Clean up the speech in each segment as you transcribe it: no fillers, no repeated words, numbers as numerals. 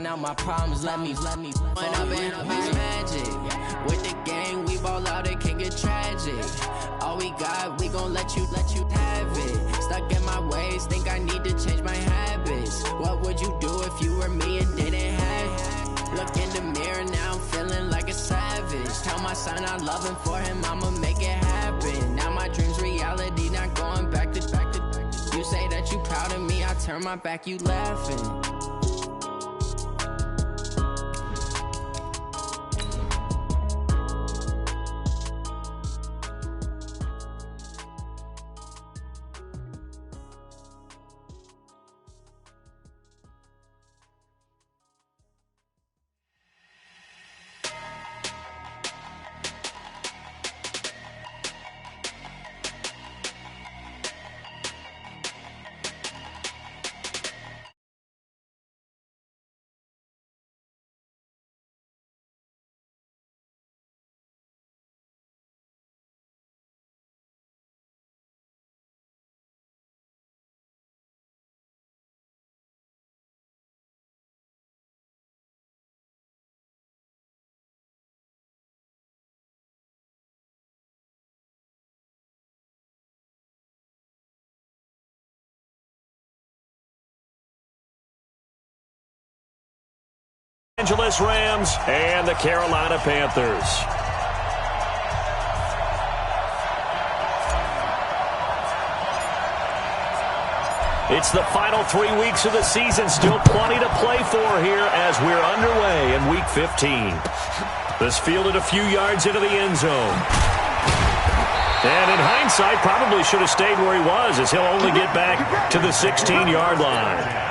drown out my problems. Let me When up and up is magic. With the gang, we ball out, it can get tragic. All we got, we gon' let you have it. Stuck in my ways, think I need to change my habits. What would you do if you were me and didn't have it? Look in the mirror, now I'm feeling like a savage. Tell my son I love him, for him I'ma make it happen. Now my dream's reality, not going back to. You say that you proud of me, I turn my back, you laughing. Angeles Rams and the Carolina Panthers. It's the final 3 weeks of the season. Still plenty to play for here as we're underway in Week 15. This fielded a few yards into the end zone. And in hindsight, probably should have stayed where he was, as he'll only get back to the 16-yard line.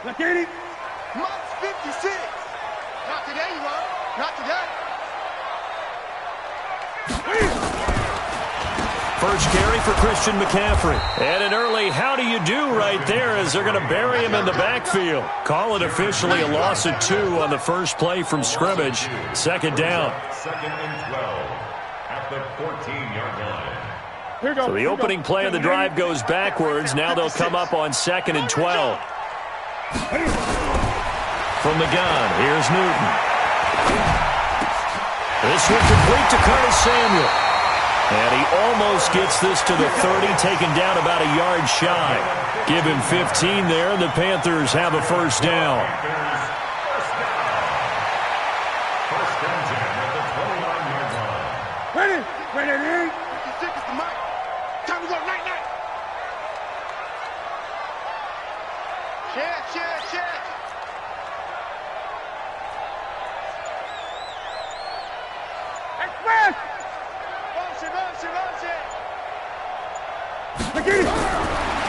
Look at him. Mike's 56. Not today, you are. Not today. First carry for Christian McCaffrey. And an early how do you do right there as they're going to bury him in the backfield. Call it officially a loss of 2 on the first play from scrimmage. Second down. Second and 12 at the 14-yard line. So the opening play of the drive goes backwards. Now they'll come up on 2nd and 12. From the gun, here's Newton. This one complete to Curtis Samuel. And he almost gets this to the 30, taken down about a yard shy. Give him 15 there, and the Panthers have a first down. First and 10 at the 29-yard line. Ready. 56 is the mic. Time to go night. Check. Express!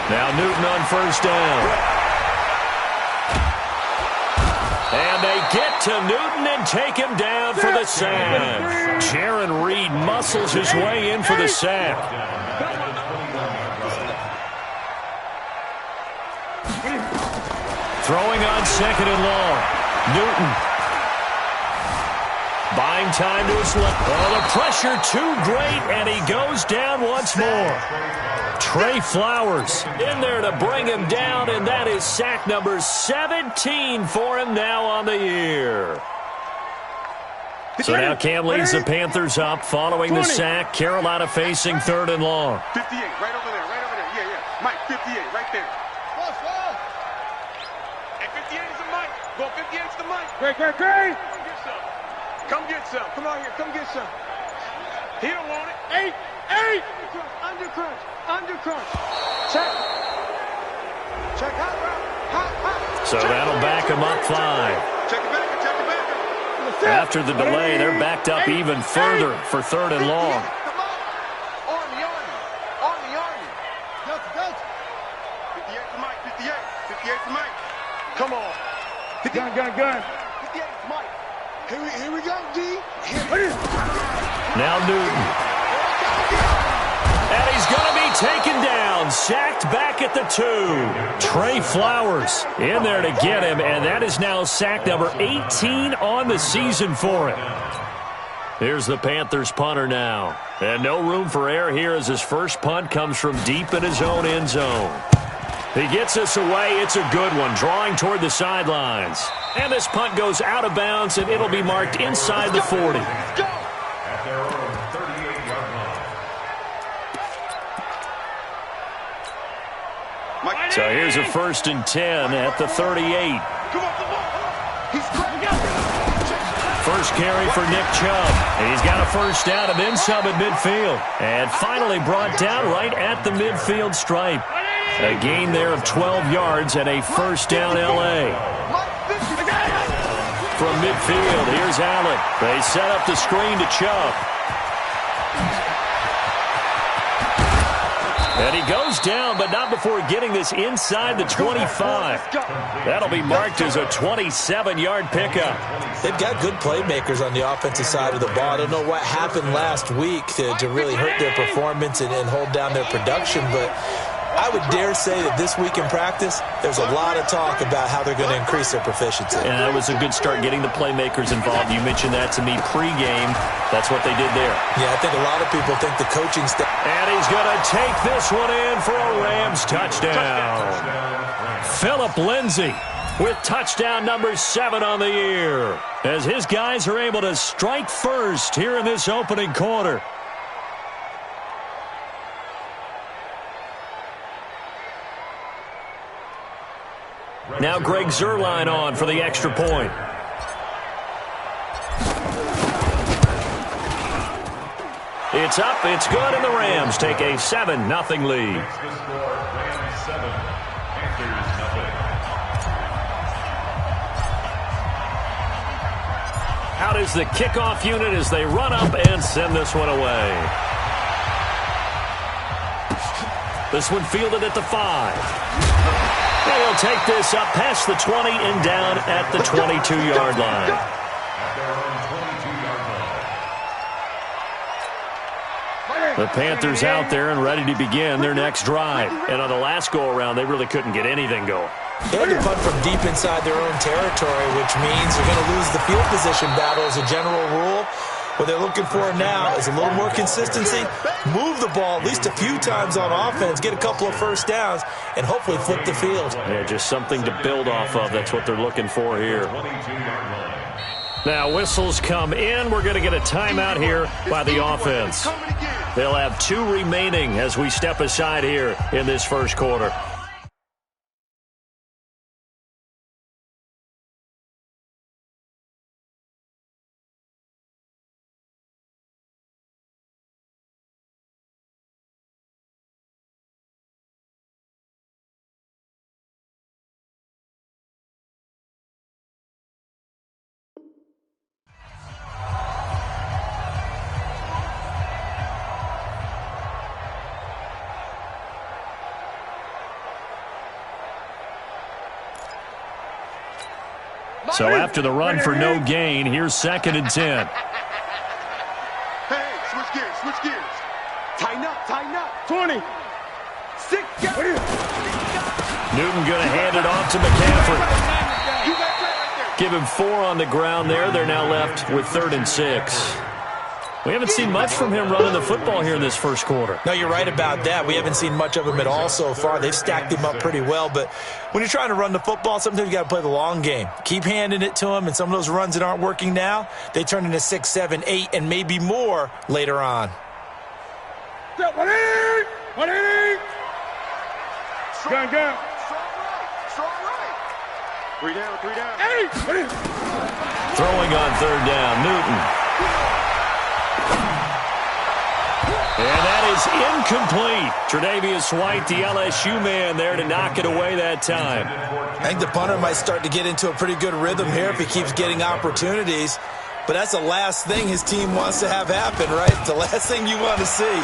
Now Newton on first down. And they get to Newton and take him down for the sack. Jaron Reed muscles his way in for the sack. Throwing on 2nd and long. Newton. Buying time to his left. Oh, the pressure too great, and he goes down once more. Trey Flowers in there to bring him down, and that is sack number 17 for him now on the year. So now Cam leads the Panthers up following the sack. Carolina facing 3rd and long. 58, right over there. Yeah. Mike, 58, right there. And 58 is the Mike. Go 58 is the Mike. Great. Come get some. Come on here. Come get some. He don't want it. 8. Under crunch. Check hot. So that'll back him up 5. Check it back. After the delay, they're backed up even further for 3rd and long. Come on. Army. Go. 58 to Mike. 58 to Mike. Come on. Gun. 58 to Mike. Here we go, D. Now Newton. And he's going to be taken down, sacked back at the 2. Trey Flowers in there to get him, and that is now sack number 18 on the season for him. Here's the Panthers punter now. And no room for error here as his first punt comes from deep in his own end zone. He gets this away. It's a good one, drawing toward the sidelines. And this punt goes out of bounds, and it'll be marked inside the 40. At their own 38-yard line. So here's a 1st and 10 at the 38. First carry for Nick Chubb. And he's got a first down and then some at midfield. And finally brought down right at the midfield stripe. A gain there of 12 yards and a first down L.A. From midfield, here's Allen. They set up the screen to Chubb. And he goes down, but not before getting this inside the 25. That'll be marked as a 27-yard pickup. They've got good playmakers on the offensive side of the ball. I don't know what happened last week to really hurt their performance and hold down their production, but I would dare say that this week in practice, there's a lot of talk about how they're going to increase their proficiency. And that was a good start getting the playmakers involved. You mentioned that to me pregame. That's what they did there. Yeah, I think a lot of people think the coaching staff. And he's going to take this one in for a Rams touchdown. Phillip Lindsay with touchdown number 7 on the year, as his guys are able to strike first here in this opening quarter. Now Greg Zuerlein on for the extra point. It's up, it's good, and the Rams take a 7-0 lead. The score, Rams 7, Panthers 0. Out is the kickoff unit as they run up and send this one away. This one fielded at the 5. They'll take this up past the 20 and down at the 22-yard line. At their own 22-yard line. The Panthers out there and ready to begin their next drive. And on the last go-around, they really couldn't get anything going. They had to punt from deep inside their own territory, which means they're going to lose the field position battle as a general rule. What they're looking for now is a little more consistency, move the ball at least a few times on offense, get a couple of first downs, and hopefully flip the field. Yeah, just something to build off of. That's what they're looking for here. Now whistles come in. We're going to get a timeout here by the offense. They'll have 2 remaining as we step aside here in this first quarter. So after the run for no gain, here's 2nd and 10. Hey, switch gears. Tighten up. 20. 6. Newton going to hand it off to McCaffrey. Give him 4 on the ground there. They're now left with 3rd and 6. We haven't seen much from him running the football here in this first quarter. No, you're right about that. We haven't seen much of him at all so far. They've stacked him up pretty well, but when you're trying to run the football, sometimes you got to play the long game. Keep handing it to him, and some of those runs that aren't working now, they turn into 6, 7, 8, and maybe more later on. Go. 3 down. 8. Throwing on 3rd down, Newton. And that is incomplete. Tre'Davious White, the LSU man, there to knock it away that time. I think the punter might start to get into a pretty good rhythm here if he keeps getting opportunities. But that's the last thing his team wants to have happen, right? The last thing you want to see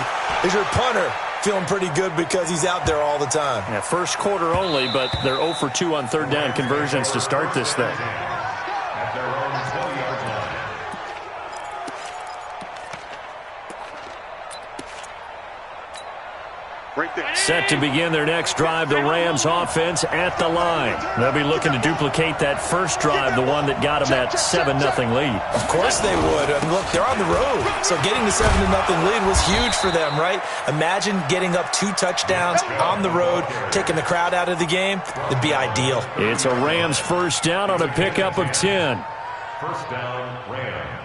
is your punter feeling pretty good because he's out there all the time. Yeah, first quarter only, but they're 0 for 2 on 3rd down conversions to start this thing. At their own 20-yard line. Right there. Set to begin their next drive, the Rams offense at the line. They'll be looking to duplicate that first drive, the one that got them that 7-0 lead. Of course they would. I mean, look, they're on the road, so getting the 7-0 lead was huge for them, right? Imagine getting up 2 touchdowns on the road, taking the crowd out of the game. It'd be ideal. It's a Rams first down on a pickup of 10. First down, Rams.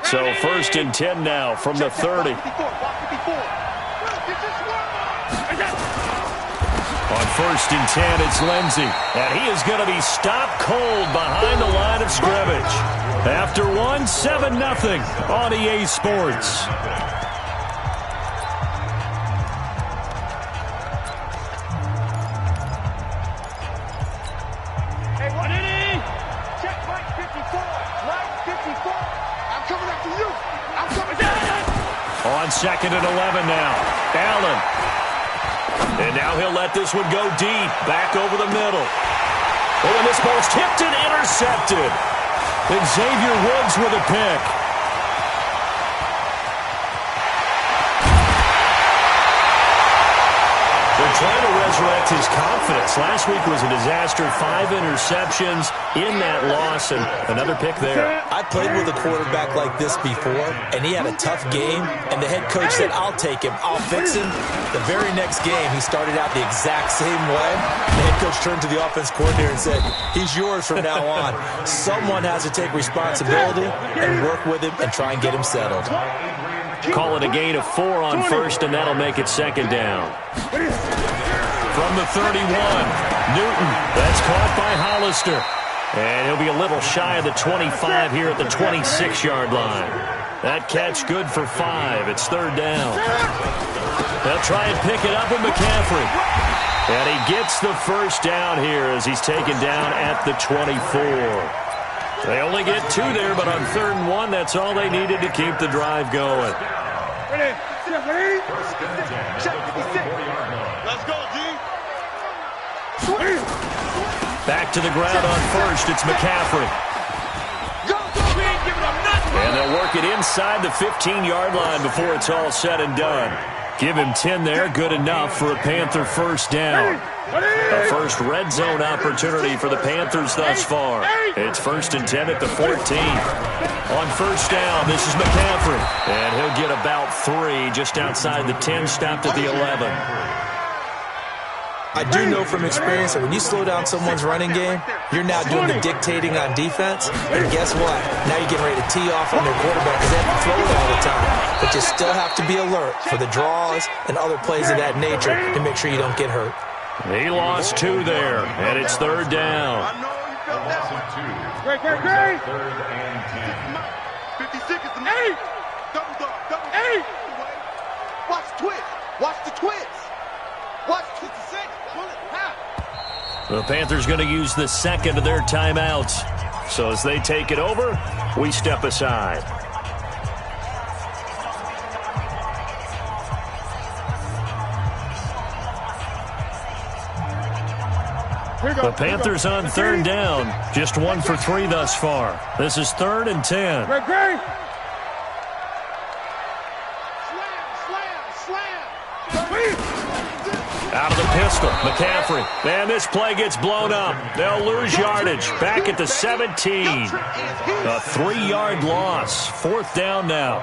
So first and 10 now from the 30. On first and 10, it's Lindsey. And he is going to be stopped cold behind the line of scrimmage. After one, 7-0 on EA Sports. On second and 11 now. Allen. And now he'll let this one go deep. Back over the middle. Oh, and this ball's tipped and intercepted. And Xavier Woods with a pick. They're trying to resurrect his confidence. Last week was a disaster. 5 interceptions in that loss, and another pick there. I played with a quarterback like this before, and he had a tough game, and the head coach said, I'll take him, I'll fix him. The very next game, he started out the exact same way. The head coach turned to the offense coordinator and said, he's yours from now on. Someone has to take responsibility and work with him and try and get him settled. Call it a gain of 4 on first, and that'll make it second down. From the 31, Newton. That's caught by Hollister. And he'll be a little shy of the 25 here at the 26-yard line. That catch good for 5. It's third down. They'll try and pick it up with McCaffrey. And he gets the first down here as he's taken down at the 24. They only get 2 there, but on third and 1, that's all they needed to keep the drive going. Let's go, G. Back to the ground on first. It's McCaffrey. And they'll work it inside the 15-yard line before it's all said and done. Give him 10 there. Good enough for a Panther first down. A first red zone opportunity for the Panthers thus far. It's first and 10 at the 14. On first down, this is McCaffrey. And he'll get about 3 just outside the 10, stopped at the 11. I do know from experience that when you slow down someone's running game, you're now doing the dictating on defense. And guess what? Now you're getting ready to tee off on their quarterback because they have to throw it all the time. But you still have to be alert for the draws and other plays of that nature to make sure you don't get hurt. He lost 2 there, and it's third down. Great. Third and 10. 50 seconds and 8. Double dog. 8. Watch the twist. Watch the twist. Watch 56. The Panthers going to use the second of their timeouts. So as they take it over, we step aside. The Panthers on third down. Just 1 for 3 thus far. This is third and 10. Great. Out of the pistol, McCaffrey. Man, this play gets blown up. They'll lose yardage. Back at the 17. A 3-yard loss. Fourth down now.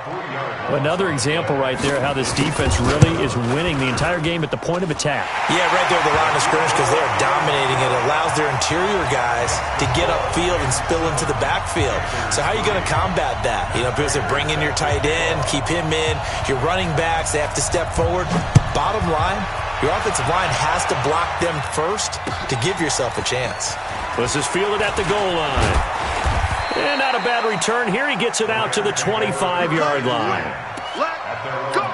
Another example right there how this defense really is winning the entire game at the point of attack. Yeah, right there at the line of scrimmage because they are dominating it. It allows their interior guys to get upfield and spill into the backfield. So how are you going to combat that? You know, because they bring in your tight end, keep him in. Your running backs, they have to step forward. Bottom line, your offensive line has to block them first to give yourself a chance. This is fielded at the goal line. And not a bad return here. He gets it out to the 25-yard line. Let's go.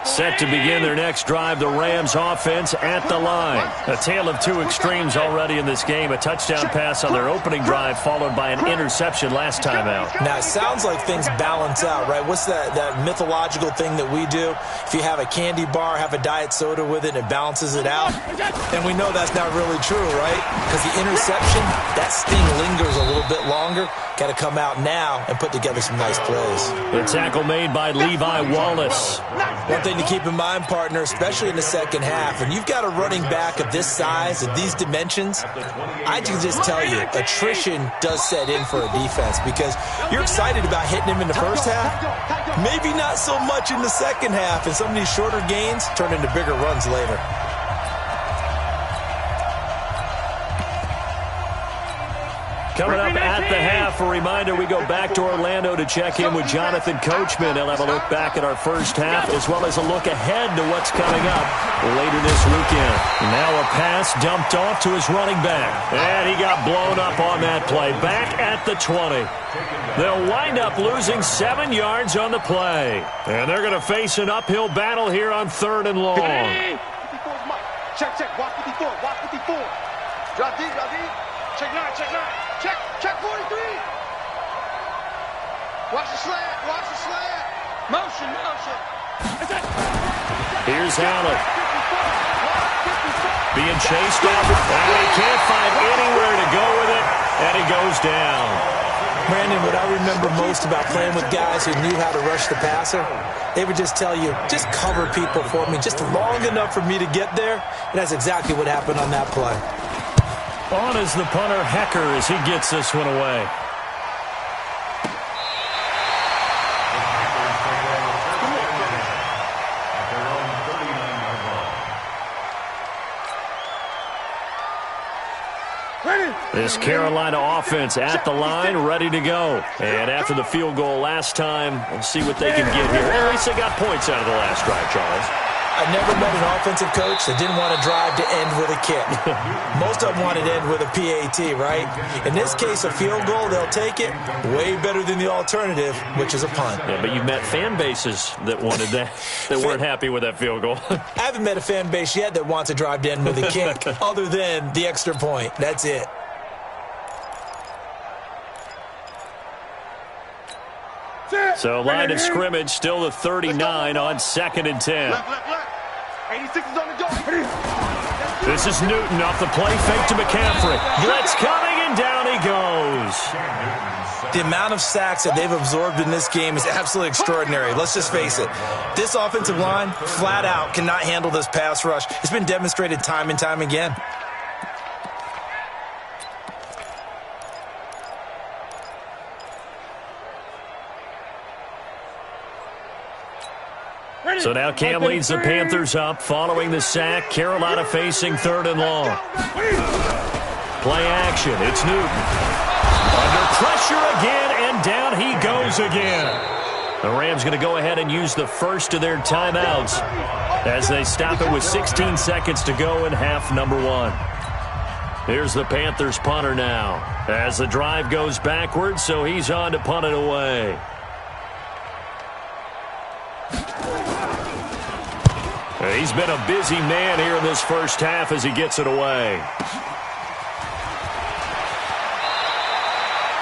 Set to begin their next drive, the Rams offense at the line. A tale of two extremes already in this game. A touchdown pass on their opening drive followed by an interception last time out. Now, it sounds like things balance out, right? What's that mythological thing that we do? If you have a candy bar, have a diet soda with it, and it balances it out. And we know that's not really true, right? Because the interception, that sting lingers a little bit longer. Got to come out now and put together some nice plays. The tackle made by Levi Wallace. One thing to keep in mind, partner, especially in the second half, and you've got a running back of this size, of these dimensions, I can just tell you, attrition does set in for a defense because you're excited about hitting him in the first half, maybe not so much in the second half, and some of these shorter gains turn into bigger runs later. Coming up at the half, a reminder, we go back to Orlando to check in with Jonathan Coachman. He'll have a look back at our first half as well as a look ahead to what's coming up later this weekend. Now a pass dumped off to his running back. And he got blown up on that play. Back at the 20. They'll wind up losing 7 yards on the play. And they're going to face an uphill battle here on 3rd and long. Check, watch 54, watch 54. Drop deep. Check 9. Check 43. Watch the slant. Motion. Here's Allen. Being chased over. And he can't find anywhere to go with it. And he goes down. Brandon, what I remember most about playing with guys who knew how to rush the passer, they would just tell you, just cover people for me, just long enough for me to get there. And that's exactly what happened on that play. On is the punter, Hecker, as he gets this one away. This Carolina offense at the line, ready to go. And after the field goal last time, we'll see what they can get here. At least they got points out of the last drive, Charles. I never met an offensive coach that didn't want to drive to end with a kick. Most of them wanted to end with a PAT, right? In this case, a field goal, they'll take it. Way better than the alternative, which is a punt. Yeah, but you've met fan bases that wanted that, that weren't happy with that field goal. I haven't met a fan base yet that wants to drive to end with a kick, other than the extra point. That's it. So line of scrimmage still the 39 on 2nd and 10. Left. 86 is on the go. This is Newton off the play fake to McCaffrey. Blitz coming and down he goes. The amount of sacks that they've absorbed in this game is absolutely extraordinary. Let's just face it. This offensive line, flat out, cannot handle this pass rush. It's been demonstrated time and time again. So now Cam leads the Panthers up following the sack. Carolina facing 3rd and long. Play action. It's Newton. Under pressure again, and down he goes again. The Rams going to go ahead and use the first of their timeouts as they stop it with 16 seconds to go in half number 1. Here's the Panthers punter now as the drive goes backwards, so he's on to punt it away. He's been a busy man here in this first half as he gets it away.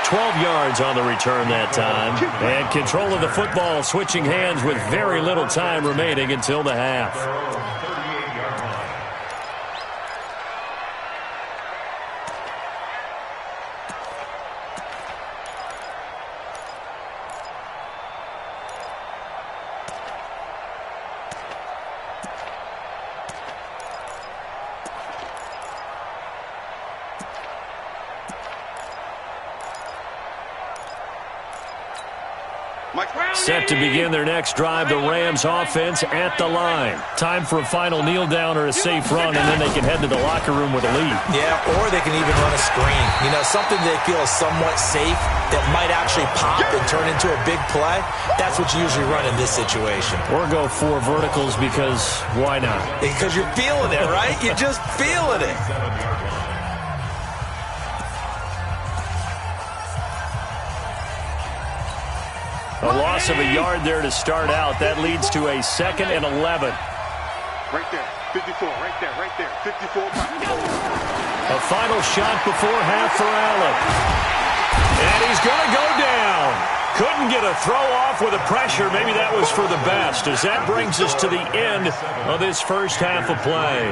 12 yards on the return that time. And control of the football switching hands with very little time remaining until the half. Set to begin their next drive, the Rams offense at the line. Time for a final kneel down or a safe run, and then they can head to the locker room with a lead. Yeah, or they can even run a screen. You know, something they feel is somewhat safe that might actually pop and turn into a big play. That's what you usually run in this situation. Or go 4 verticals because why not? Because you're feeling it, right? You're just feeling it. A loss of a yard there to start out. That leads to a 2nd and 11. Right there, 54, right there, 54. A final shot before half for Allen. And he's going to go down. Couldn't get a throw off with the pressure. Maybe that was for the best, as that brings us to the end of this first half of play.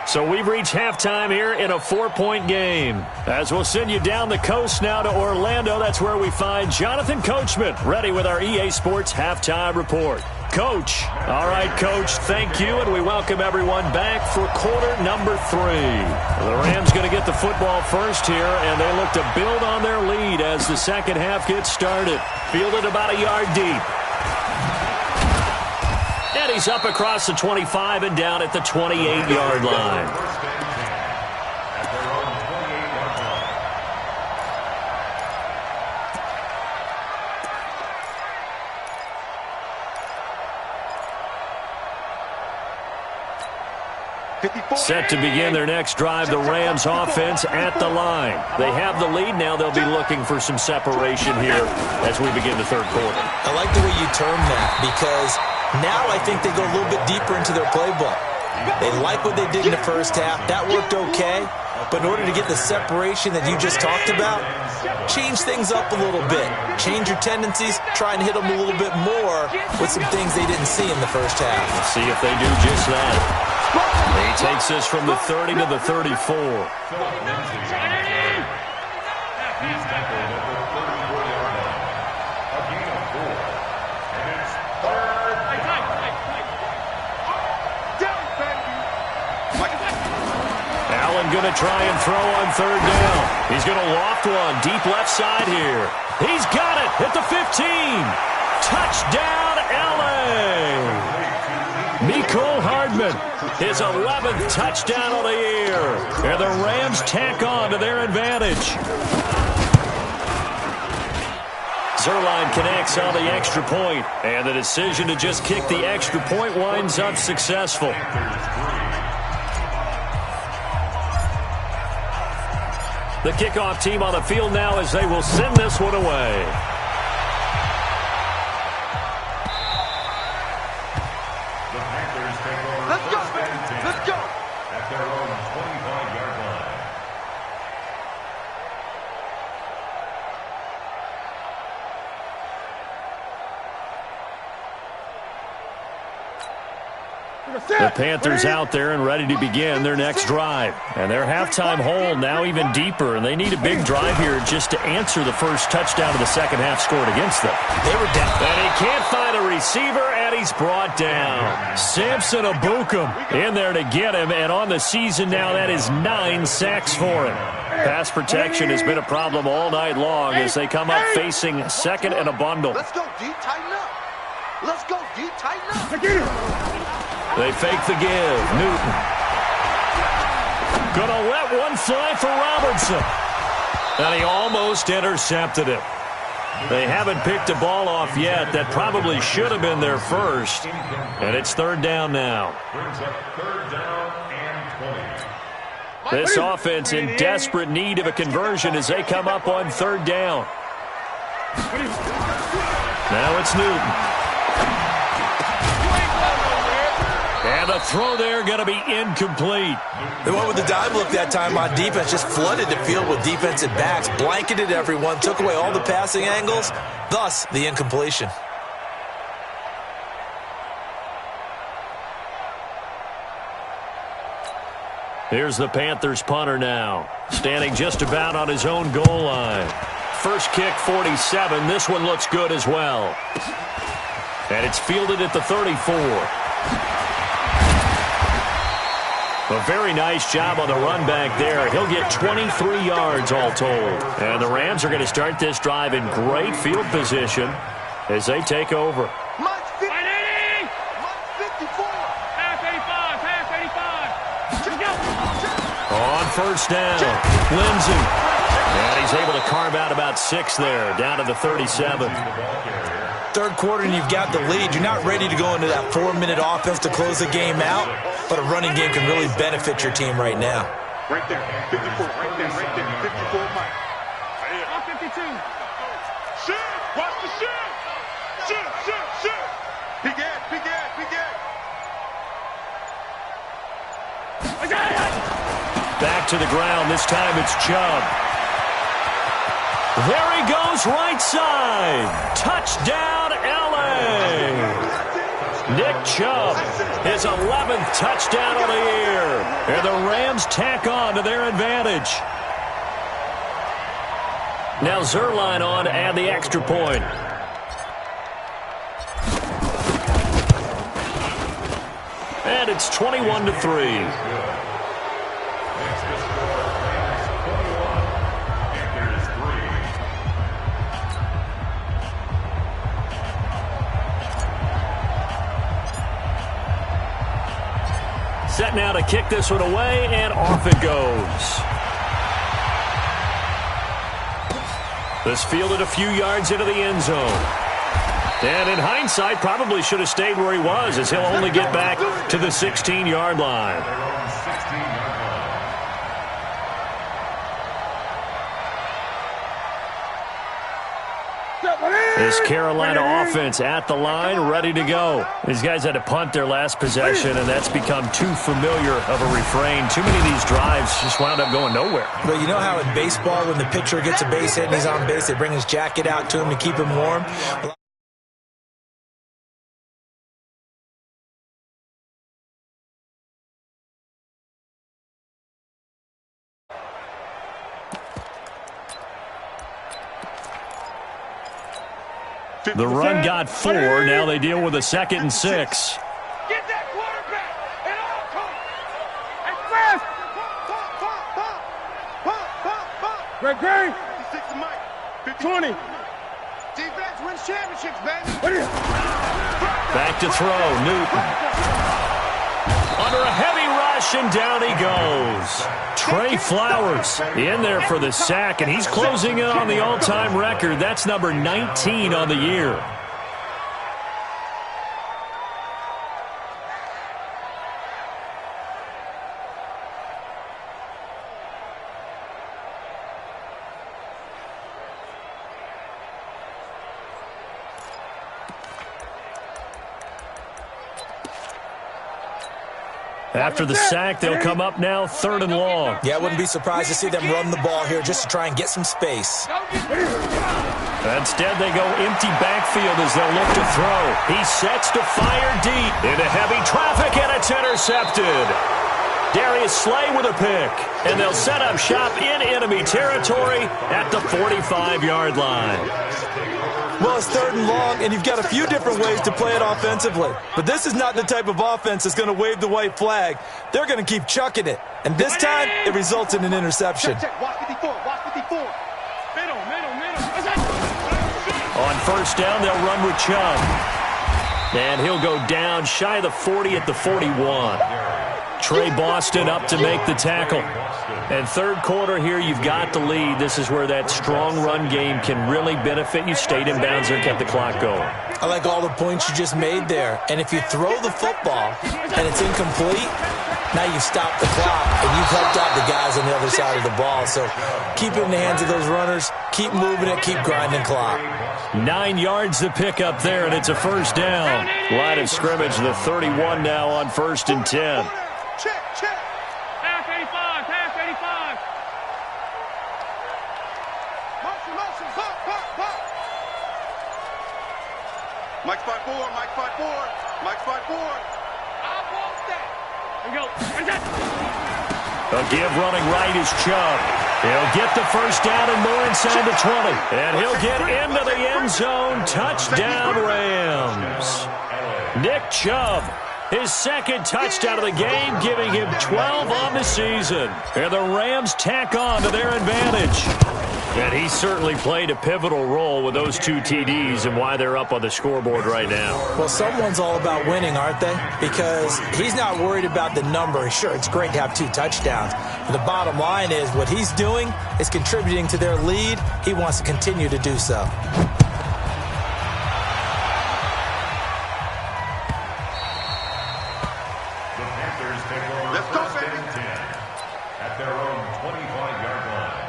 So we've reached halftime here in a 4-point game. As we'll send you down the coast now to Orlando, that's where we find Jonathan Coachman, ready with our EA Sports Halftime Report. Coach. All right, Coach, thank you, and we welcome everyone back for quarter number 3. The Rams going to get the football first here, and they look to build on their lead as the second half gets started. Fielded about a yard deep. And he's up across the 25 and down at the 28-yard line. Set to begin their next drive, the Rams offense at the line. They have the lead now. They'll be looking for some separation here as we begin the third quarter. I like the way you term that, because now I think they go a little bit deeper into their playbook. They like what they did in the first half. That worked okay. But in order to get the separation that you just talked about, change things up a little bit. Change your tendencies. Try and hit them a little bit more with some things they didn't see in the first half. Let's see if they do just that. He takes this from the 30 to the 34. Allen going to try and throw on third down. He's going to loft one deep left side here. He's got it at the 15. Touchdown, LA. Mecole Hardman, his 11th touchdown of the year. And the Rams tack on to their advantage. Zerline connects on the extra point, and the decision to just kick the extra point winds up successful. The kickoff team on the field now as they will send this one away. Let's go. At their own 25-yard line. The Panthers out there and ready to begin their next drive. And their halftime hole now even deeper, and they need a big drive here just to answer the first touchdown of the second half scored against them. They were down. And he can't find a receiver, and he's brought down. Samson Abukum in there to get him, and on the season now, that is 9 sacks for him. Pass protection has been a problem all night long as they come up facing second and a bundle. Let's go deep, tighten up. Let's go deep, tighten up. They fake the give. Newton. Gonna let one fly for Robertson. And he almost intercepted it. They haven't picked a ball off yet. That probably should have been their first. And it's third down now. Brings up third down and 20. This offense in desperate need of a conversion as they come up on third down. Now it's Newton. And the throw there going to be incomplete. They went with the dime look that time on defense, just flooded the field with defensive backs, blanketed everyone, took away all the passing angles, thus the incompletion. Here's the Panthers punter now, standing just about on his own goal line. First kick, 47. This one looks good as well. And it's fielded at the 34. A very nice job on the run back there. He'll get 23 yards all told. And the Rams are going to start this drive in great field position as they take over. Mike 50. Mike 54. Pass 85. Pass 85. On first down, Lindsey. And he's able to carve out about 6 there, down to the 37. Third quarter and you've got the lead. You're not ready to go into that 4-minute offense to close the game out, but a running game can really benefit your team right now. Right there, 54, right there, 54, Mike. 52. Shoot, watch the shoot. Shoot. Big Ed. Back to the ground. This time it's Chubb. There he goes, right side. Touchdown, L.A. Nick Chubb, his 11th touchdown of the year. And the Rams tack on to their advantage. Now Zerline on to add the extra point. And it's 21-3. Set now to kick this one away, and off it goes. This fielded a few yards into the end zone. And in hindsight, probably should have stayed where he was, as he'll only get back to the 16-yard line. This Carolina offense at the line, ready to go. These guys had to punt their last possession, and that's become too familiar of a refrain. Too many of these drives just wound up going nowhere. But you know how in baseball, when the pitcher gets a base hit and he's on base, they bring his jacket out to him to keep him warm? The run got 4. Now they deal with a 2nd and 6. Get that quarterback and all come. And fast. Pop. Greg. 56 to Mike. 20. Defense wins championships, baby. Back to throw. Newton. Under a heavy rush, and down he goes. Trey Flowers in there for the sack, and he's closing in on the all-time record. That's number 19 on the year. After the sack, they'll come up now 3rd and long. Yeah, I wouldn't be surprised to see them run the ball here just to try and get some space. Instead, they go empty backfield as they'll look to throw. He sets to fire deep into heavy traffic, and it's intercepted. Darius Slay with a pick, and they'll set up shop in enemy territory at the 45-yard line. Well, it's 3rd and long, and you've got a few different ways to play it offensively. But this is not the type of offense that's going to wave the white flag. They're going to keep chucking it. And this time, it results in an interception. Watch 54. Middle. On 1st down, they'll run with Chubb. And he'll go down shy of the 40 at the 41. Trey Boston up to make the tackle. And 3rd quarter here, you've got the lead. This is where that strong run game can really benefit you. Stayed in bounds and kept the clock going. I like all the points you just made there. And if you throw the football and it's incomplete, now you've stopped the clock and you've helped out the guys on the other side of the ball. So keep it in the hands of those runners. Keep moving it. Keep grinding clock. 9 yards to pick up there, and it's a 1st down. Line of scrimmage, the 31 now on 1st and 10. Check. Pass 85. Motion. Pop. Mike 5-4. I want that. Here we go. A give running right is Chubb. He'll get the 1st down and more inside the 20. And he'll get into the end zone. Touchdown, Rams. Nick Chubb, his 2nd touchdown of the game, giving him 12 on the season. And the Rams tack on to their advantage. And he certainly played a pivotal role with those 2 TDs and why they're up on the scoreboard right now. Well, someone's all about winning, aren't they? Because he's not worried about the number. Sure, it's great to have 2 touchdowns. But the bottom line is what he's doing is contributing to their lead. He wants to continue to do so. Let's go, baby. At their own 25-yard line.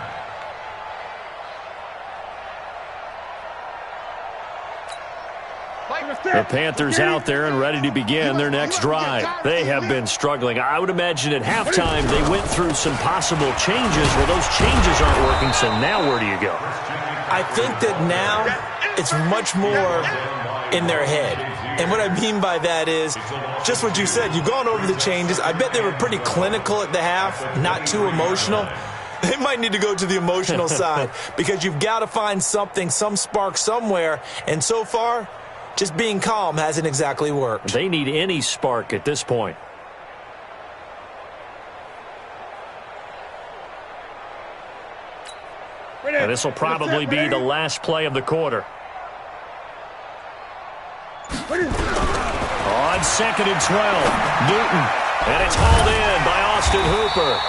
The Panthers out there and ready to begin their next drive. They have been struggling. I would imagine at halftime they went through some possible changes where those changes aren't working, so now where do you go? I think that now it's much more in their head. And what I mean by that is just what you said. You've gone over the changes. I bet they were pretty clinical at the half, not too emotional. They might need to go to the emotional side because you've got to find something, some spark somewhere. And so far, just being calm hasn't exactly worked. They need any spark at this point. And this will probably be the last play of the quarter. On 2nd and 12, Newton. And it's hauled in by Austin Hooper.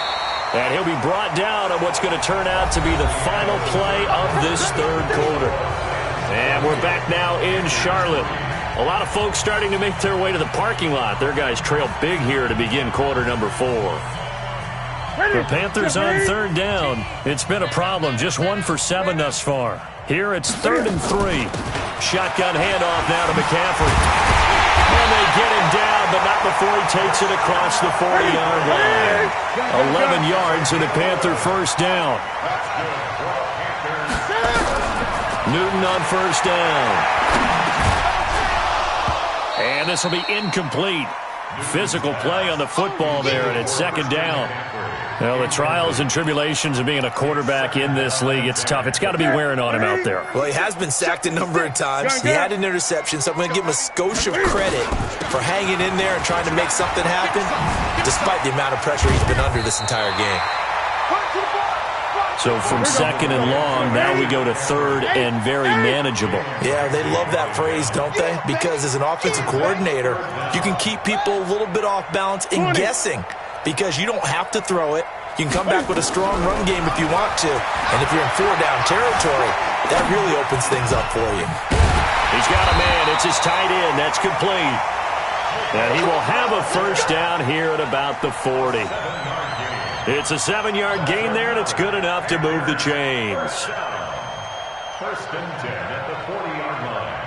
And he'll be brought down on what's going to turn out to be the final play of this third quarter. And we're back now in Charlotte. A lot of folks starting to make their way to the parking lot. Their guys trail big here to begin quarter number 4. The Panthers on 3rd down. It's been a problem. Just 1 for 7 thus far. Here it's 3rd and 3. Shotgun handoff now to McCaffrey. And they get him down, but not before he takes it across the 40-yard line. 11 yards and a Panther first down. Newton on 1st down. And this will be incomplete. Physical play on the football there, and it's 2nd down. Well, the trials and tribulations of being a quarterback in this league, it's tough. It's got to be wearing on him out there. Well, he has been sacked a number of times. He had an interception, so I'm going to give him a skosh of credit for hanging in there and trying to make something happen, despite the amount of pressure he's been under this entire game. So from 2nd and long, now we go to 3rd and very manageable. Yeah, they love that phrase, don't they? Because as an offensive coordinator, you can keep people a little bit off balance and guessing because you don't have to throw it. You can come back with a strong run game if you want to. And if you're in 4-down territory, that really opens things up for you. He's got a man. It's his tight end. That's complete. And he will have a first down here at about the 40. It's a 7-yard gain there, and it's good enough to move the chains. 1st and 10 at the 40-yard line.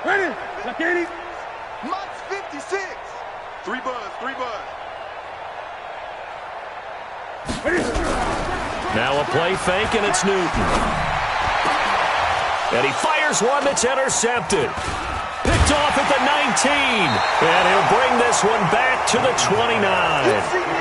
Ready? Sakini. Mutts 56. 3 buzz, 3 buzz. Now a play fake, and it's Newton. And he fires one that's intercepted. Picked off at the 19. And he'll bring this one back to the 29.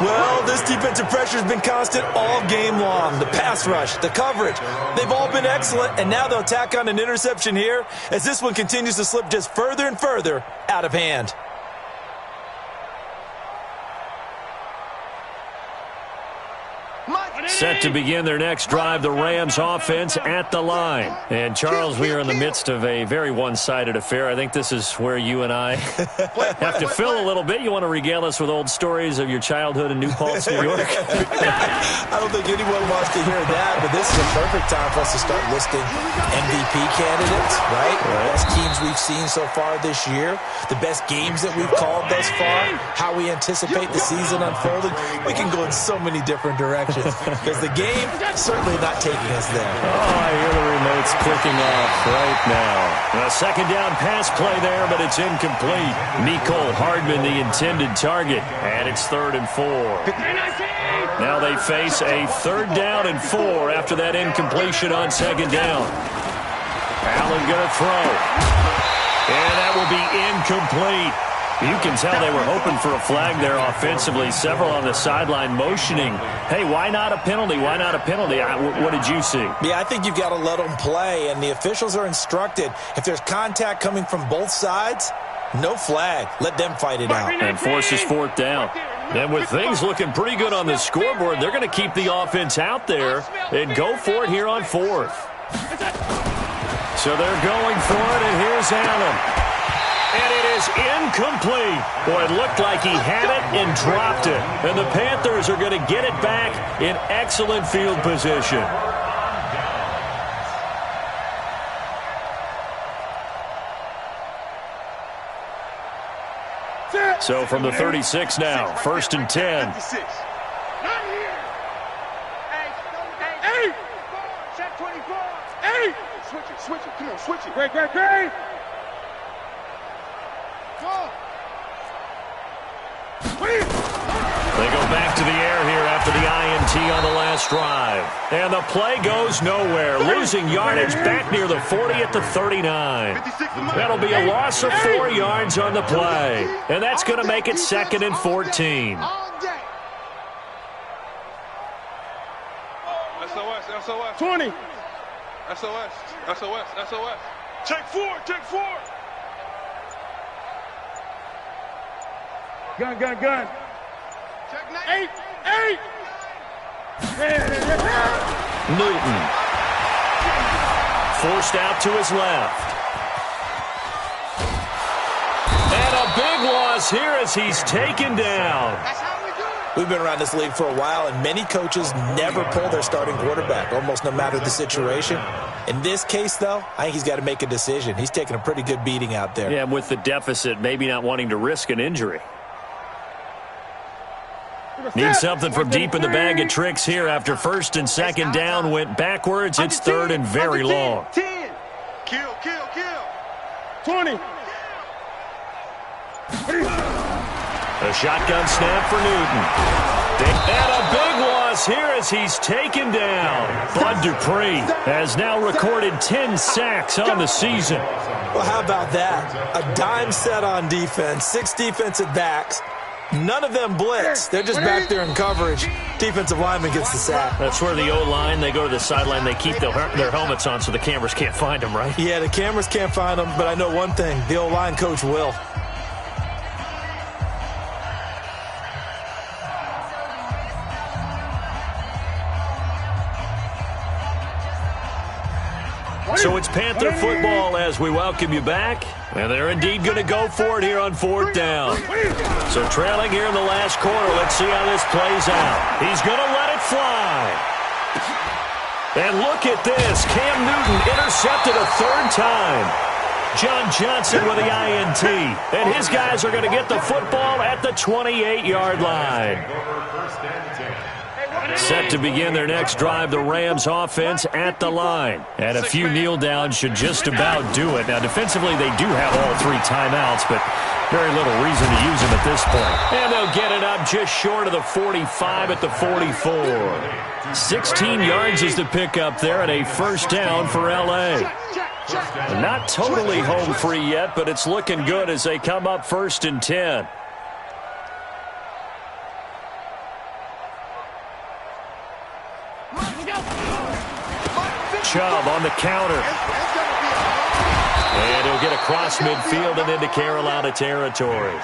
Well, this defensive pressure has been constant all game long. The pass rush, the coverage, they've all been excellent, and now they'll tack on an interception here as this one continues to slip just further and further out of hand. Set to begin their next drive, the Rams offense at the line. And, Charles, we are in the midst of a very one-sided affair. I think this is where you and I have to fill a little bit. You want to regale us with old stories of your childhood in New Paltz, New York? I don't think anyone wants to hear that, but this is a perfect time for us to start listing MVP candidates, right? The best teams we've seen so far this year, the best games that we've called thus far, how we anticipate the season unfolding. We can go in so many different directions. Because the game certainly not taking us there. Oh, I hear the remotes clicking off right now. A 2nd down pass play there, but it's incomplete. Mecole Hardman, the intended target. And it's 3rd and 4. Now they face a 3rd down and 4 after that incompletion on 2nd down. Allen going to throw. And that will be incomplete. You can tell they were hoping for a flag there offensively. Several on the sideline motioning. Hey, why not a penalty? Why not a penalty? What did you see? Yeah, I think you've got to let them play, and the officials are instructed. If there's contact coming from both sides, no flag. Let them fight it out. And forces 4th down. And with things looking pretty good on the scoreboard, they're going to keep the offense out there and go for it here on 4th. So they're going for it, and here's Allen. And it is incomplete. Boy, it looked like he had it and dropped it. And the Panthers are going to get it back in excellent field position. So from the 36 now, 1st and 10. Switch it. Come on, switch it. Great. Go. They go back to the air here after the INT on the last drive. And the play goes nowhere, losing yardage back near the 40 at the 39. That'll be a loss of 4 yards on the play. And that's going to make it 2nd and 14. SOS. 20. SOS. Take 4. Gun. 8. Newton. Forced out to his left. And a big loss here as he's taken down. We've been around this league for a while, and many coaches never pull their starting quarterback, almost no matter the situation. In this case, though, I think he's got to make a decision. He's taking a pretty good beating out there. Yeah, with the deficit, maybe not wanting to risk an injury. Needs something from deep in the bag of tricks here after 1st and 2nd down went backwards. It's 3rd and very long. 10. Kill. 20. A shotgun snap for Newton. And a big loss here as he's taken down. Bud Dupree has now recorded 10 sacks on the season. Well, how about that? A dime set on defense, 6 defensive backs. None of them blitz. They're just back there in coverage. Defensive lineman gets the sack. That's where the O-line, they go to the sideline, they keep their helmets on so the cameras can't find them, right? Yeah, the cameras can't find them, but I know one thing. The O-line coach will. So it's Panther football as we welcome you back. And they're indeed going to go for it here on 4th down. So trailing here in the last quarter. Let's see how this plays out. He's going to let it fly. And look at this. Cam Newton intercepted a 3rd time. John Johnson with the INT. And his guys are going to get the football at the 28-yard line. Set to begin their next drive, the Rams offense at the line. And a few kneel downs should just about do it. Now, defensively, they do have all 3 timeouts, but very little reason to use them at this point. And they'll get it up just short of the 45 at the 44. 16 yards is the pickup there and a 1st down for L.A. Not totally home free yet, but it's looking good as they come up 1st and 10. Chubb on the counter. And he'll get across midfield and into Carolina territory.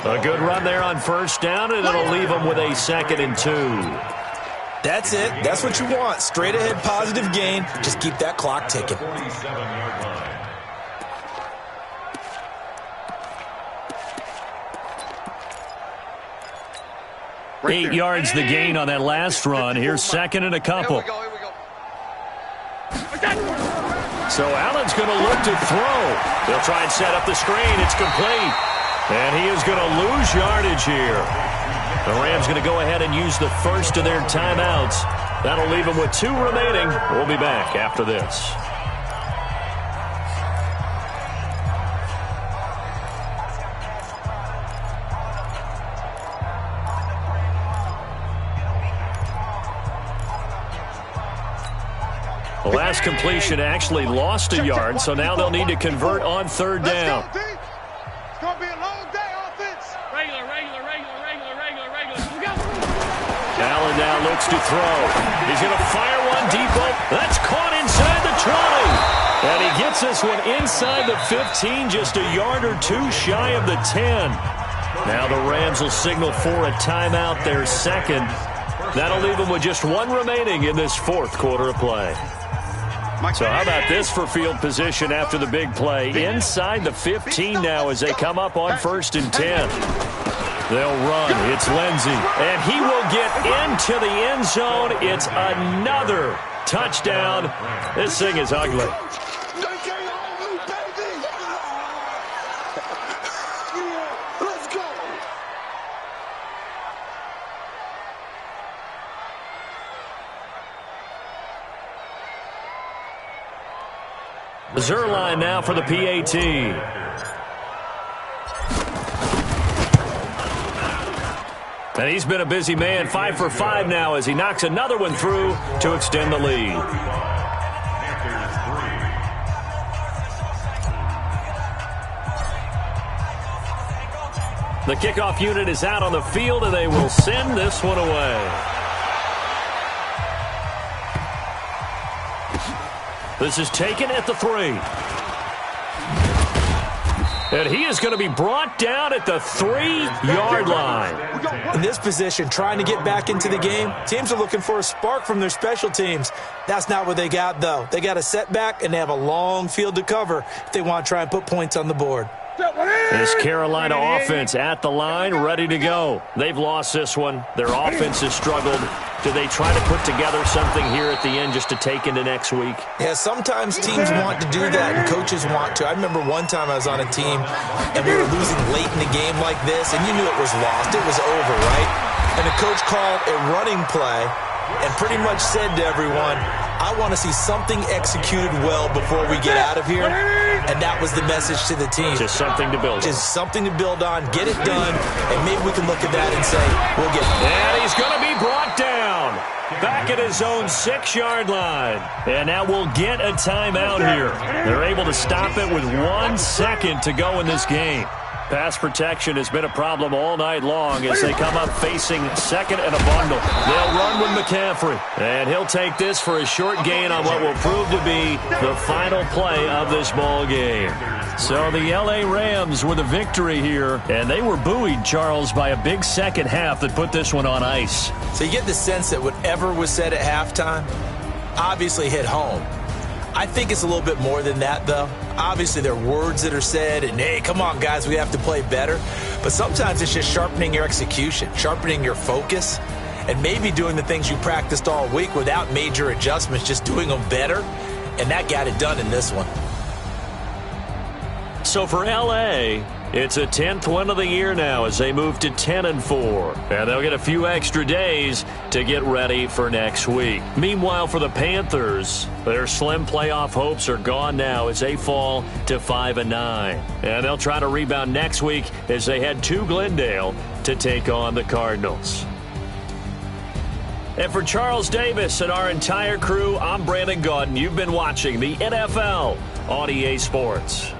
A good run there on 1st down, and it'll leave them with a 2nd and 2. That's it. That's what you want. Straight ahead positive gain. Just keep that clock ticking. 8 yards the gain on that last run. Here's 2nd and a couple. So Allen's going to look to throw. They'll try and set up the screen. It's complete. And he is going to lose yardage here. The Rams going to go ahead and use the 1st of their timeouts. That'll leave them with 2 remaining. We'll be back after this. The last completion actually lost a yard, so now they'll need to convert on 3rd down. It's going to be a long day, offense. Regular. Allen now looks to throw. He's going to fire one deep. That's caught inside the 20. And he gets this one inside the 15, just a yard or 2 shy of the 10. Now the Rams will signal for a timeout, their 2nd. That'll leave them with just 1 remaining in this 4th quarter of play. So how about this for field position after the big play? Inside the 15 now as they come up on 1st and 10. They'll run. It's Lindsey. And he will get into the end zone. It's another touchdown. This thing is ugly. Zerline now for the PAT. And he's been a busy man, 5 for 5 now as he knocks another one through to extend the lead. The kickoff unit is out on the field, and they will send this one away. This is taken at the 3. And he is going to be brought down at the 3-yard line. In this position, trying to get back into the game, teams are looking for a spark from their special teams. That's not what they got, though. They got a setback, and they have a long field to cover if they want to try and put points on the board. This Carolina offense at the line, ready to go. They've lost this one. Their offense has struggled. Do they try to put together something here at the end just to take into next week? Yeah, sometimes teams want to do that and coaches want to. I remember one time I was on a team and we were losing late in the game like this, and you knew it was lost. It was over, right? And the coach called a running play and pretty much said to everyone, I want to see something executed well before we get out of here. And that was the message to the team. Just something to build on. Just something to build on, get it done, and maybe we can look at that and say, we'll get it. And he's going to be brought down back at his own 6-yard line. And now we'll get a timeout here. They're able to stop it with 1 second to go in this game. Pass protection has been a problem all night long as they come up facing second and a bundle. They'll run with McCaffrey, and he'll take this for a short gain on what will prove to be the final play of this ball game. So the L.A. Rams with a victory here, and they were buoyed, Charles, by a big second half that put this one on ice. So you get the sense that whatever was said at halftime obviously hit home. I think it's a little bit more than that, though. Obviously, there are words that are said, and, hey, come on, guys, we have to play better. But sometimes it's just sharpening your execution, sharpening your focus, and maybe doing the things you practiced all week without major adjustments, just doing them better. And that got it done in this one. So for L.A., it's a 10th win of the year now as they move to 10-4. And they'll get a few extra days to get ready for next week. Meanwhile, for the Panthers, their slim playoff hopes are gone now as they fall to 5-9. And they'll try to rebound next week as they head to Glendale to take on the Cardinals. And for Charles Davis and our entire crew, I'm Brandon Gaudin. You've been watching the NFL on EA Sports.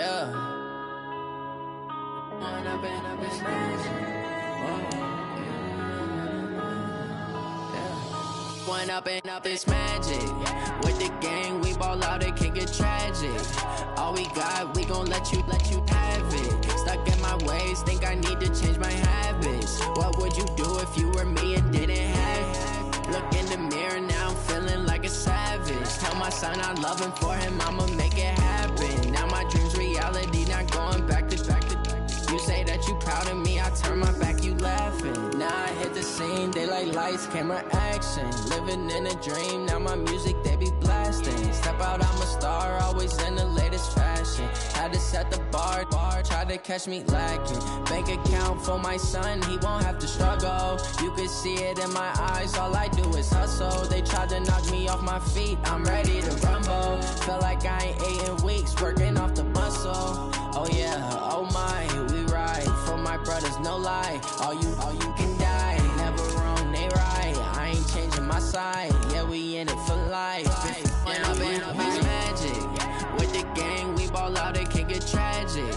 Yeah. When I've been smashing. When up, it's magic. With the gang, we ball out, it can get tragic. All we got, we gon' let you have it. Stuck in my ways, think I need to change my habits. What would you do if you were me and didn't have it? Look in the mirror, now I'm feeling like a savage. Tell my son I love him, for him I'ma make it happen. Now my dream's reality, not going back to. You say that you proud of me, I turn my back, you laughing. Now I hit the scene, they like lights, camera, action. Living in a dream, now my music, they be blasting. Step out, I'm a star, always in the latest fashion. Had to set the bar, try to catch me lacking. Bank account for my son, he won't have to struggle. You can see it in my eyes, all I do is hustle. They tried to knock me off my feet, I'm ready to rumble. Feel like I ain't ate in weeks, working off the muscle. Oh yeah, oh my, we ride for my brothers, no lie. All you can die, never wrong, they right. I ain't changing my side, yeah, we in it for life. When I've been magic. With the gang, we ball out, it can get tragic.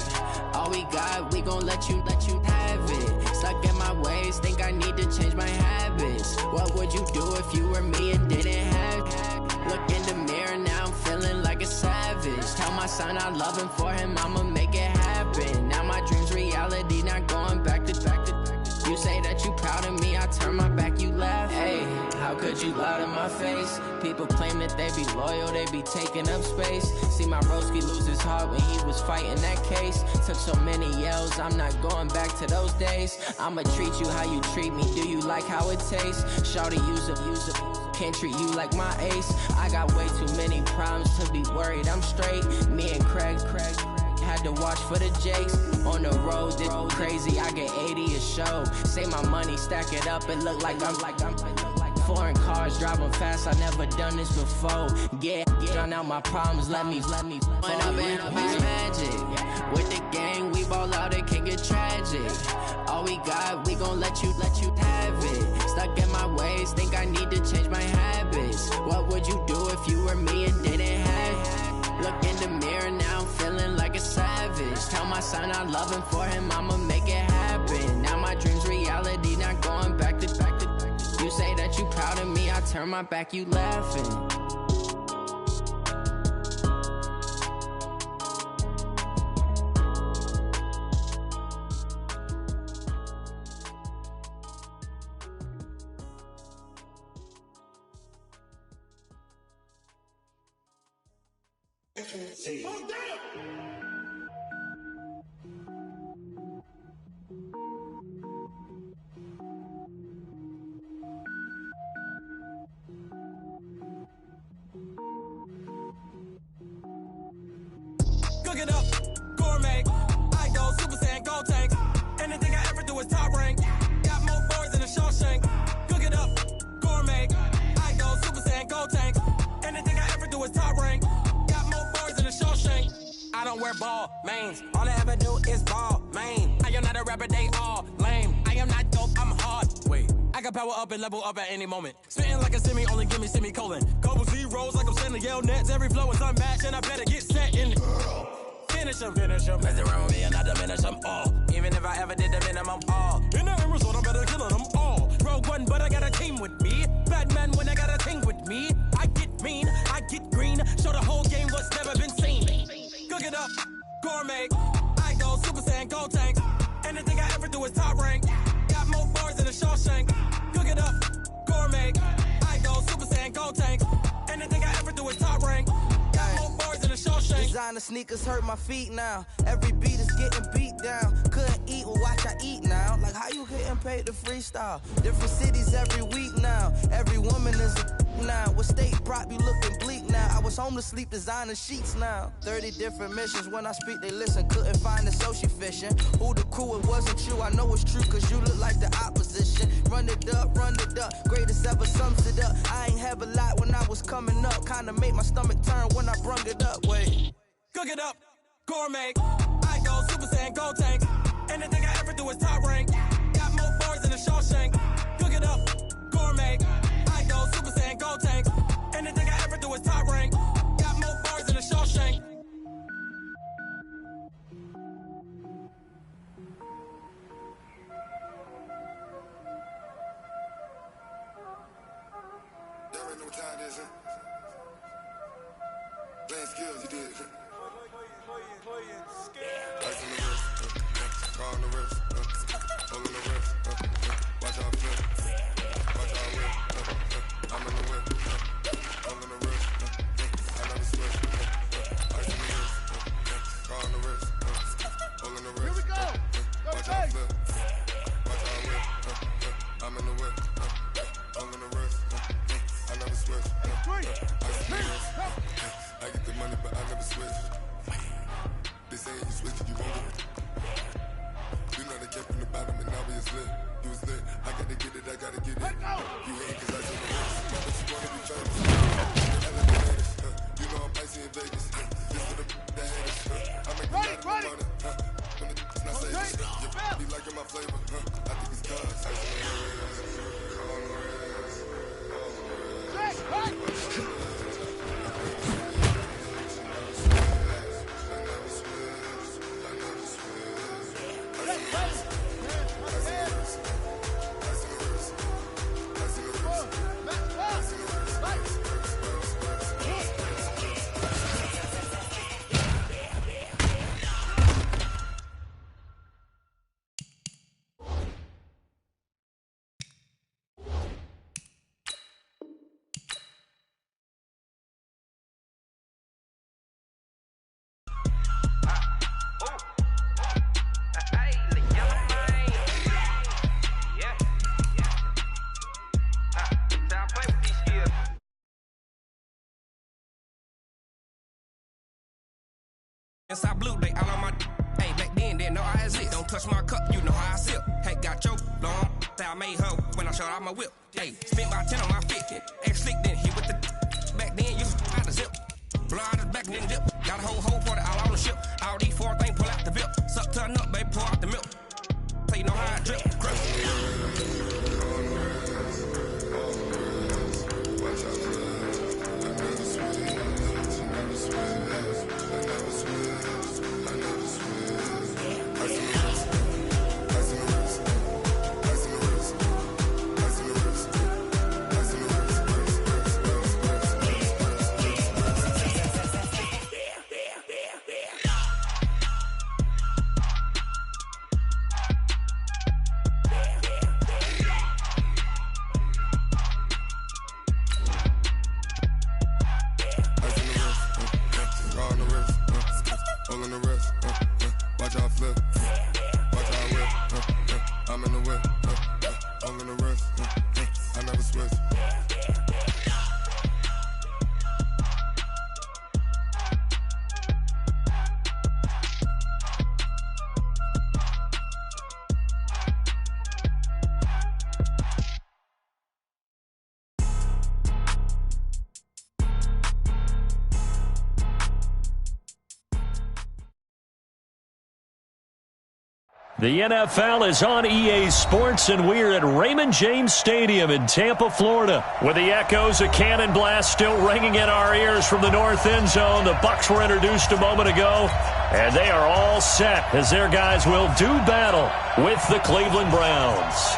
All we got, we gon' let you have it. Stuck in my ways, think I need to change my habits. What would you do if you were me and didn't have it? Look in the mirror, now I'm feeling like a savage. Tell my son I love him, for him I'ma make it happen. Now my dream's reality, not going back to. You say that you proud of me, I turn my back, you laugh. Hey, how could you lie to my face? People claim that they be loyal, they be taking up space. See my broski lose his heart when he was fighting that case. Took so many yells, I'm not going back to those days. I'ma treat you how you treat me, do you like how it tastes? Shawty, use a can't treat you like my ace. I got way too many problems to be worried, I'm straight. Me and Craig had to watch for the Jakes. On the road, this crazy, I get 80 a show. Say my money, stack it up, it look like I'm foreign cars, driving fast, I never done this before. Get drown out my problems, let me When I've been magic. With the gang, we ball out, it can get tragic. All we got, we gon' let you have it. Stuck in my ways, think I need to change my habits. What would you do if you were me and didn't have it? Look in the mirror, now I'm feeling like a savage. Tell my son I love him, for him I'ma make it happen. Now my dream's reality, not going back to. You say that you proud of me, I turn my back, you laughing. Cook it up, gourmet. I go Super Saiyan, gold tank. Anything I ever do is top rank. Got more boys than a Shawshank. Cook it up, gourmet. I go Super Saiyan, gold tank. Anything I ever do is top rank. Got more boys than a Shawshank. I don't wear ball mains. All I ever do is ball main. I am not a rapper, they all lame. I am not dope, I'm hard. Wait, I can power up and level up at any moment. Spitting like a semi, only give me semicolon. Couple zeros like I'm sending yell nets. Every flow is unmatched and I better get set in. Finish them. Mess around with me and I diminish them all. Even if I ever did the minimum all. In the end result, I better kill them all. Rogue One, but I got a team with me. Batman when I got a thing with me. I get mean, I get green. Show the whole game what's never been seen. Cook it up, gourmet. I go Super Saiyan, gold tank. Anything I ever do is top rank. Got more bars than a Shawshank. Cook it up, gourmet. I go Super Saiyan, gold tank. Anything I ever do is top rank. Got more bars than a Shawshank. Designer sneakers hurt my feet now. Every beat is getting beat down. Couldn't eat, well watch I eat now. Like how you getting paid to freestyle? Different cities every week now. Every woman is a now. What state prop you looking bleak now? I was home to sleep, designer sheets now. 30 different missions. When I speak they listen. Couldn't find it, so she fishing. Who the crew, it wasn't you. I know it's true cause you look like the opposition. Run it up, greatest ever sums it up. I ain't have a lot when I was coming up. Kinda made my stomach turn when I brung it up. Wait. Cook it up, gourmet. I go Super Saiyan, gold tank. Anything I ever do is top rank. Got more bars than a Shawshank. Cook it up, gourmet. I go Super Saiyan, gold tank. Anything I ever do is top rank. Got more bars than a Shawshank. Playing skills, you did. Inside blue, they all on my hey, back then, didn't know I exist. Don't touch my cup, you know how I sip. Hey, got your long, say I made her when I showed out my whip. Hey, spent about 10 on my fit. Ex-slick, then hit with the back then, you out the zip. Blow out his back and then dip. Got a whole 40 all on the ship. All these 4 things, pull out the VIP. Suck to a nut, baby, pour out the milk. So you know how I drip. Grip. The NFL is on EA Sports, and we're at Raymond James Stadium in Tampa, Florida. With the echoes of cannon blast still ringing in our ears from the north end zone, the Bucs were introduced a moment ago, and they are all set as their guys will do battle with the Cleveland Browns.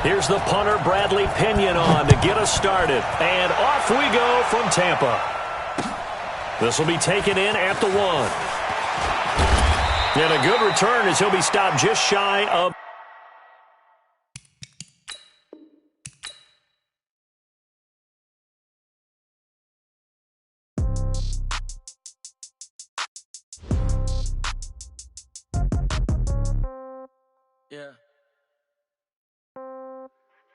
Here's the punter, Bradley Pinion, on to get us started. And off we go from Tampa. This will be taken in at the 1. And a good return as he'll be stopped just shy of... Yeah.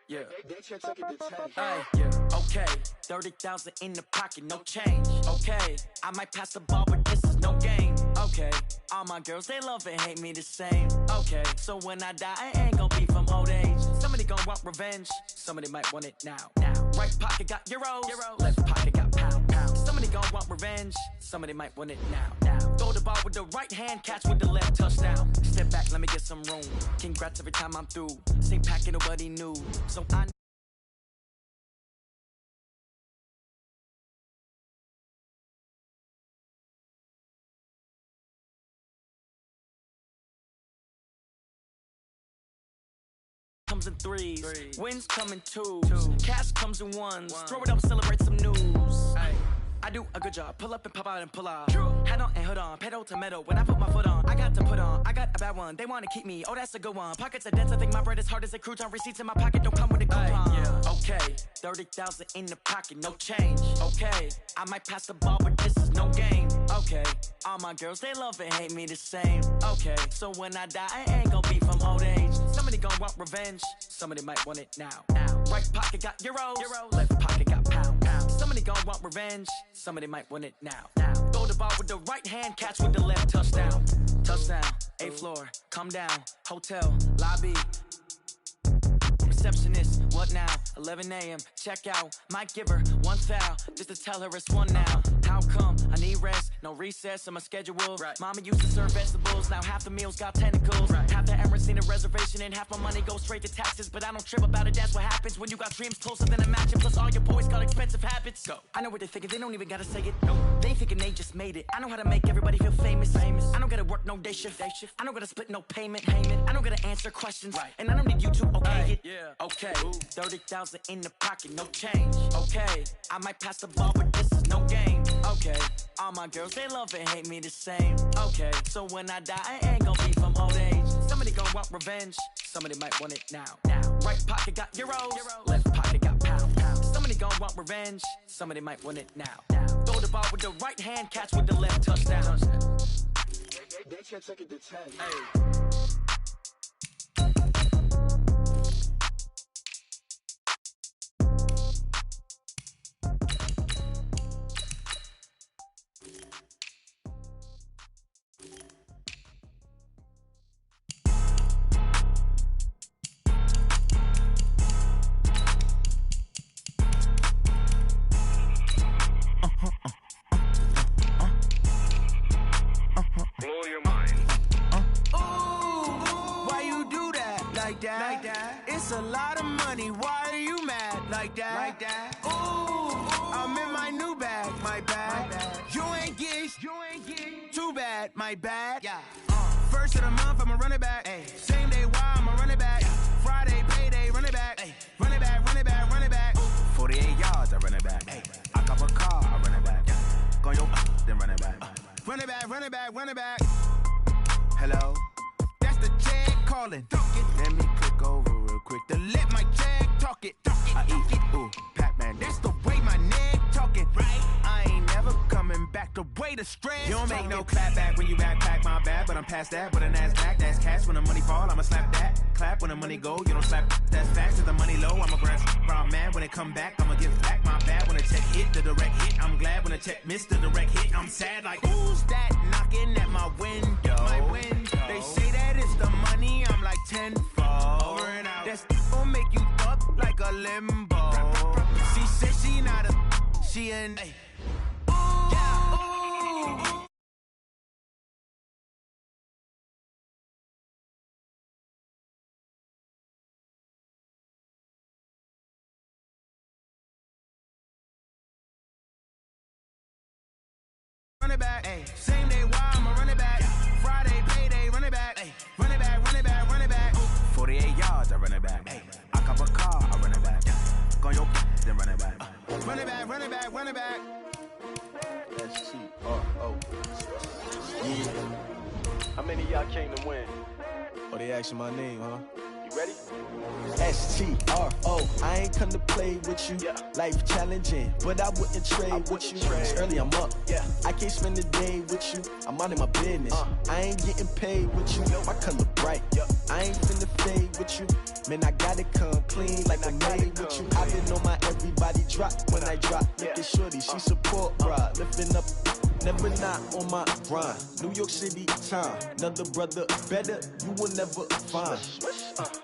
Yeah. Hey, yeah. Okay. 30,000 in the pocket, no change. Okay. I might pass the ball, but this is no game. Okay, all my girls, they love and hate me the same. Okay, so when I die, I ain't gonna be from old age. Somebody gonna want revenge, somebody might want it now. Right pocket got euros, left pocket got pound. Somebody gonna want revenge, somebody might want it now. Throw the ball with the right hand, catch with the left, touchdown. Step back, let me get some room. Congrats every time I'm through. Same packet, nobody knew. So I comes in threes, wins come in twos, cash comes in ones. Throw it up, celebrate some news. I do a good job, pull up and pop out and pull off. Hat on and hood on, pedal to metal. When I put my foot on, I got to put on. I got a bad one, they wanna keep me. Oh, that's a good one. Pockets are dense, I think my bread is hard as a crouton. Receipts in my pocket don't come with a coupon. Okay, 30,000 in the pocket, no change. Okay, I might pass the ball, but this is no game. Okay, all my girls, they love and hate me the same. Okay, so when I die, I ain't gonna be from old age. Somebody gonna want revenge, somebody might want it now. Right pocket got euros, left pocket got pound. Somebody gonna want revenge, somebody might want it now. Throw the ball with the right hand, catch with the left, touchdown. Touchdown, 8th floor, come down, hotel, lobby. Receptionist, what now? 11 a.m., check out. Might give her one foul, just to tell her it's one now. How come? I need rest, no recess on my schedule. Mama used to serve vegetables, now half the meals got tentacles. Half the Emirates need a reservation and half my money goes straight to taxes. But I don't trip about it, that's what happens when you got dreams closer than a match. And plus all your boys got expensive habits. I know what they're thinking, they don't even gotta say it. They thinking they just made it. I know how to make everybody feel famous. I don't gotta work no day shift. I don't gotta split no payment. I don't gotta answer questions. And I don't need you to okay it. Okay, 30,000 in the pocket, no change. Okay, I might pass the ball, but this is no game. Okay, all my girls, they love and hate me the same. Okay, so when I die, I ain't gonna be from old age. Somebody gonna want revenge, somebody might want it now. Right pocket got euros, left pocket got pound. Somebody gonna want revenge, somebody might want it now. Throw the ball with the right hand, catch with the left, touchdown. They can't take it to 10. Blow your mind. Why you do that? Like that? It's a lot of money. Why are you mad? Like that? Ooh, I'm in my new bag. My bad. You ain't get too bad. My bad. Yeah. First of the month, I'ma run it back. Same day, why I'ma run it back. Friday, payday, run it back. Run it back, run it back, run it back. 48 yards, I run it back. I cop a car, I run it back. Go yo, then run it back. Run it back, run it back, run it back. Hello? That's the jag calling. Let me click over real quick to let my jag talk it. I eat it, ooh, Pac-Man. That's the way my neck talking. Right? I ain't never coming back the way the stress. You don't make no clap back when you backpack, my bad. But I'm past that with a NASDAQ. That's cash when the money fall, I'ma slap that. Clap when the money go, you don't slap. That's facts to the money low. I'ma grab brown man when it come back. I'ma give back my bad when the check hit the direct hit. I'm glad when the check missed the direct hit. I'm sad like who's that knocking at my window? My window. They say that it's the money. I'm like tenfold. Over and out. That's gon' make you up like a limbo. She said she not a. She an. Run it back, same day, why I'ma run it back. Friday, payday, run it back. Run it back, run it back, run it back. 48 yards, I run it back. I cop a car, I run it back. Go yo, then run it back. Run it back, run it back, run it back. S-T-R-O. Yeah. How many of y'all came to win? Oh, they asking my name, huh? You ready? S-T-R-O. I ain't come to play with you. Yeah. Life challenging, but I wouldn't trade with you. It's early, I'm up. Yeah. I can't spend the day with you. I'm minding my business. I ain't getting paid with you. My color bright. I ain't finna fade with you. Man, I gotta come clean like I made with you. I been on my everybody drop when I drop. Look at shorty, she support, bruh. Lifting up never not on my grind. New York City time, another brother better, you will never find.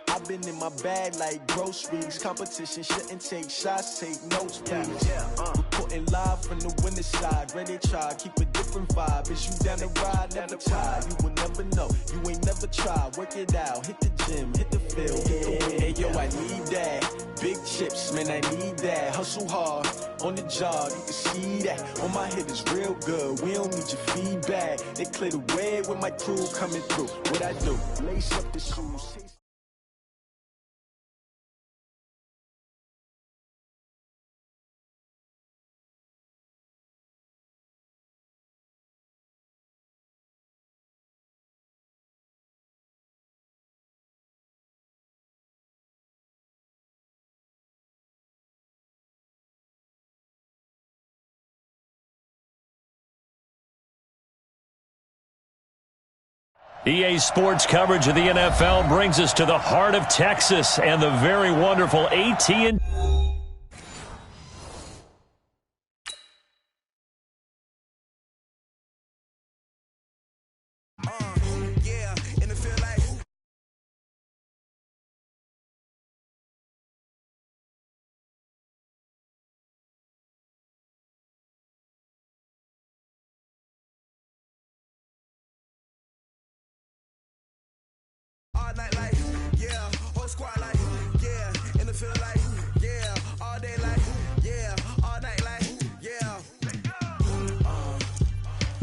I've been in my bag like groceries. Competition shouldn't take shots, take notes, please. Reporting live from the winning side. Ready to try, keep a different vibe. Is you down the ride, never tired. You will never know, you ain't never tried. Work it out, hit the gym, hit the field, hit the win. Hey yo, I need that. Big chips, man, I need that. Hustle hard, on the job, you can see that. On my hit is real good, we don't need your feedback. They clear the way with my crew coming through. What I do, lace up the shoes. EA Sports coverage of the NFL brings us to the heart of Texas and the very wonderful AT&T. Night like, yeah, whole squad like, yeah, in the field like, yeah, all day like, yeah, all night like, yeah.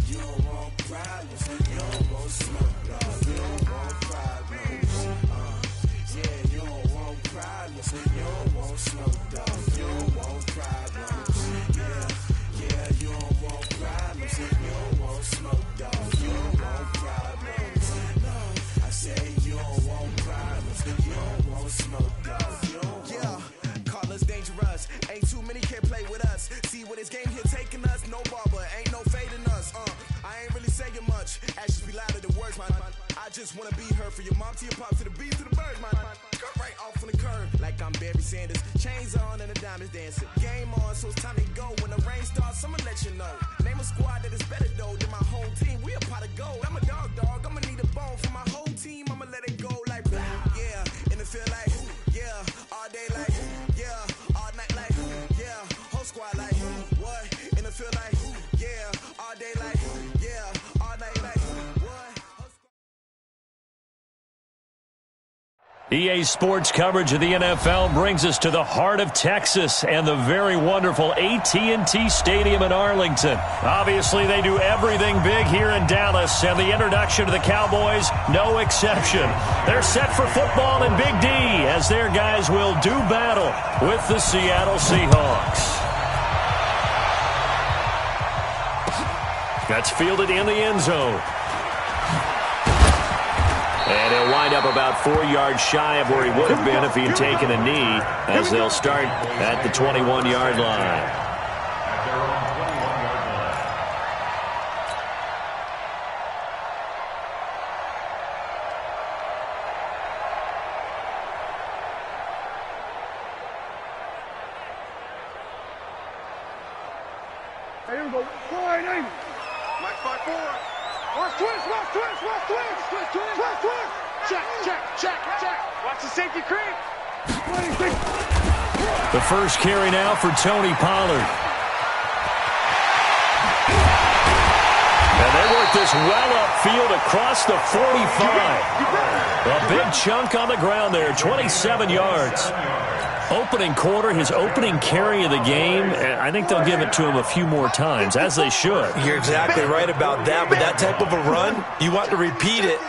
You don't want problems, you don't want smoke, dog. You don't want problems, yeah, you don't want problems, you don't want smoke, dog. You don't want problems, yeah, you don't want problems, you don't want smoke, dog. You don't want problems, no, I say you don't want problems, you don't want smoke, dog. You don't yeah, call us dangerous, ain't too many can play with us. See what this game here taking us, no barber, ain't no fading us. I ain't really saying much, actions be louder than words, man. I just wanna be heard, for your mom to your pop to the bees to the birds, man. Cut right off on the curb, like I'm Barry Sanders. Chains on and the diamonds dancing. Game on, so it's time to go. When the rain starts, I'ma let you know. Name a squad that is better though than my whole team. We a pot of gold. I'm a dog. I'ma need a bone for my whole team. I'ma let it go like blah. Yeah, in the field like yeah, all day like yeah, all night like yeah, whole squad like what? In the field like yeah, all day like yeah, all night like what? EA Sports coverage of the NFL brings us to the heart of Texas and the very wonderful AT&T Stadium in Arlington. Obviously, they do everything big here in Dallas, and the introduction to the Cowboys, no exception. They're set for football in Big D as their guys will do battle with the Seattle Seahawks. That's fielded in the end zone. And he'll wind up about 4 yards shy of where he would have been if he had taken a knee, as they'll start at the 21-yard line. Hey, here we go. Wide aim. Mike 5-4. Watch twist, watch twist, watch twist. Twist, twist, twist, twist. Check, check, check, check. Watch the safety creep. The first carry now for Tony Pollard. And they work this well upfield across the 45. A big chunk on the ground there, 27 yards. Opening quarter, his opening carry of the game, and I think they'll give it to him a few more times, as they should. You're exactly right about that, but that type of a run, you want to repeat it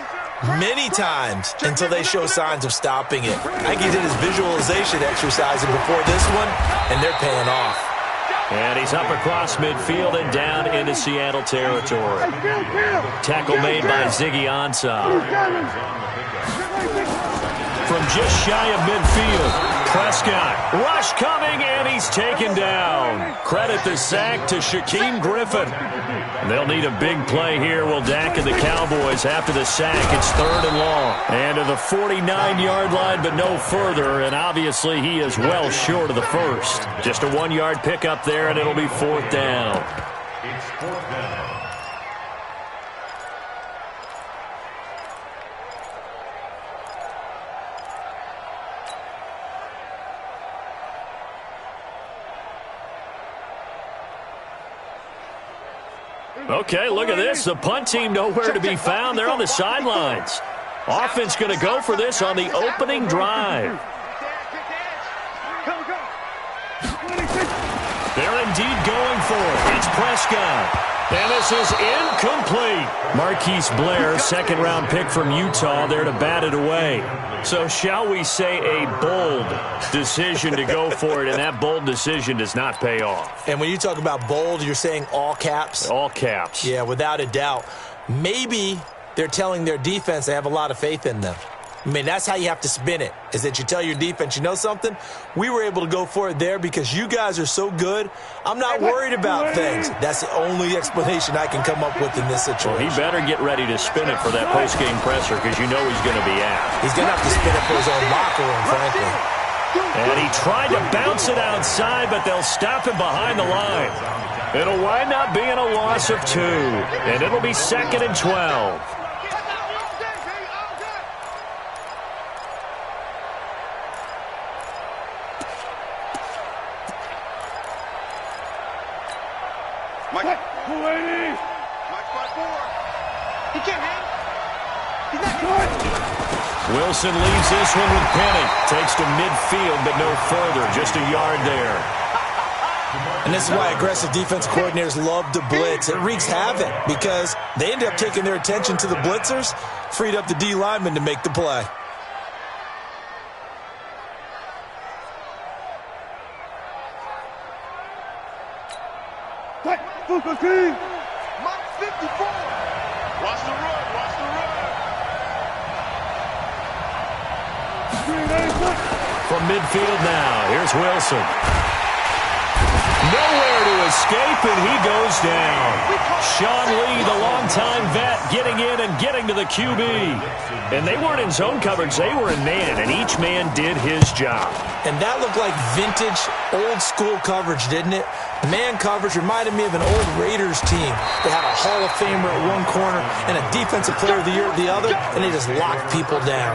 many times until they show signs of stopping it. I think he did his visualization exercising before this one, and they're paying off. And he's up across midfield and down into Seattle territory. Tackle made by Ziggy Ansah. From just shy of midfield, Prescott. Rush coming, and he's taken down. Credit the sack to Shaquem Griffin. They'll need a big play here, will Dak and the Cowboys. After the sack, it's 3rd and long. And to the 49-yard line, but no further, and obviously he is well short of the first. Just a 1-yard pickup there, and it'll be 4th down. It's fourth down. Okay, look at this. The punt team nowhere to be found. They're on the sidelines. Offense going to go for this on the opening drive. They're indeed going for it. It's Prescott. And this is incomplete. Marquise Blair, second-round pick from Utah, there to bat it away. So shall we say a bold decision to go for it, and that bold decision does not pay off. And when you talk about bold, you're saying all caps? All caps. Yeah, without a doubt. Maybe they're telling their defense they have a lot of faith in them. I mean, that's how you have to spin it, is that you tell your defense, you know something? We were able to go for it there because you guys are so good. I'm not worried about things. That's the only explanation I can come up with in this situation. Well, he better get ready to spin it for that post-game presser because you know he's going to be asked. He's going to have to spin it for his own locker room, frankly. And he tried to bounce it outside, but they'll stop him behind the line. It'll wind up being a loss of 2, and it'll be 2nd and 12. Wilson leaves this one with Penny. Takes to midfield, but no further. Just a yard there. And this is why aggressive defense coordinators love to blitz. It wreaks havoc because they end up taking their attention to the blitzers, freed up the D lineman to make the play. Mike 54. Watch the run. Watch the run. From midfield now, here's Wilson. Nowhere to escape, and he goes down. Sean Lee, the longtime vet, getting in and getting to the QB. And they weren't in zone coverage. They were in man, and each man did his job. And that looked like vintage, old-school coverage, didn't it? Man coverage reminded me of an old Raiders team. They had a Hall of Famer at one corner and a Defensive Player of the Year at the other, and they just locked people down.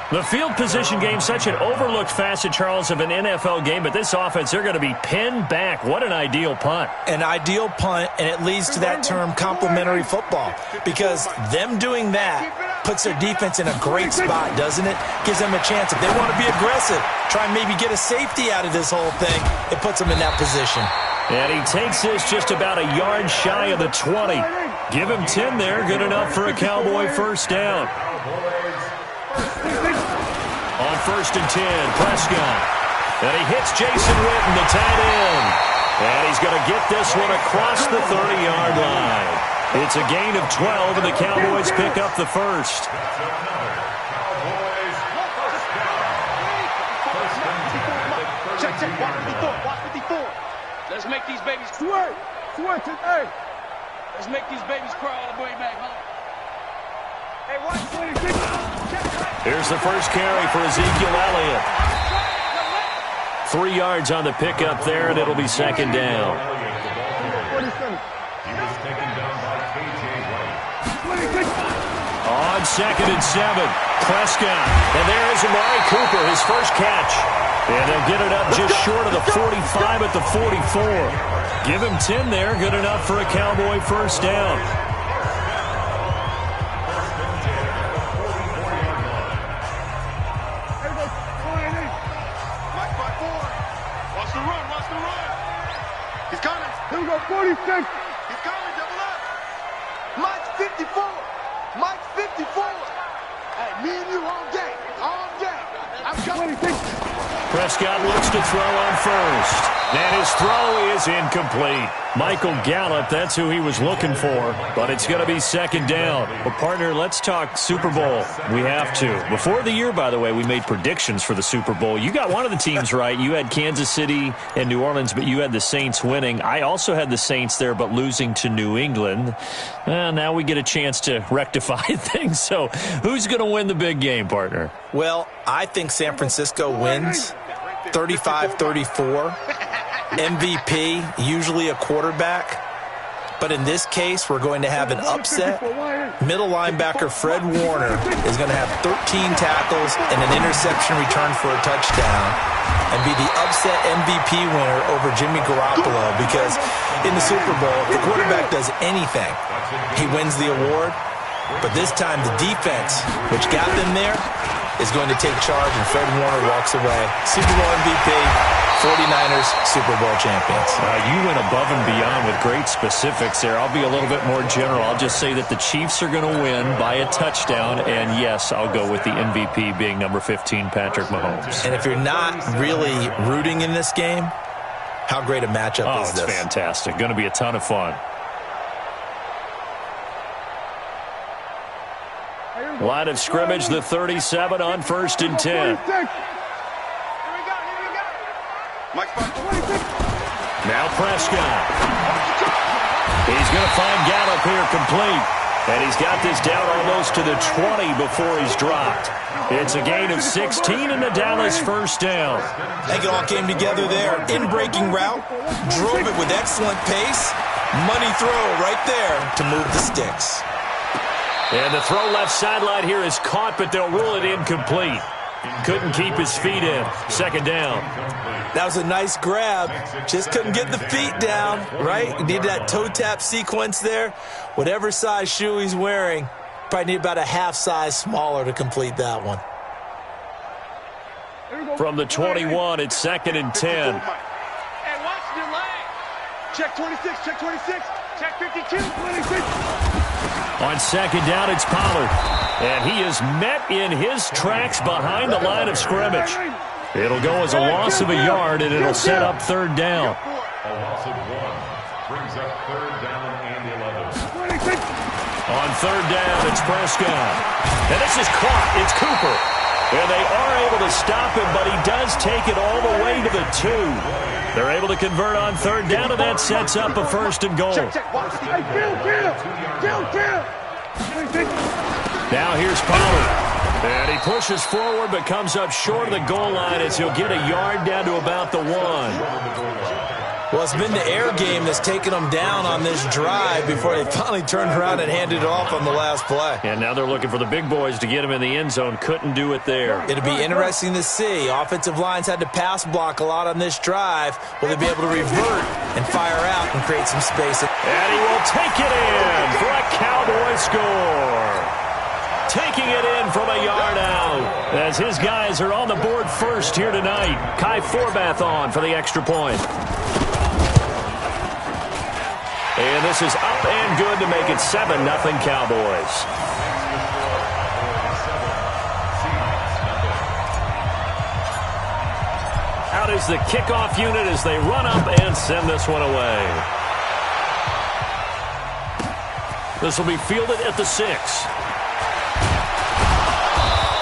The field position game, such an overlooked facet, Charles, of an NFL game, but this offense, they're going to be pinned back. What an ideal punt. An ideal punt, and it leads to that term complementary football, because them doing that puts their defense in a great spot, doesn't it? Gives them a chance. If they want to be aggressive, try and maybe get a safety out of this whole thing, it puts them in that position. And he takes this just about a yard shy of the 20. Give him 10 there, good enough for a Cowboy first down. On 1st and 10, Prescott. And he hits Jason Witten, the tight end. And he's going to get this one across the 30-yard line. It's a gain of 12, and the Cowboys pick up the first. Check. Watch 54. Let's make these babies sweat. Hey. Let's make these babies cry all the way back home. Hey, watch 26. Here's the first carry for Ezekiel Elliott. 3 yards on the pickup there, and it'll be 2nd down. On 2nd and 7, Prescott. And there is Amari Cooper, his first catch. And they'll get it up just short of the 45 at the 44. Give him 10 there, good enough for a Cowboy first down. He's coming. Here we go, 46. He's coming, double up. Mike's 54. Mike's 54. Hey, me and you all day. All day. I'm coming. 26. Prescott looks to throw on first. And his throw is incomplete. Michael Gallup, that's who he was looking for. But it's going to be 2nd down. Well, partner, let's talk Super Bowl. We have to. Before the year, by the way, we made predictions for the Super Bowl. You got one of the teams right. You had Kansas City and New Orleans, but you had the Saints winning. I also had the Saints there, but losing to New England. Well, now we get a chance to rectify things. So who's going to win the big game, partner? Well, I think San Francisco wins 35-34. MVP, usually a quarterback. But in this case, we're going to have an upset. Middle linebacker Fred Warner is going to have 13 tackles and an interception return for a touchdown and be the upset MVP winner over Jimmy Garoppolo, because in the Super Bowl, if the quarterback does anything, he wins the award. But this time, the defense, which got them there, is going to take charge, and Fred Warner walks away. Super Bowl MVP, 49ers Super Bowl champions. You went above and beyond with great specifics there. I'll be a little bit more general. I'll just say that the Chiefs are going to win by a touchdown, and yes, I'll go with the MVP being number 15, Patrick Mahomes. And if you're not really rooting in this game, how great a matchup is this? It's fantastic. Going to be a ton of fun. Line of scrimmage, the 37 on 1st and 10. Now Prescott. He's going to find Gallup here complete. And he's got this down almost to the 20 before he's dropped. It's a gain of 16 and the Dallas first down. I think it all came together there. In-breaking route, drove it with excellent pace. Money throw right there to move the sticks. And the throw left sideline here is caught, but they'll rule it incomplete. Couldn't keep his feet in. Second down. That was a nice grab. Just couldn't get the feet down, right? You need that toe tap sequence there. Whatever size shoe he's wearing, probably need about a half size smaller to complete that one. From the 21, it's 2nd and 10. Hey, watch your leg. Check 26, check 26, check 52, 26. On 2nd down, it's Pollard. And he is met in his tracks behind the line of scrimmage. It'll go as a loss of a yard, and it'll set up 3rd down. A loss of 1 brings up 3rd down and 11. On 3rd down, it's Prescott. And this is caught. It's Cooper. And they are able to stop him, but he does take it all the way to the 2. They're able to convert on 3rd down, and that sets up a 1st and goal. Now here's Pollard. And he pushes forward but comes up short of the goal line as he'll get a yard down to about the 1. Well, it's been the air game that's taken them down on this drive before they finally turned around and handed it off on the last play. And now they're looking for the big boys to get him in the end zone. Couldn't do it there. It'll be interesting to see. Offensive lines had to pass block a lot on this drive. Will they be able to revert and fire out and create some space? And he will take it in for a Cowboy score. Taking it in from a yard out as his guys are on the board first here tonight. Kai Forbath on for the extra point. And this is up and good to make it 7-0 Cowboys. Out is the kickoff unit as they run up and send this one away. This will be fielded at the 6.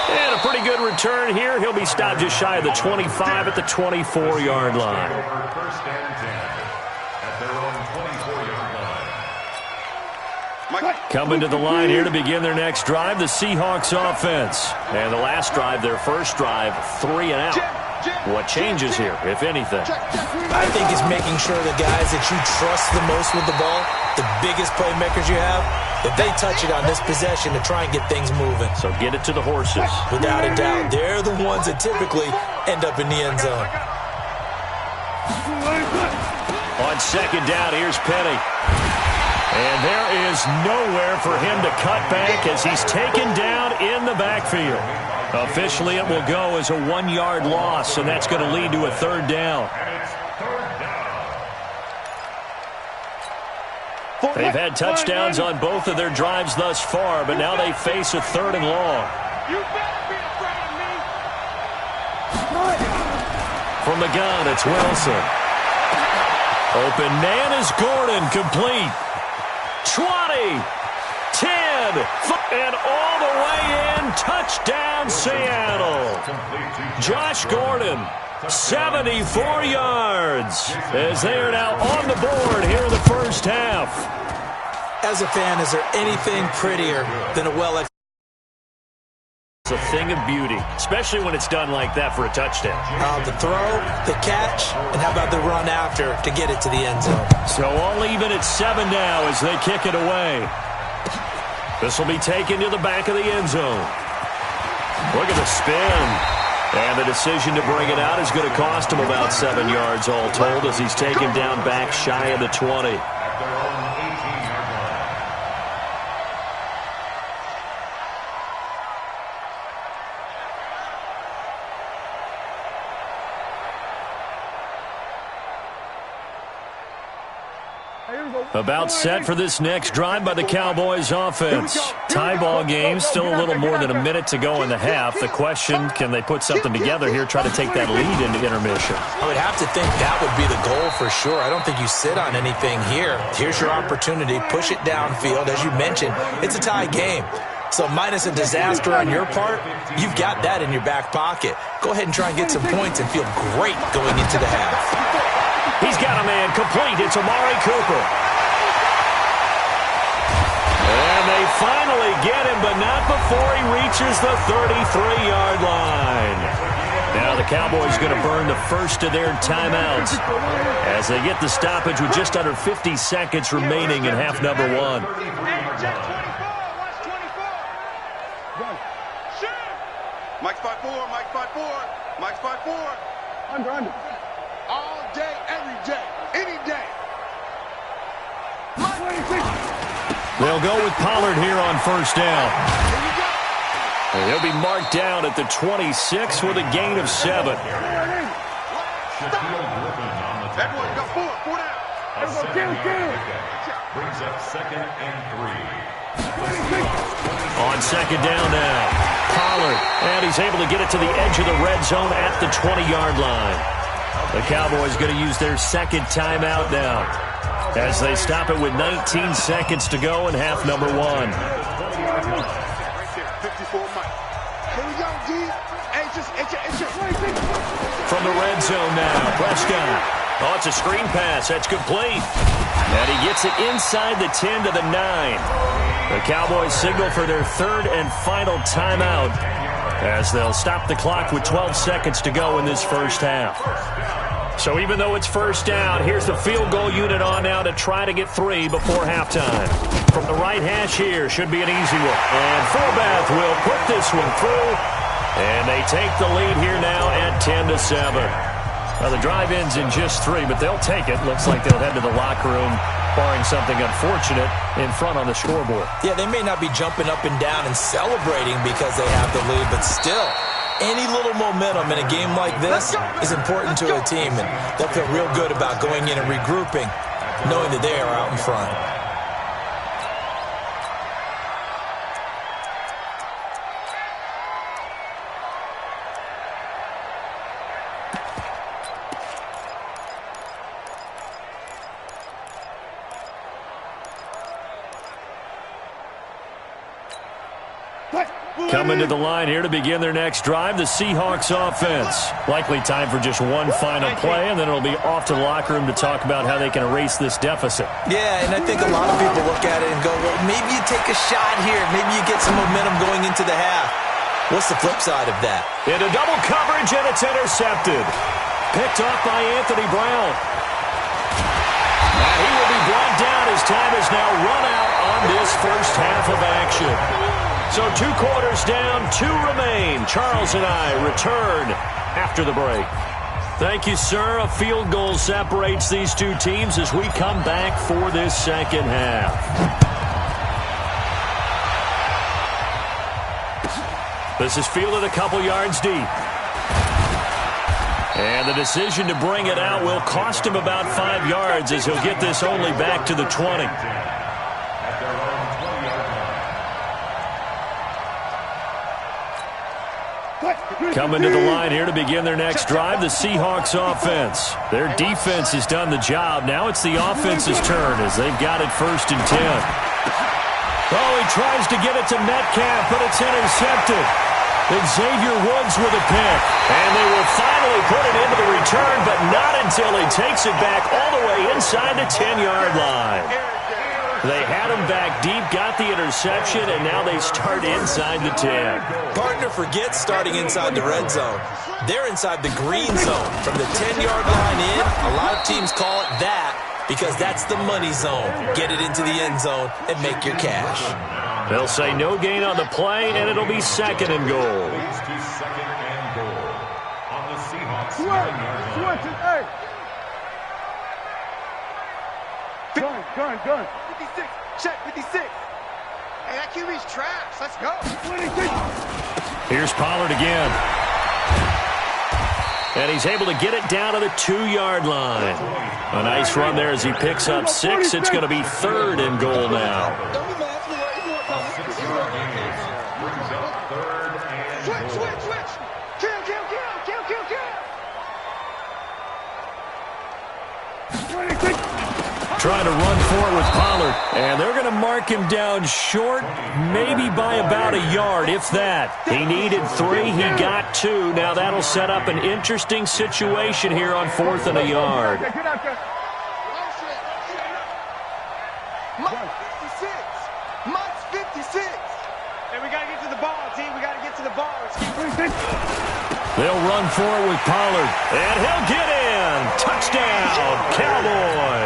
And a pretty good return here. He'll be stopped just shy of the 25 at the 24-yard line. First and 10 at their own 24-yard line. Coming to the line here to begin their next drive, the Seahawks offense. And the last drive, their first drive, 3 and out. What changes here, if anything? I think it's making sure the guys that you trust the most with the ball, the biggest playmakers you have, that they touch it on this possession to try and get things moving. So get it to the horses. Without a doubt. They're the ones that typically end up in the end zone. On 2nd down, here's Penny. And there is nowhere for him to cut back as he's taken down in the backfield. Officially, it will go as a 1-yard loss, and that's going to lead to a 3rd down. They've had touchdowns on both of their drives thus far, but now they face a 3rd and long. You better be afraid of me. From the gun, it's Wilson. Open man is Gordon, complete. 20, 10, and all the way in. Touchdown, Seattle. Josh Gordon, 74 yards, as they are now on the board here in the first half. As a fan, is there anything prettier than a well-executed It's a thing of beauty, especially when it's done like that for a touchdown. The throw, the catch, and how about the run after to get it to the end zone? So all even at 7 now as they kick it away. This will be taken to the back of the end zone. Look at the spin. And the decision to bring it out is going to cost him about 7 yards all told as he's taken down back shy of the 20. About set for this next drive by the Cowboys offense. Tie ball game, still a little more than a minute to go in the half. The question, can they put something together here, try to take that lead into intermission? I would have to think that would be the goal for sure. I don't think you sit on anything here. Here's your opportunity. Push it downfield. As you mentioned, it's a tie game. So minus a disaster on your part, you've got that in your back pocket. Go ahead and try and get some points and feel great going into the half. He's got a man complete. It's Amari Cooper. And they finally get him, but not before he reaches the 33-yard line. Now the Cowboys going to burn the first of their timeouts as they get the stoppage with just under 50 seconds remaining in half number 1. Mike's 5'4", Mike's 5'4", Mike's 5'4". Under. All day, every day, any day. They'll go with Pollard here on first down. And he'll be marked down at the 26 with a gain of 7. Everyone got 4 down. Brings up 2nd and 3. On second down now, Pollard, and he's able to get it to the edge of the red zone at the 20-yard line. The Cowboys going to use their second timeout now as they stop it with 19 seconds to go in half number 1. Right there, 54 Mike. Here we go, G. From the red zone now, Prescott. Oh, it's a screen pass. That's complete. And he gets it inside the 10 to the 9. The Cowboys signal for their third and final timeout as they'll stop the clock with 12 seconds to go in this first half. So even though it's first down, here's the field goal unit on now to try to get 3 before halftime. From the right hash here, should be an easy one. And Forbath will put this one through. And they take the lead here now at 10-7. Now the drive ends in just 3, but they'll take it. Looks like they'll head to the locker room, barring something unfortunate, in front on the scoreboard. Yeah, they may not be jumping up and down and celebrating because they have the lead, but still, any little momentum in a game like this is important to a team, and they'll feel real good about going in and regrouping, knowing that they are out in front. Coming to the line here to begin their next drive, the Seahawks offense. Likely time for just one final play, and then it'll be off to the locker room to talk about how they can erase this deficit. Yeah, and I think a lot of people look at it and go, well, maybe you take a shot here. Maybe you get some momentum going into the half. What's the flip side of that? Into double coverage, and it's intercepted. Picked off by Anthony Brown. Now he will be brought down as time is now run out on this first half of action. So 2 quarters down, 2 remain. Charles and I return after the break. Thank you, sir. A field goal separates these two teams as we come back for this second half. This is fielded a couple yards deep. And the decision to bring it out will cost him about 5 yards as he'll get this only back to the 20. Coming to the line here to begin their next drive, the Seahawks offense. Their defense has done the job. Now it's the offense's turn as they've got it 1st and 10. Oh, he tries to get it to Metcalf, but it's intercepted. Then Xavier Woods with a pick. And they will finally put it into the return, but not until he takes it back all the way inside the 10-yard line. They had him back deep, got the interception, and now they start inside the 10. Partner forgets starting inside the red zone. They're inside the green zone. From the 10-yard line in, a lot of teams call it that because that's the money zone. Get it into the end zone and make your cash. They'll say no gain on the play, and it'll be 2nd and goal. Second and goal on the Seahawks 9-yard line. Gun. 56. Check 56. Hey, that QB's trash. Let's go. 26. Here's Pollard again. And he's able to get it down to the 2-yard line. A nice run there as he picks up 6. It's going to be 3rd and goal now. Switch. Kill. 26. Trying to run for it with Pollard. And they're going to mark him down short, maybe by about a yard, if that. He needed 3. He got 2. Now that'll set up an interesting situation here on 4th and a yard. Mike's 56. Hey, we got to get to the ball, team. We got to get to the ball. They'll run for it with Pollard. And he'll get in. Touchdown, Cowboys.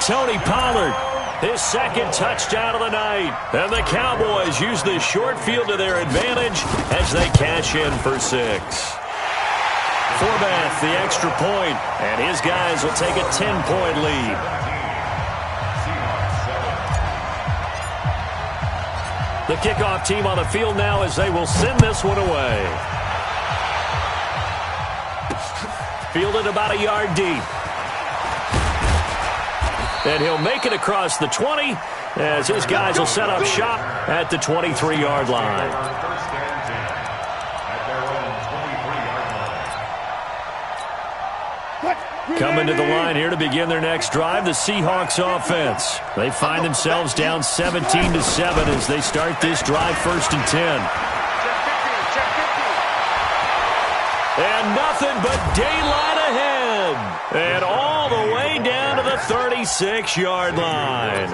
Tony Pollard, his 2nd touchdown of the night. And the Cowboys use the short field to their advantage as they cash in for 6. Forbath, the extra point, and his guys will take a 10-point lead. The kickoff team on the field now as they will send this one away. Fielded about a yard deep. And he'll make it across the 20 as his guys will set up shop at the 23-yard line. Coming to the line here to begin their next drive, the Seahawks offense. They find themselves down 17-7 as they start this drive 1st and 10. And nothing but daylight ahead. And all the way down to the 36-yard line.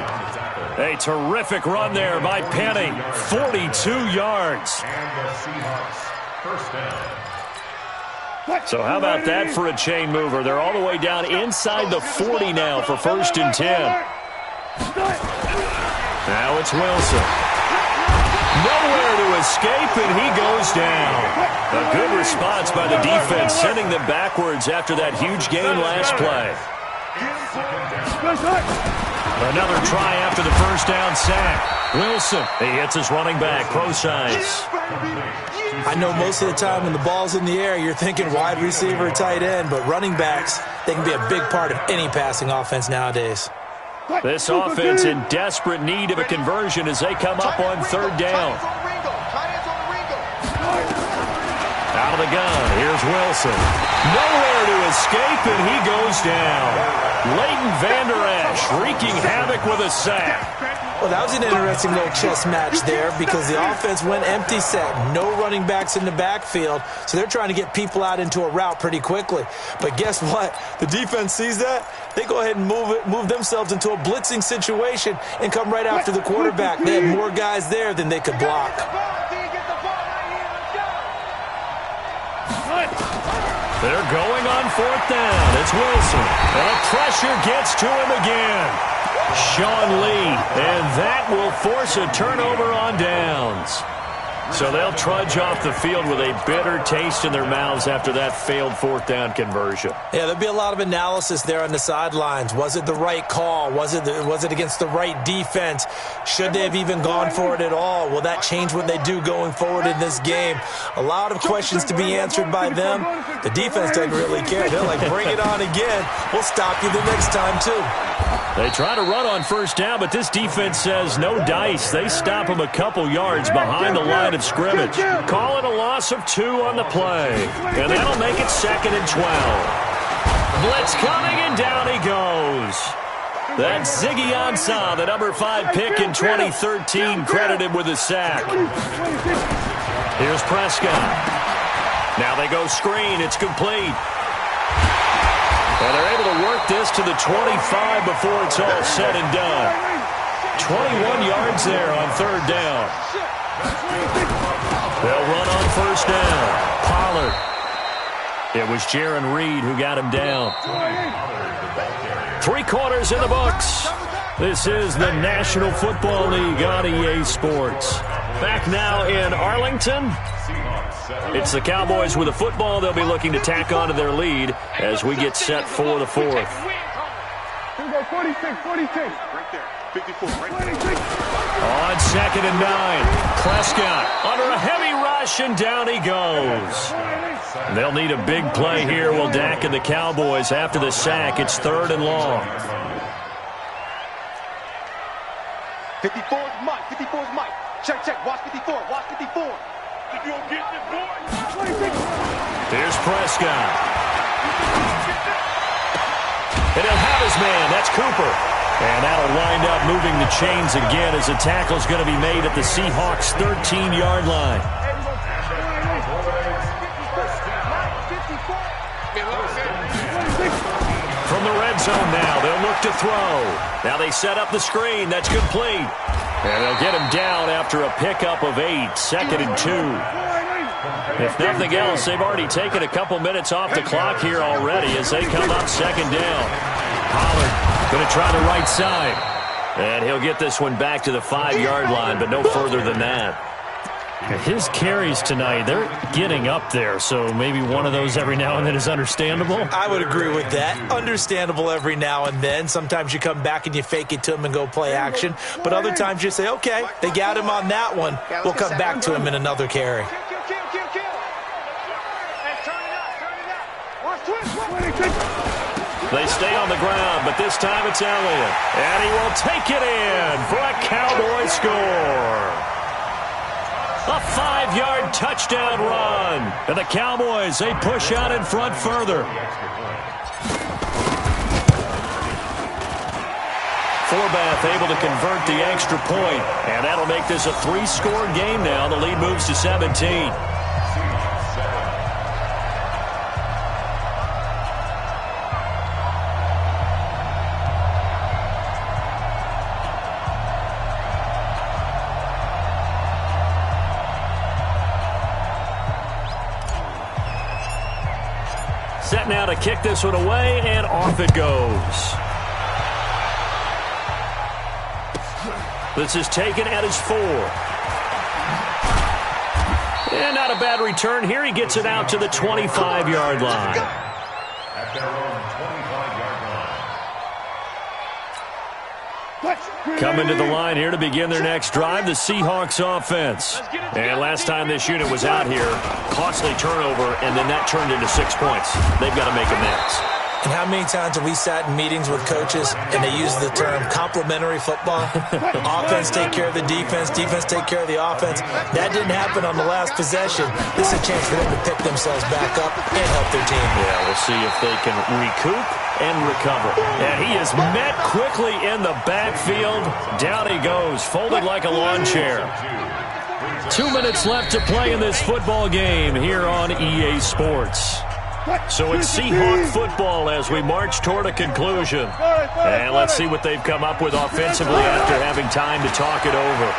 A terrific run there by Penny. 42 yards. And the Seahawks first down. So how about that for a chain mover? They're all the way down inside the 40 now for 1st and 10. Now it's Wilson. Nowhere to escape, and he goes down. A good response by the defense, sending them backwards after that huge gain last play. Another try after the 1st down sack. Wilson, he hits his running back, Procise. I know most of the time when the ball's in the air, you're thinking wide receiver, tight end, but running backs, they can be a big part of any passing offense nowadays. This offense in desperate need of a conversion as they come up on 3rd down. Out of the gun, here's Wilson. Nowhere to escape, and he goes down. Leighton Vander Esch wreaking havoc with a sack. Well, that was an interesting little chess match there because the offense went empty set. No running backs in the backfield, so they're trying to get people out into a route pretty quickly. But guess what? The defense sees that. They go ahead and move themselves into a blitzing situation and come right after the quarterback. They had more guys there than they could block. They're going on 4th down. It's Wilson. And the pressure gets to him again. Sean Lee. And that will force a turnover on downs. So they'll trudge off the field with a bitter taste in their mouths after that failed 4th down conversion. Yeah, there'll be a lot of analysis there on the sidelines. Was it the right call? Was it against the right defense? Should they have even gone for it at all? Will that change what they do going forward in this game? A lot of questions to be answered by them. The defense doesn't really care. They're like, bring it on again. We'll stop you the next time, too. They try to run on 1st down, but this defense says no dice. They stop them a couple yards behind the line of scrimmage. Call it a loss of 2 on the play. And that'll make it 2nd and 12. Blitz coming, and down he goes. That's Ziggy Ansah, the number 5 pick in 2013, credited with a sack. Here's Prescott. Now they go screen. It's complete. And they're able to work this to the 25 before it's all said and done. 21 yards there on third down. They'll run on first down. Pollard. It was Jaron Reed who got him down. 3 quarters in the books. This is the National Football League on EA Sports. Back now in Arlington. It's the Cowboys with a football. They'll be looking to tack onto their lead as we get set for the fourth. Here we go, 46. Right there, 54, right there. On 2nd and 9. Prescott under a heavy rush, and down he goes. They'll need a big play here. Will Dak and the Cowboys after the sack. It's 3rd and long. 54 is Mike. 54 is Mike. Check. Watch 54. Watch 54. If you don't get this, boy. Here's Prescott. And he'll have his man. That's Cooper. And that'll wind up moving the chains again as the tackle's going to be made at the Seahawks' 13-yard line. From the red zone now, they'll look to throw. Now they set up the screen. That's complete. And they'll get him down after a pickup of 8, 2nd and 2. If nothing else, they've already taken a couple minutes off the clock here already as they come up 2nd down. Pollard going to try the right side. And he'll get this one back to the 5-yard line, but no further than that. His carries tonight, they're getting up there, so maybe one of those every now and then is understandable. I would agree with that. Understandable every now and then. Sometimes you come back and you fake it to him and go play action. But other times you say, okay, they got him on that one. We'll come back to him in another carry. They stay on the ground, but this time it's Elliott. And he will take it in for a Cowboy score. A 5-yard touchdown run. And the Cowboys, they push out in front further. Forbath able to convert the extra point. And that'll make this a 3-score game now. The lead moves to 17. Set now to kick this one away, and off it goes. This is taken at his 4. And not a bad return here. He gets it out to the 25-yard line. At their own 25-yard line. Coming to the line here to begin their next drive, the Seahawks offense. And last time this unit was out here, costly turnover, and then that turned into 6 points. They've got to make amends. And how many times have we sat in meetings with coaches and they use the term complementary football? Offense take care of the defense, defense take care of the offense. That didn't happen on the last possession. This is a chance for them to pick themselves back up and help their team. Yeah, we'll see if they can recoup and recover. And he is met quickly in the backfield. Down he goes, folded like a lawn chair. 2 minutes left to play in this football game here on EA Sports. So it's Seahawk football as we march toward a conclusion. And let's see what they've come up with offensively after having time to talk it over.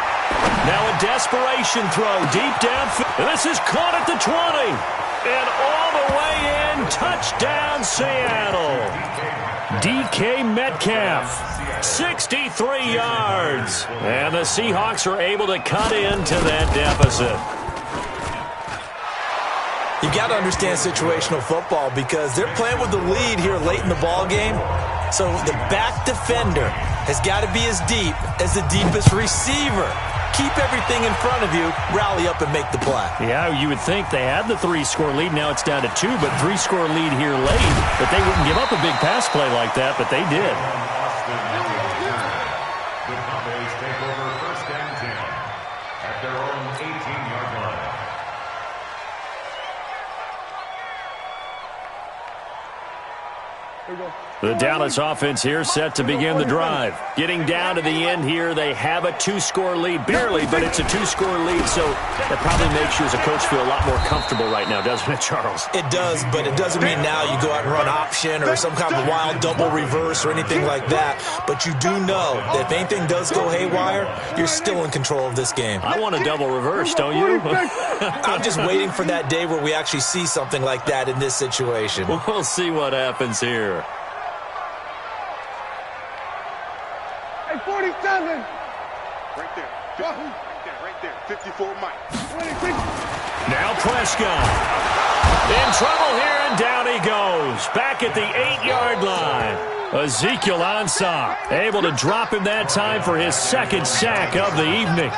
Now a desperation throw deep downfield. This is caught at the 20. And all the way in, touchdown Seattle. DK Metcalf, 63 yards. And the Seahawks are able to cut into that deficit. You've got to understand situational football because they're playing with the lead here late in the ball game. So the back defender has got to be as deep as the deepest receiver. Keep everything in front of you, rally up and make the play. Yeah, you would think they had the 3-score lead. Now it's down to 2, but 3-score lead here late. But they wouldn't give up a big pass play like that, but they did. The Cowboys take over first and 10 at their own 18-yard line. Here we go. The Dallas offense here set to begin the drive. Getting down to the end here, they have a 2-score lead. Barely, but it's a 2-score lead, so that probably makes you as a coach feel a lot more comfortable right now, doesn't it, Charles? It does, but it doesn't mean now you go out and run option or some kind of wild double reverse or anything like that. But you do know that if anything does go haywire, you're still in control of this game. I want a double reverse, don't you? I'm just waiting for that day where we actually see something like that in this situation. We'll see what happens here. 47. Right there. Right there. 54 Mike. 26. Now Prescott. In trouble here, and down he goes. Back at the 8-yard line. Ezekiel Ansah able to drop him that time for his second sack of the evening.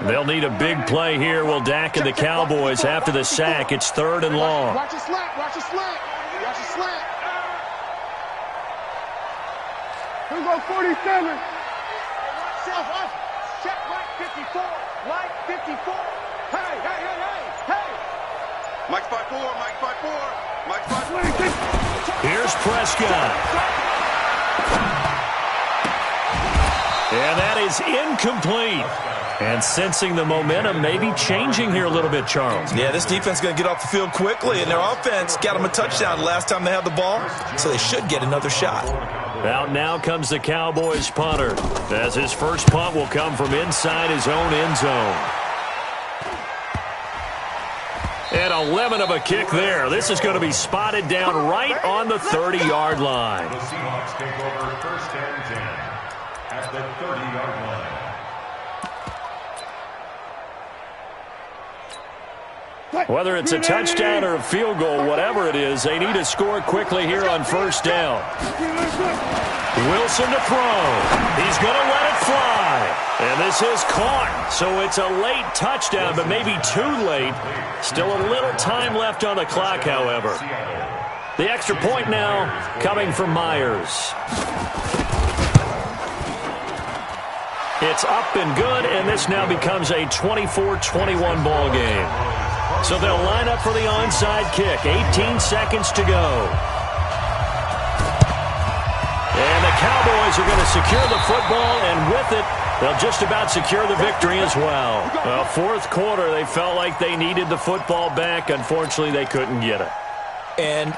They'll need a big play here. Will Dak and the Cowboys after the sack. It's 3rd and long. Watch your slant. Watch your slant. Watch your slant. Here we go, 47. Check Mike 54. Mike 54. Hey. Mike's by 4. Mike's by 4. Mike's by 26. Here's Prescott. And that is incomplete. And sensing the momentum maybe changing here a little bit, Charles. Yeah, this defense is going to get off the field quickly, and their offense got them a touchdown last time they had the ball, so they should get another shot. Out now comes the Cowboys punter, as his first punt will come from inside his own end zone. And a lemon of a kick there. This is going to be spotted down right on the 30-yard line. The Seahawks take over 1st and 10 at the 30-yard line. Whether it's a touchdown or a field goal, whatever it is, they need to score quickly here on 1st down. Wilson to throw. He's going to let it fly. And this is caught. So it's a late touchdown, but maybe too late. Still a little time left on the clock, however. The extra point now coming from Myers. It's up and good, and this now becomes a 24-21 ball game. So they'll line up for the onside kick. 18 seconds to go. And the Cowboys are going to secure the football, and with it, they'll just about secure the victory as well. Well, 4th quarter, they felt like they needed the football back. Unfortunately, they couldn't get it. And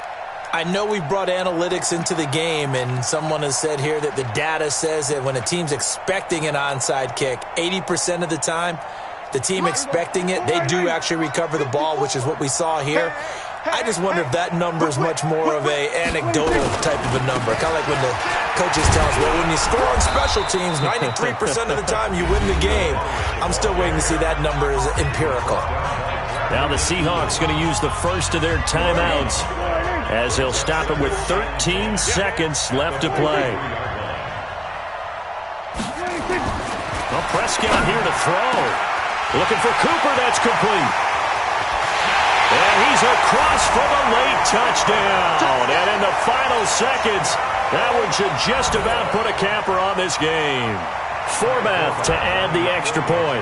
I know we brought analytics into the game, and someone has said here that the data says that when a team's expecting an onside kick, 80% of the time, the team expecting it, they do actually recover the ball, which is what we saw here. I just wonder if that number is much more of a anecdotal type of a number. Kind of like when the coaches tell us, well, when you score on special teams, 93% of the time you win the game. I'm still waiting to see that number is empirical. Now the Seahawks going to use the first of their timeouts as they'll stop it with 13 seconds left to play. Well, Prescott here to throw. Looking for Cooper, that's complete. And he's across for the late touchdown. And in the final seconds, that one should just about put a capper on this game. Forbath to add the extra point.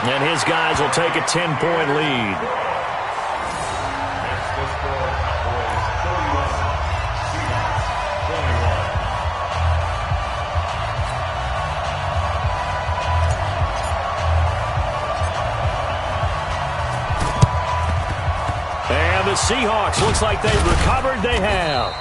And his guys will take a 10-point lead. The Seahawks, looks like they've recovered. They have.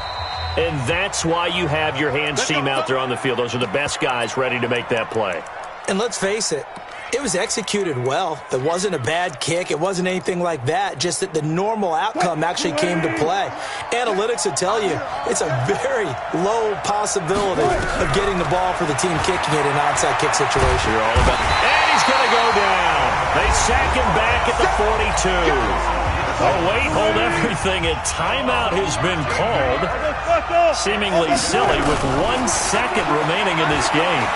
And that's why you have your hands team out there on the field. Those are the best guys ready to make that play. And let's face it, it was executed well. It wasn't a bad kick. It wasn't anything like that. Just that the normal outcome actually came to play. Analytics will tell you it's a very low possibility of getting the ball for the team kicking it in an onside kick situation. You're all about. And he's going to go down. They sack him back at the 42. Oh, wait, hold everything. A timeout has been called. Seemingly silly with 1 second remaining in this game.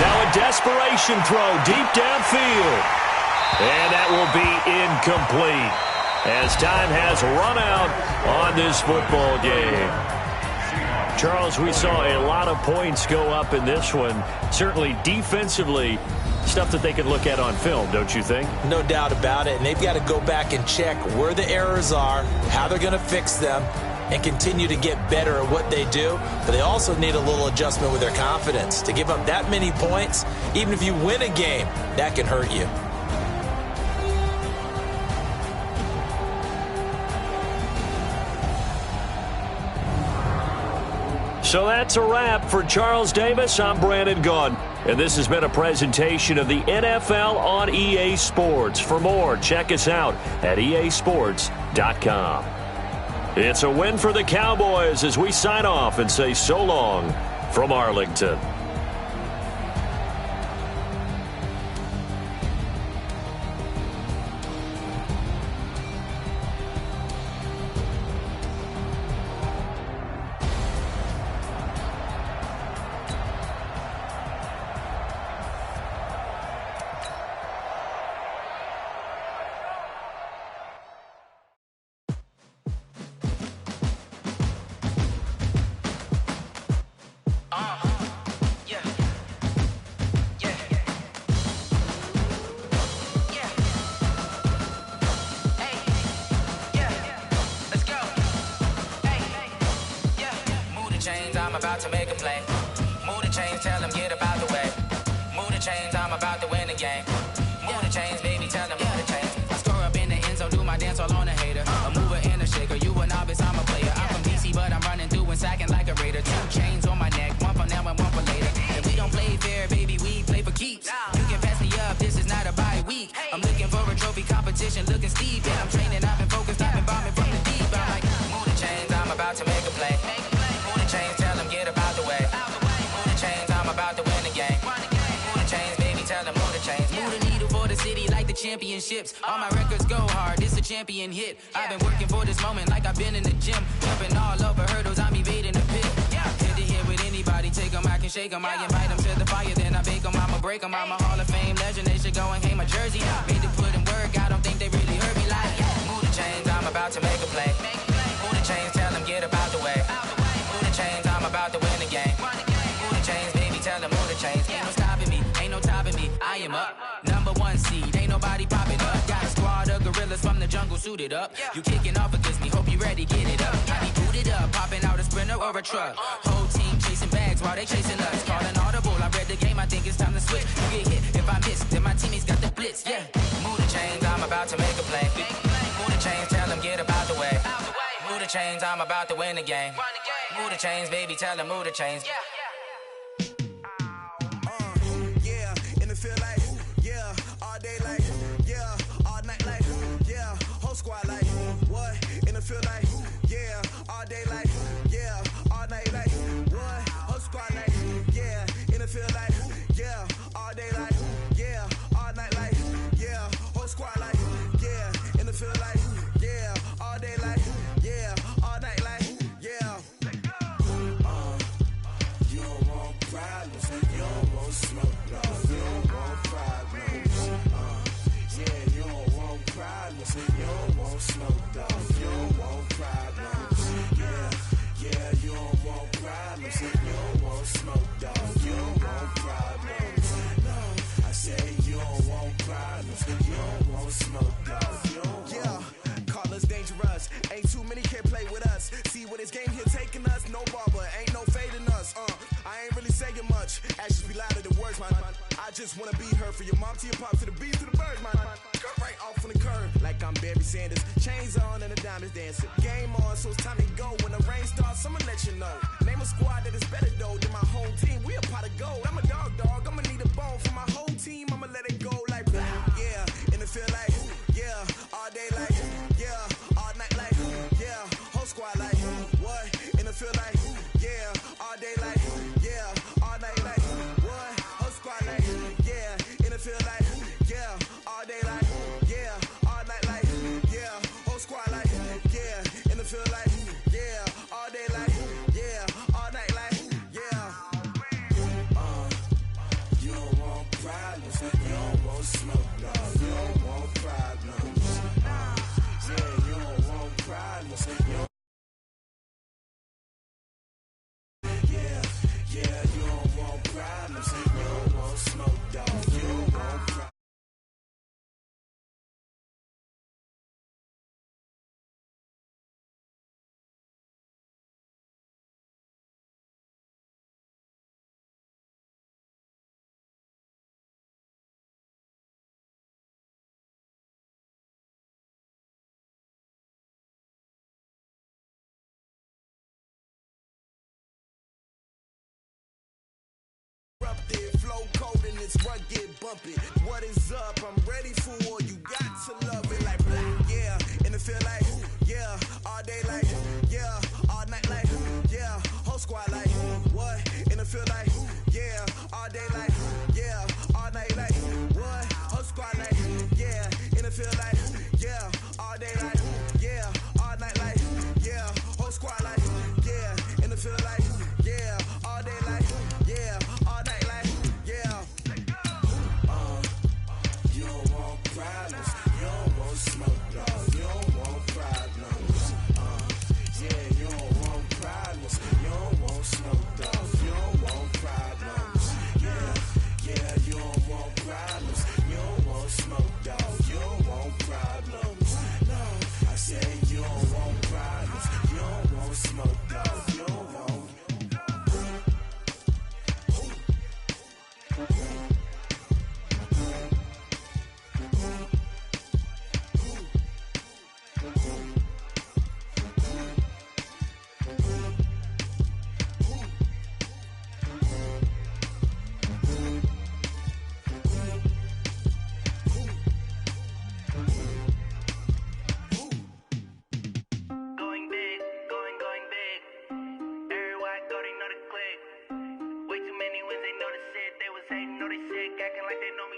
Now a desperation throw deep downfield. And that will be incomplete as time has run out on this football game. Charles, we saw a lot of points go up in this one. Certainly defensively, stuff that they can look at on film, don't you think? No doubt about it. And they've got to go back and check where the errors are, how they're going to fix them, and continue to get better at what they do. But they also need a little adjustment with their confidence. To give up that many points, even if you win a game, that can hurt you. So that's a wrap for Charles Davis. I'm Brandon Gaudin, and this has been a presentation of the NFL on EA Sports. For more, check us out at easports.com. It's a win for the Cowboys as we sign off and say so long from Arlington. I'm about to make a play. Move the chains, tell them get about the way. Move the chains, I'm about to win the game. Move the chains, baby, tell them move the chains. I score up in the end zone, do my dance all on a hater. A mover and a shaker, you a novice, I'm a player. I'm from DC, but I'm running through and sacking like a raider. 2 chains on my neck, one for now and one for later. And we don't play fair, baby, we play for keeps. You can pass me up, this is not a bye week. I'm looking for a trophy competition, looking steep. And I'm training, I've been focused, I've been bombing from the deep. I'm like, move the chains, I'm about to make a play. Move the chains, tell them get about the way. Move the chains, I'm about to win the game. Move the chains, baby, tell them move the chains. Move the needle for the city like the championships. All my records go hard, it's a champion hit. I've been working for this moment like I've been in the gym. Jumping all over hurdles, I'm evading the pit. Head to head with anybody, take them, I can shake them. I invite them to the fire, then I bake them, I'ma break them. I'm a Hall of Fame legend, they should go and hang my jersey. Made to put in work, I don't think they really heard me like, move the chains, I'm about to make a play. Move the chains, tell them get about the way. Move the chains, I'm about to win the game. Move the chains, baby, tell them move the chains. Ain't no stopping me, ain't no topping me, I am up. Number 1 seed, ain't nobody popping up. Got a squad of gorillas from the jungle suited up. You kicking off against me, hope you ready, get it up. I be booted up, popping out a sprinter or a truck. Whole team chasing bags while they chasing us. Calling audible, I read the game, I think it's time to switch. You get hit, if I miss, then my teammates got the blitz, yeah. Move the chains, I'm about to make a play. Move the chains, tell them get about the way. Move the chains, I'm about to win the game. Move the chains, baby, tell them move the chains. Yeah, in the field like, yeah, all day like, yeah, all night like, yeah, whole squad like, what? In the field like, yeah, all day like, yeah, all night like, what? Whole squad like, yeah, in the field like, yeah, all day like, yeah, all night like, yeah, whole squad like, yeah, in the field like, yeah, all day like, yeah, all night like, yeah. You don't want problems, you don't want smoke, no, you don't want problems. Yeah, you don't want problems, you don't want smoke, dog, you don't want problems. Yeah, you don't want problems, you don't want smoke, dog, you don't want problems. No, I say you don't want problems, you don't want smoke, dog, you don't want. Yeah, call us dangerous, ain't too many can play with us. See what this game here taking us, no barber, ain't no fading us. I ain't really saying much, actions be louder than words, man. I just wanna be heard from your mom to your pop to the beat to the birds, man. Cut right off on the curb, like I'm Barry Sanders. Chains on and the diamonds dancing. Game on, so it's time to go. When the rain starts, I'ma let you know. Name a squad that is better though than my whole team. We a pot of gold. I'm a dog, I'ma need a bone for my whole team. I'ma let it go like, yeah, in the field like, yeah, all day like, yeah, all night like, yeah, whole squad like, what? In the field like, yeah, all day like, yeah, all night like, what? Whole squad like, yeah, in the field like, yeah, all day like, yeah, all night like, yeah, whole squad like, yeah, in the field like, yeah, all day like, yeah, all night like, yeah. You don't want problems, you don't want smoke, no, you don't want problems. run, get bumpy. What is up? I'm ready for war. You got to love it like, yeah. And it feel like, yeah. All day like, yeah. All night like, yeah. Whole squad like, what? And it feel like, yeah. All day like, yeah. All night like, what? Whole squad like, yeah. And it feel like, yeah. All day like, yeah. All night like, yeah. Whole squad like, yeah. And it feel like, yeah. All day like, yeah. All night like, yeah. You don't want problems. You don't want smoke, dog. You don't want problems. Yeah, you don't want problems. You don't want smoke, dog. You don't want problems. Yeah, you don't want problems. You don't want smoke, dog. You don't want problems. No, I said you don't want problems. You don't want smoke, dog. You don't want. Going big, going big. Everywhere I go, they know the click. Way too many wins, they know the shit. They was hating, know they sick, acting like they know me.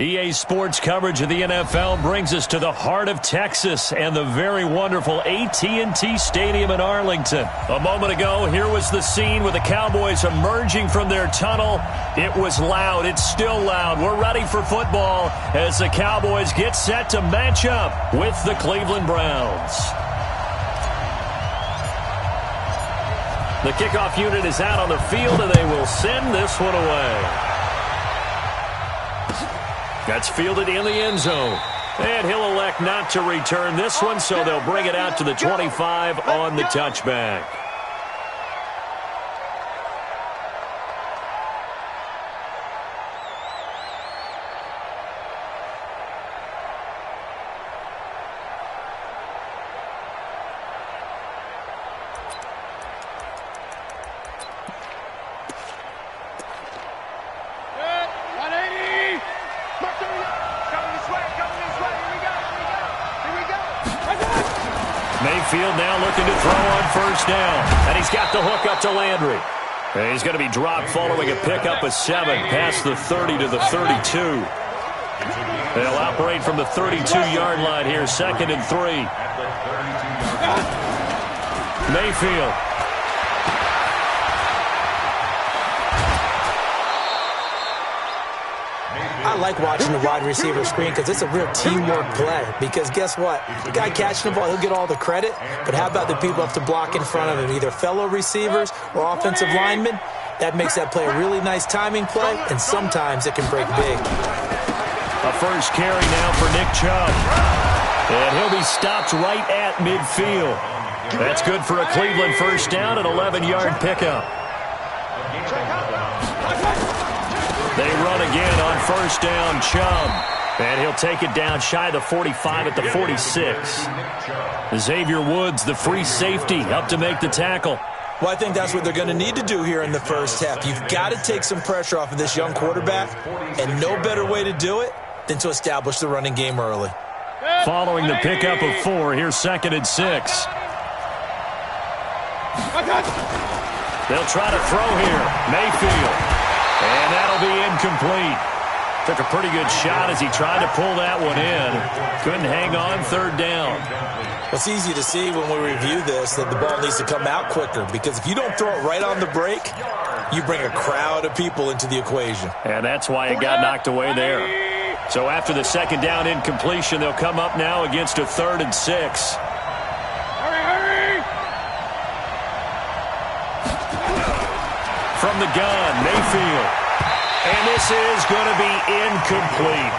EA Sports coverage of the NFL brings us to the heart of Texas and the very wonderful AT&T Stadium in Arlington. A moment ago, here was the scene with the Cowboys emerging from their tunnel. It was loud. It's still loud. We're ready for football as the Cowboys get set to match up with the Cleveland Browns. The kickoff unit is out on the field, and they will send this one away. That's fielded in the end zone. And he'll elect not to return this one, so they'll bring it out to the 25 on the touchback. Mayfield now looking to throw on first down. And he's got the hook up to Landry. And he's going to be dropped following a pickup of 7 past the 30 to the 32. They'll operate from the 32-yard line here, 2nd and 3. Mayfield. I like watching the wide receiver screen because it's a real teamwork play. Because guess what? The guy catching the ball, he'll get all the credit. But how about the people up to block in front of him, either fellow receivers or offensive linemen? That makes that play a really nice timing play, and sometimes it can break big. A first carry now for Nick Chubb. And he'll be stopped right at midfield. That's good for a Cleveland first down, an 11-yard pickup. They run again on first down, Chubb. And he'll take it down shy of the 45 at the 46. Xavier Woods, the free safety, up to make the tackle. Well, I think that's what they're going to need to do here in the first half. You've got to take some pressure off of this young quarterback, and no better way to do it than to establish the running game early. Following the pickup of 4, here's 2nd and 6. They'll try to throw here. Mayfield. And that'll be incomplete. Took a pretty good shot as he tried to pull that one in. Couldn't hang on, 3rd down. It's easy to see when we review this that the ball needs to come out quicker, because if you don't throw it right on the break, you bring a crowd of people into the equation. And that's why it got knocked away there. So after the 2nd down incompletion, they'll come up now against a 3rd and 6. From the gun, Mayfield. And this is going to be incomplete.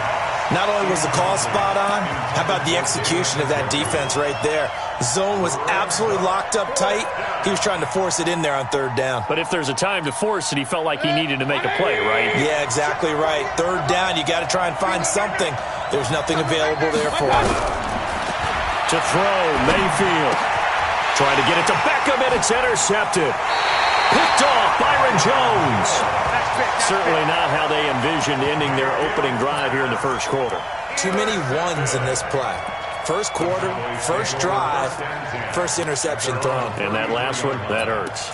Not only was the call spot on, how about the execution of that defense right there? The zone was absolutely locked up tight. He was trying to force it in there on 3rd down. But if there's a time to force it, he felt like he needed to make a play, right? Yeah, exactly right. 3rd down, you got to try and find something. There's nothing available there for him. To throw, Mayfield. Trying to get it to Beckham, and it's intercepted. Picked off Byron Jones. Certainly not how they envisioned ending their opening drive here in the first quarter. Too many ones in this play. First quarter, first drive, first interception thrown. And that last one, that hurts.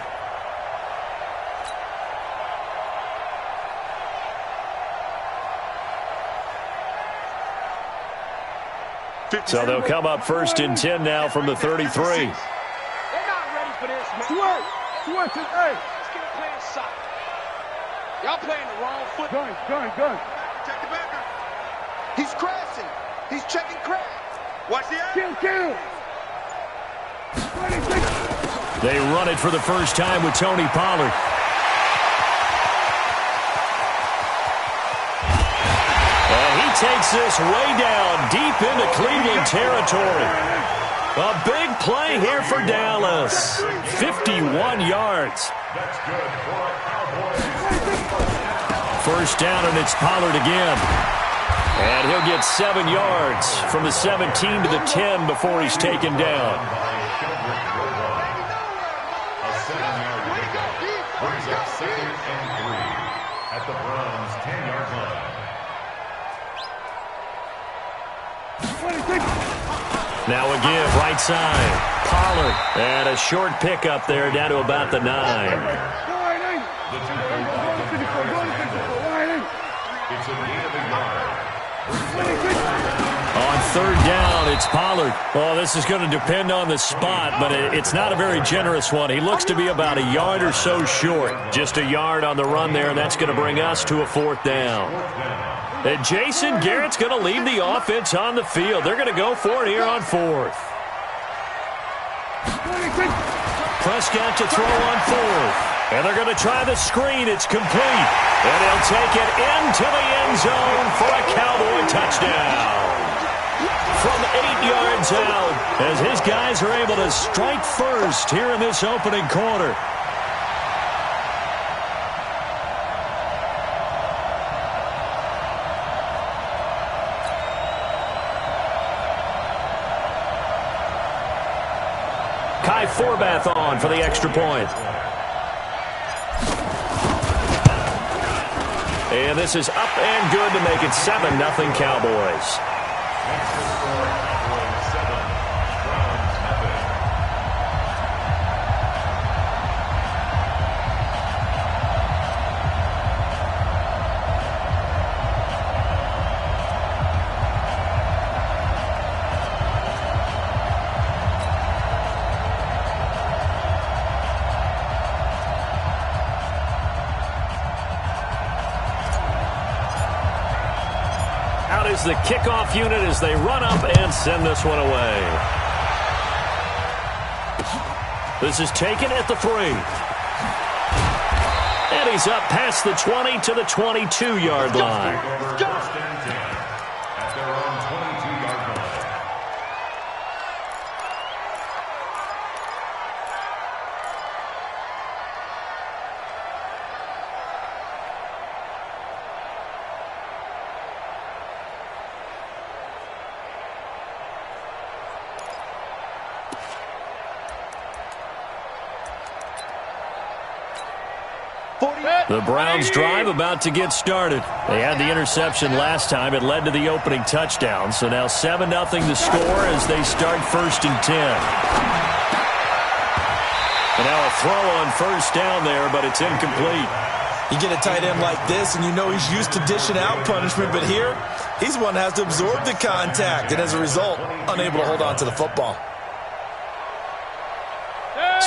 So they'll come up 1st and 10 now from the 33. They're not ready for this, man. Switch it, hey. Let's get playing soccer. Y'all playing the wrong foot. Gun. Check the backer. He's crashing. He's checking crash. Watch the action. Kill. They run it for the first time with Tony Pollard. Takes this way down deep into Cleveland territory. A big play here for Dallas. 51 yards. That's good for a Cowboys. First down, and it's Pollard again. And he'll get 7 yards from the 17 to the 10 before he's taken down. A 7-yard pickup brings up 2nd and 3 at the Browns' 10-yard line. Now again, right side. Pollard. And a short pickup there down to about the 9. It's a gain of a yard. On 3rd down, it's Pollard. Oh, this is going to depend on the spot, but it's not a very generous one. He looks to be about a yard or so short. Just a yard on the run there, and that's going to bring us to a 4th down. And Jason Garrett's going to leave the offense on the field. They're going to go for it here on 4th. Prescott to throw on 4th. And they're going to try the screen. It's complete. And he'll take it into the end zone for a Cowboy touchdown. From 8 yards out, as his guys are able to strike first here in this opening quarter. Kai Forbath on for the extra point. And this is up and good to make it 7-0 Cowboys. Is the kickoff unit as they run up and send this one away. This is taken at the 3. And he's up past the 20 to the 22-yard line. First and 10 at their own 22-yard line. The Browns drive about to get started. They had the interception last time. It led to the opening touchdown. So now 7-0 the score as they start 1st and 10. And now a throw on 1st down there, but it's incomplete. You get a tight end like this, and you know he's used to dishing out punishment, but here, he's one that has to absorb the contact, and as a result, unable to hold on to the football.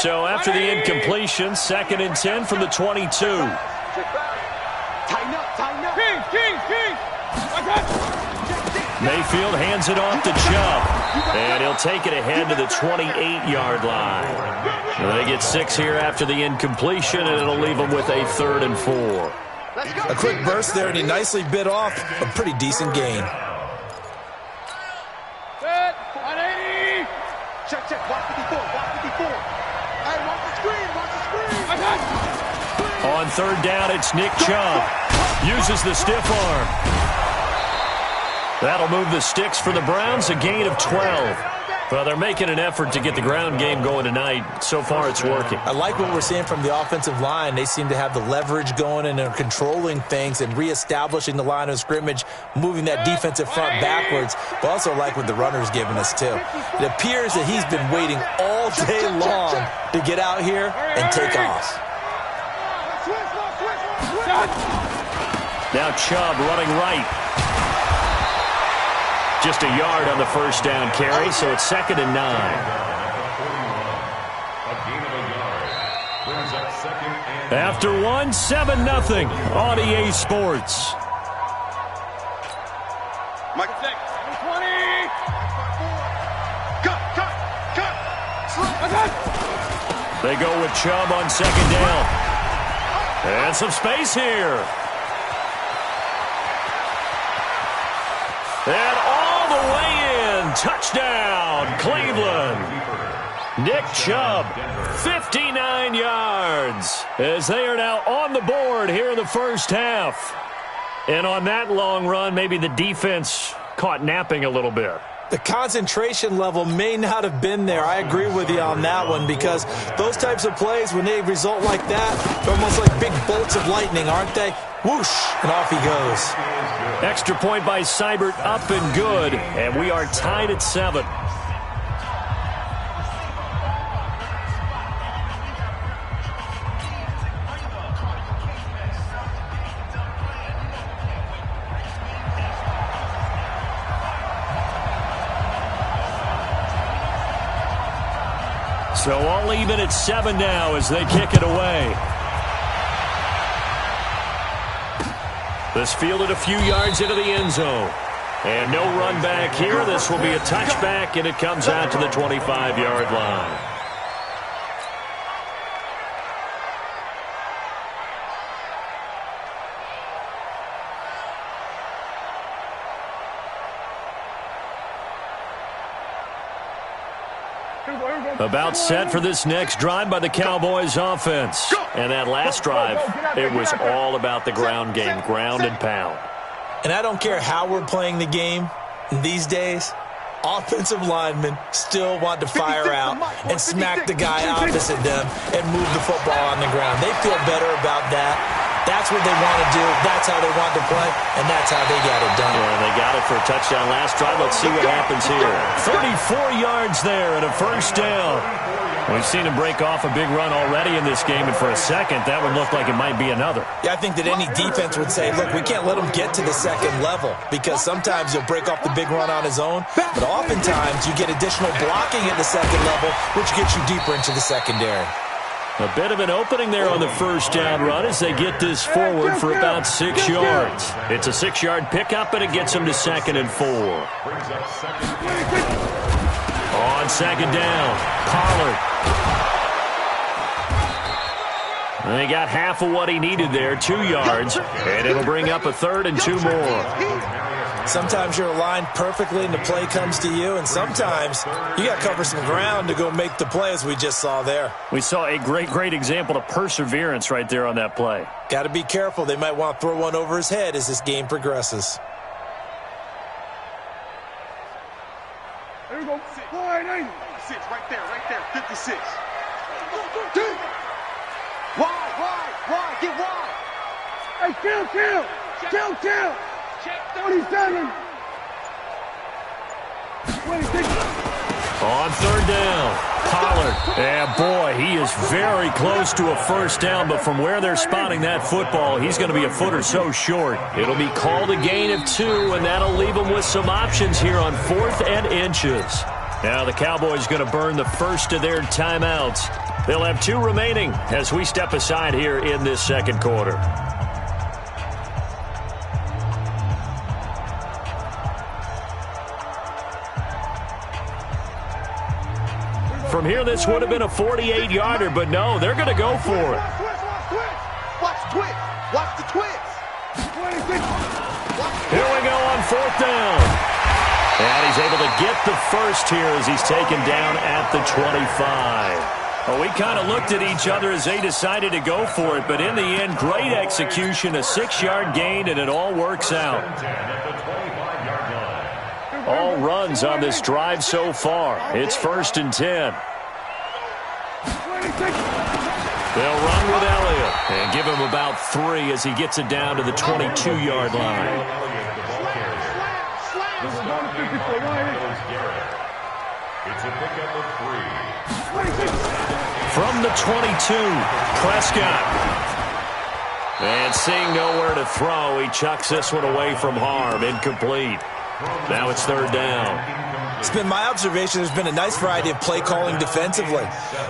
So after the incompletion, 2nd and 10 from the 22. Tighten up. Mayfield hands it off to Chubb. And he'll take it ahead to the 28-yard line. And they get 6 here after the incompletion, and it'll leave them with a 3rd and 4. A quick burst there, and he nicely bit off a pretty decent gain. Set, 180. Check. Watch 54. Hey, watch the screen. On 3rd down, it's Nick Chubb. Uses the stiff arm. That'll move the sticks for the Browns, a gain of 12. Well, they're making an effort to get the ground game going tonight. So far, it's working. I like what we're seeing from the offensive line. They seem to have the leverage going and they're controlling things and reestablishing the line of scrimmage, moving that defensive front backwards. But also like what the runner's giving us, too. It appears that he's been waiting all day long to get out here and take off. Now Chubb running right. Just a yard on the first down carry, so it's 2nd and 9. After 1, 7-0 on EA Sports. Mike, 20. Cut. They go with Chubb on 2nd down. And some space here. And all the way in. Touchdown, Cleveland. Nick Chubb, 59 yards, as they are now on the board here in the first half. And on that long run, maybe the defense caught napping a little bit. The concentration level may not have been there. I agree with you on that one, because those types of plays, when they result like that, they're almost like big bolts of lightning, aren't they? Whoosh, and off he goes. Extra point by Seibert, up and good, and we are tied at 7. So all even at 7 now as they kick it away. This fielded a few yards into the end zone. And no run back here. This will be a touchback, and it comes out to the 25-yard line. About set for this next drive by the Cowboys offense. And that last drive, it was all about the ground game, ground and pound. And I don't care how we're playing the game these days, offensive linemen still want to fire out and smack the guy opposite them and move the football on the ground. They feel better about that. That's what they want to do. That's how they want to play, and that's how they got it done. Yeah, they got it for a touchdown last drive. Let's see what happens here. 34 yards there and a first down. We've seen him break off a big run already in this game, and for a second, that would look like it might be another. Yeah, I think that any defense would say, look, we can't let him get to the second level, because sometimes he'll break off the big run on his own, but oftentimes you get additional blocking at the second level, which gets you deeper into the secondary. A bit of an opening there on the first down run as they get this forward for about 6 yards. It's a 6-yard pickup, and it gets them to 2nd and 4. On 2nd down, Pollard. And they got half of what he needed there, 2 yards, and it'll bring up a 3rd and 2 more. Sometimes you're aligned perfectly and the play comes to you, and sometimes you got to cover some ground to go make the play, as we just saw there. We saw a great example of perseverance right there on that play. Got to be careful. They might want to throw one over his head as this game progresses. There we go. 480. 6 right there. 56. Wide. Get wide. Hey, kill. 27. 26. On 3rd down, Pollard. And boy, he is very close to a first down, but from where they're spotting that football, he's going to be a foot or so short. It'll be called a gain of 2, and that'll leave them with some options here on 4th and inches. Now the Cowboys going to burn the first of their timeouts. They'll have 2 remaining as we step aside here in this second quarter. From here, this would have been a 48-yarder, but no, they're going to go for it. Watch the twist. Here we go on 4th down. And he's able to get the first here as he's taken down at the 25. Well, we kind of looked at each other as they decided to go for it, but in the end, great execution, a 6-yard gain, and it all works out. All runs on this drive so far. It's 1st and 10. They'll run with Elliott and give him about 3 as he gets it down to the 22-yard line. It's a pickup of 3. From the 22, Prescott. And seeing nowhere to throw, he chucks this one away from harm. Incomplete. Now it's 3rd down. It's been my observation there's been a nice variety of play calling defensively.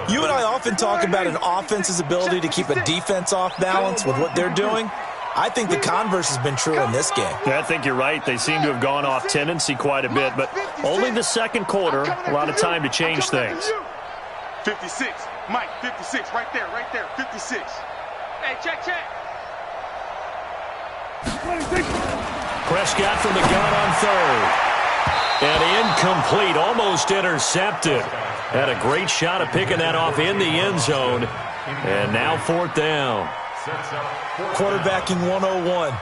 You and I often talk about an offense's ability to keep a defense off balance with what they're doing. I think the converse has been true in this game. Yeah, I think you're right. They seem to have gone off tendency quite a bit, but only the second quarter, a lot of time to change things. 56. Mike, 56. Right there, 56. Hey, check. Prescott from the gun on 3rd. And incomplete, almost intercepted. Had a great shot at picking that off in the end zone. And now 4th down. Quarterbacking 101.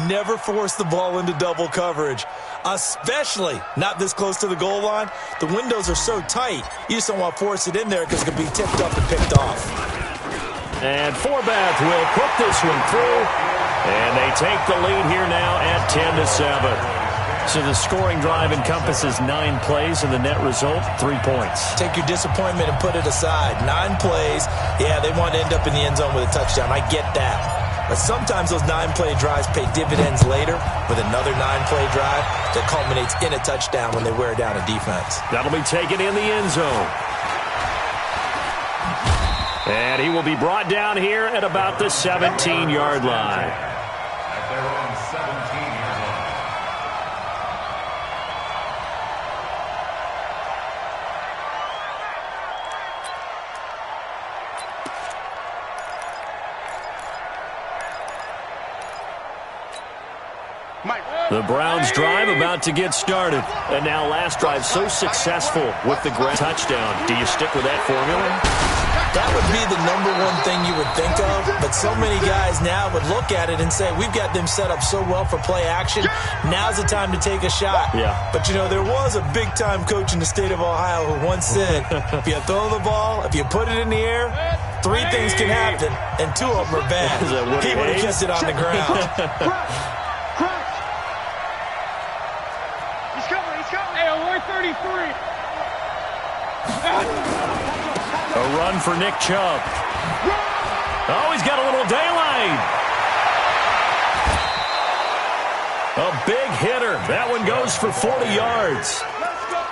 Never force the ball into double coverage, especially not this close to the goal line. The windows are so tight, you just don't want to force it in there because it could be tipped up and picked off. And Forbath will put this one through, and they take the lead here now at 10-7. So the scoring drive encompasses 9 plays, and the net result, 3 points. Take your disappointment and put it aside. 9 plays, yeah, they want to end up in the end zone with a touchdown. I get that. But sometimes those 9-play drives pay dividends later with another 9-play drive that culminates in a touchdown when they wear down a defense. That'll be taken in the end zone. And he will be brought down here at about the 17-yard line. At their own 17-yard line. The Browns drive about to get started. And now last drive so successful with the touchdown. Do you stick with that formula? That would be the #1 thing you would think of, but so many guys now would look at it and say, we've got them set up so well for play action, now's the time to take a shot. Yeah. But, you know, there was a big-time coach in the state of Ohio who once said, if you throw the ball, if you put it in the air, 3 things can happen, and 2 of them are bad. He would have kept it on the ground. He's coming. Hey, 133. A run for Nick Chubb. Oh, he's got a little daylight. A big hitter. That one goes for 40 yards.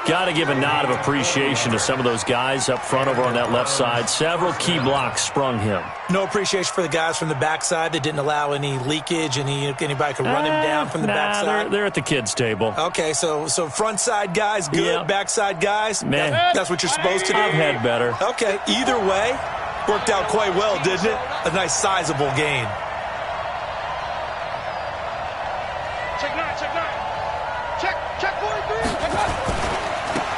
Got to give a nod of appreciation to some of those guys up front over on that left side. Several key blocks sprung him. No appreciation for the guys from the backside that didn't allow any leakage, anybody could run him down from the backside. They're at the kids' table. Okay, so front side guys, good. Yeah. Backside guys, man. That's what you're supposed to do. I've had better. Okay, either way, worked out quite well, didn't it? A nice sizable gain. Check 43.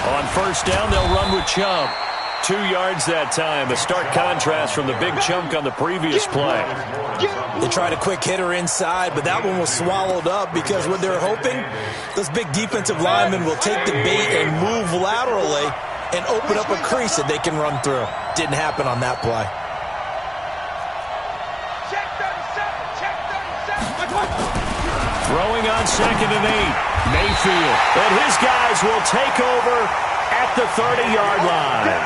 On 1st down, they'll run with Chubb. 2 yards that time. A stark contrast from the big chunk on the previous play. They tried a quick hitter inside, but that one was swallowed up because what they're hoping, those big defensive linemen will take the bait and move laterally and open up a crease that they can run through. Didn't happen on that play. Throwing on 2nd and 8. Mayfield. And his guys will take over at the 30-yard line.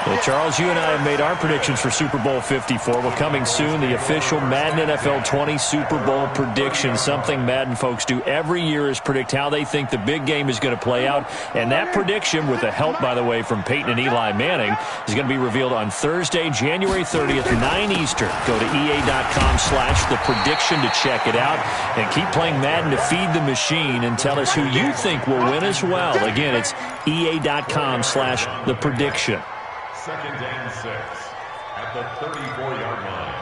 Well, Charles, you and I have made our predictions for Super Bowl 54. Well, coming soon, the official Madden NFL 20 Super Bowl prediction. Something Madden folks do every year is predict how they think the big game is going to play out. And that prediction, with the help, by the way, from Peyton and Eli Manning, is going to be revealed on Thursday, January 30th, 9 Eastern. Go to EA.com/theprediction to check it out. And keep playing Madden to feed the machine and tell us who you think will win as well. Again, it's EA.com/theprediction. 2nd and 6 at the 34-yard line.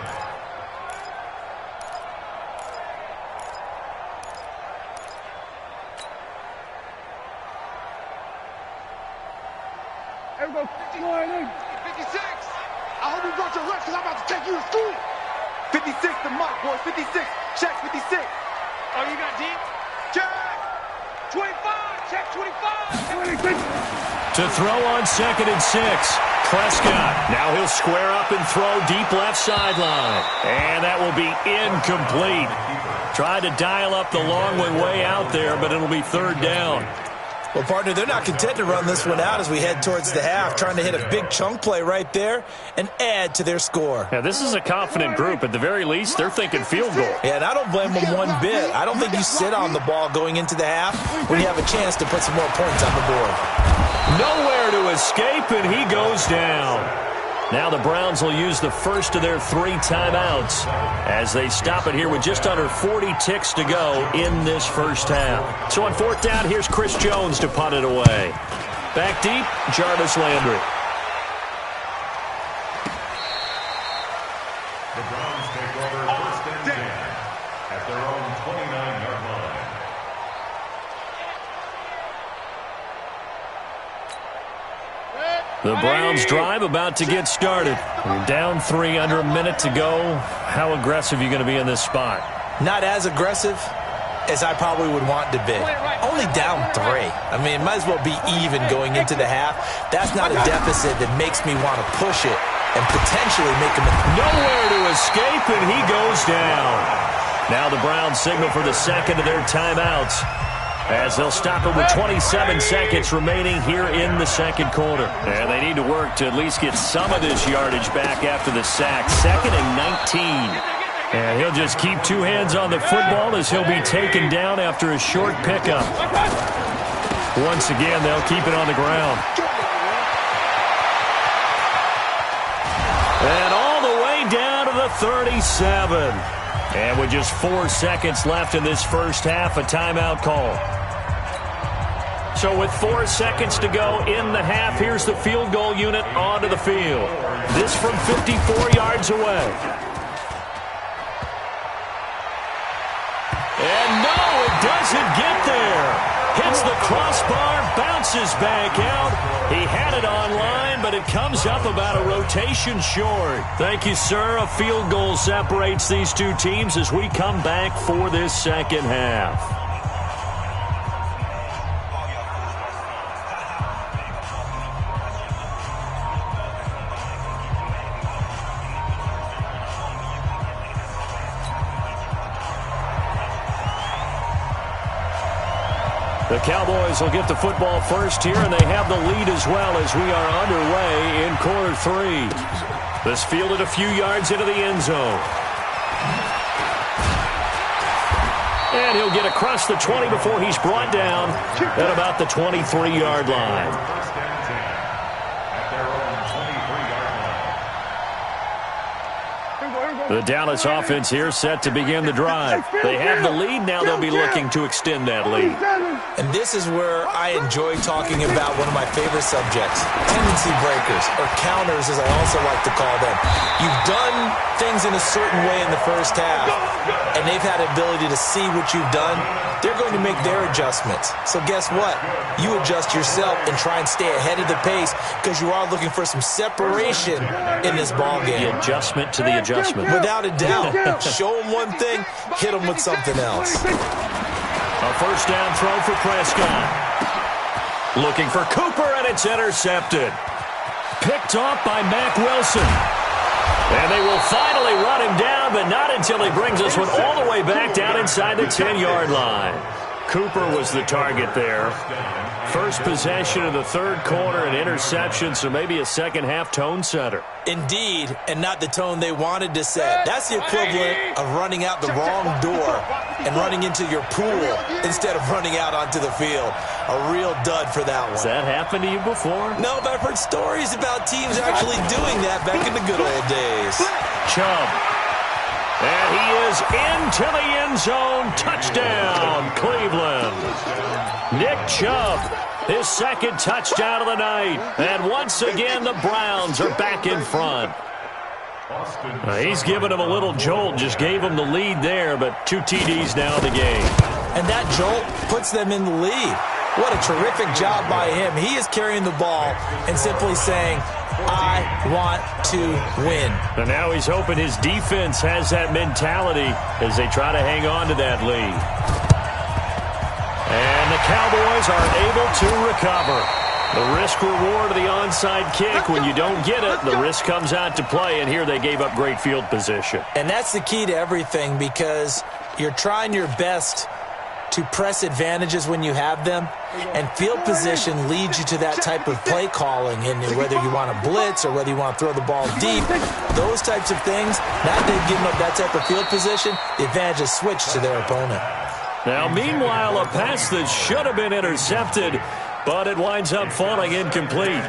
Everybody, 56. I hope you brought your reps because I'm about to take you to school. 56 to Mike, boys. 56. Check 56. Oh, you got deep? Check. 25. Check 25. To throw on 2nd and 6. Prescott. Now he'll square up and throw deep left sideline. And that will be incomplete. Tried to dial up the long way out there, but it'll be 3rd down. Well, partner, they're not content to run this one out as we head towards the half, trying to hit a big chunk play right there and add to their score. Yeah, this is a confident group. At the very least, they're thinking field goal. Yeah, and I don't blame them one bit. I don't think you sit on the ball going into the half when you have a chance to put some more points on the board. Nowhere to escape, and he goes down. Now the Browns will use the first of their 3 timeouts as they stop it here with just under 40 ticks to go in this first half. So on 4th down, here's Chris Jones to punt it away. Back deep, Jarvis Landry. The Browns take over 1st and 10 at their own 29-yard line. The Browns drive about to get started. We're down 3, under a minute to go. How aggressive are you going to be in this spot? Not as aggressive as I probably would want to be. Only down 3. I mean, it might as well be even going into the half. That's not a deficit that makes me want to push it and potentially make him nowhere to escape, and he goes down. Now the Browns signal for the second of their timeouts, as they'll stop it with 27 seconds remaining here in the second quarter. And they need to work to at least get some of this yardage back after the sack. 2nd and 19. And he'll just keep 2 hands on the football as he'll be taken down after a short pickup. Once again, they'll keep it on the ground. And all the way down to the 37. And with just 4 seconds left in this first half, a timeout call. So with 4 seconds to go in the half, here's the field goal unit onto the field. This from 54 yards away. And no, it doesn't get there. Hits the crossbar, bounces back out. He had it online, but it comes up about a rotation short. Thank you, sir. A field goal separates these 2 teams as we come back for this second half. The Cowboys will get the football first here, and they have the lead as well as we are underway in quarter 3. This fielded a few yards into the end zone. And he'll get across the 20 before he's brought down at about the 23-yard line. First and 10 at their own 23-yard line. The Dallas offense here set to begin the drive. They have the lead. Now they'll be looking to extend that lead. And this is where I enjoy talking about one of my favorite subjects, tendency breakers, or counters as I also like to call them. You've done things in a certain way in the first half, and they've had the ability to see what you've done. They're going to make their adjustments. So guess what? You adjust yourself and try and stay ahead of the pace because you are looking for some separation in this ball game. The adjustment to the adjustment. Without a doubt. Show them one thing, hit them with something else. A first down throw for Prescott. Looking for Cooper, and it's intercepted. Picked off by Mack Wilson. And they will finally run him down, but not until he brings this one all the way back down inside the 10-yard line. Cooper was the target there. First possession of the third quarter, an interception, so maybe a second-half tone setter. Indeed, and not the tone they wanted to set. That's the equivalent of running out the wrong door and running into your pool instead of running out onto the field. A real dud for that one. Has that happened to you before? No, but I've heard stories about teams actually doing that back in the good old days. Chubb. And he is into the end zone. Touchdown, Cleveland. Nick Chubb, his second touchdown of the night. And once again, the Browns are back in front. He's given them a little jolt, just gave them the lead there, but 2 TDs now in the game. And that jolt puts them in the lead. What a terrific job by him. He is carrying the ball and simply saying, I want to win. And now he's hoping his defense has that mentality as they try to hang on to that lead. And the Cowboys are able to recover. The risk-reward of the onside kick, when you don't get it, the risk comes out to play, and here they gave up great field position. And that's the key to everything, because you're trying your best to press advantages when you have them, and field position leads you to that type of play calling, and whether you want to blitz or whether you want to throw the ball deep, those types of things, now that they've given up that type of field position, the advantage is switched to their opponent. Now, meanwhile, a pass that should have been intercepted, but it winds up falling incomplete.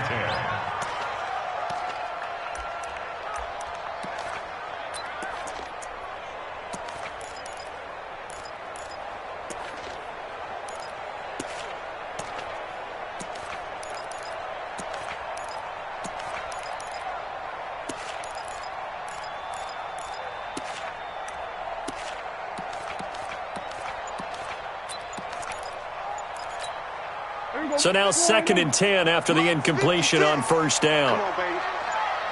So now 2nd and 10 after the incompletion on first down. Come on, baby.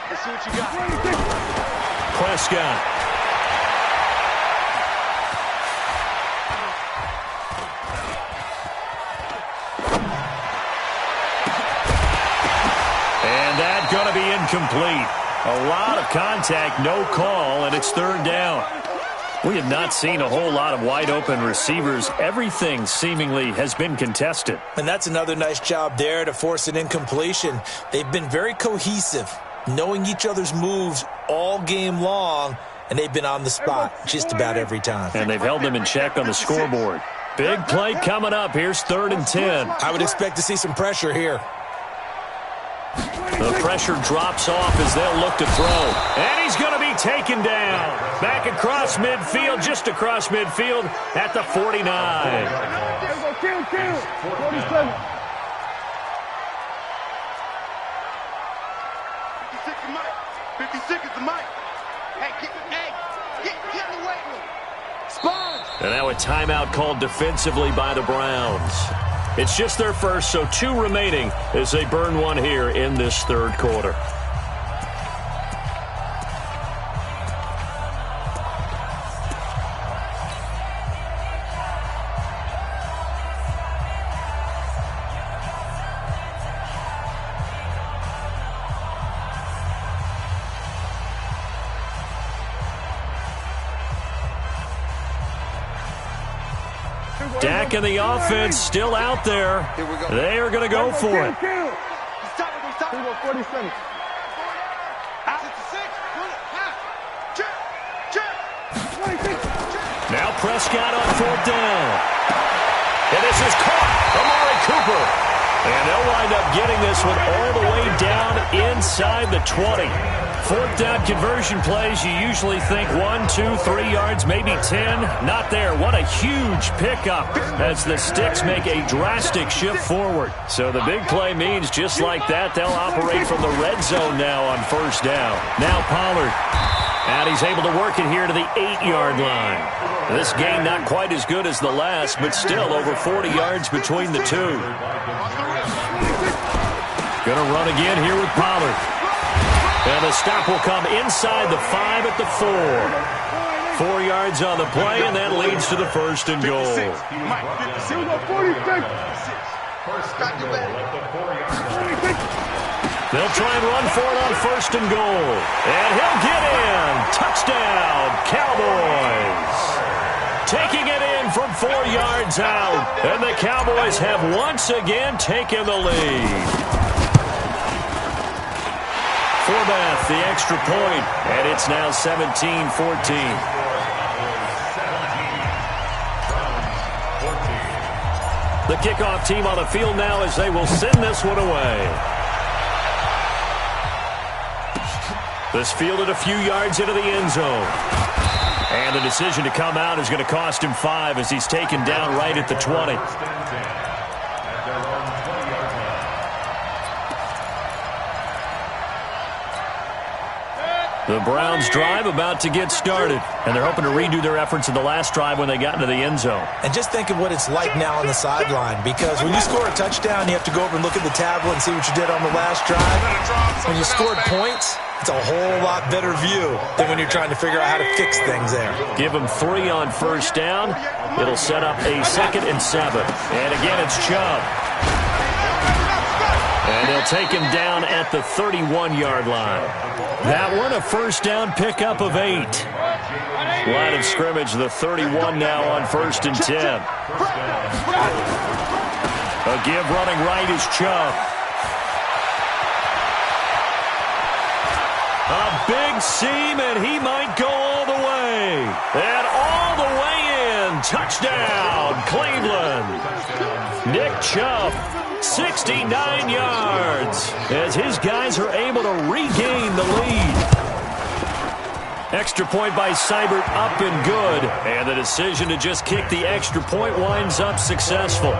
Let's see what you got. Prescott. And that's going to be incomplete. A lot of contact, no call, and it's 3rd down. We have not seen a whole lot of wide-open receivers. Everything seemingly has been contested. And that's another nice job there to force an incompletion. They've been very cohesive, knowing each other's moves all game long, and they've been on the spot just about every time. And they've held them in check on the scoreboard. Big play coming up. Here's 3rd and 10. I would expect to see some pressure here. The pressure drops off as they'll look to throw. And he's going to be taken down. Back across midfield, just across midfield at the 49. Kill. 47. 56 is Mike. 56 is the Mike. Hey, get in the weight room. Spawn. And now a timeout called defensively by the Browns. It's just their first, so 2 remaining as they burn one here in this 3rd quarter. Dak and the offense still out there. They are going to go for it. Now Prescott on 4th down. And this is caught. Amari Cooper. And they'll wind up getting this one all the way down inside the 20. 4th down conversion plays, you usually think 1, 2, 3 yards, maybe 10. Not there. What a huge pickup as the Sticks make a drastic shift forward. So the big play means just like that, they'll operate from the red zone now on 1st down. Now Pollard. And he's able to work it here to the 8-yard line. This game not quite as good as the last, but still over 40 yards between the two. Going to run again here with Pollard. And the stop will come inside the 5 at the 4. 4 yards on the play, and that leads to the 1st and goal. They'll try and run for it on 1st and goal. And he'll get in. Touchdown, Cowboys. Taking it in from 4 yards out. And the Cowboys have once again taken the lead. Forbath, the extra point, and it's now 17-14. The kickoff team on the field now as they will send this one away. This fielded a few yards into the end zone. And the decision to come out is going to cost him 5 as he's taken down right at the 20. The Browns drive about to get started, and they're hoping to redo their efforts in the last drive when they got into the end zone. And just think of what it's like now on the sideline, because when you score a touchdown, you have to go over and look at the tablet and see what you did on the last drive. When you scored points, It's a whole lot better view than when you're trying to figure out how to fix things there. Give him 3 on first down. It'll set up a 2nd and 7. And again, it's Chubb. And they'll take him down at the 31-yard line. That one, a first down pickup of 8. Line of scrimmage, the 31 now on 1st and 10. A give running right is Chubb. A big seam, and he might go all the way. And all the way in. Touchdown, Cleveland. Nick Chubb, 69 yards, as his guys are able to regain the lead. Extra point by Seibert, up and good. And the decision to just kick the extra point winds up successful.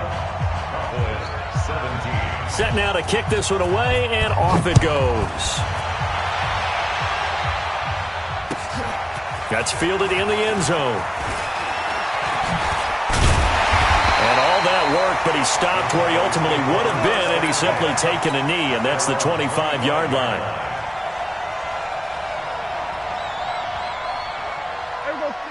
Set now to kick this one away, and off it goes. That's fielded in the end zone. And all that work, but he stopped where he ultimately would have been, and he's simply taken a knee, and that's the 25-yard line.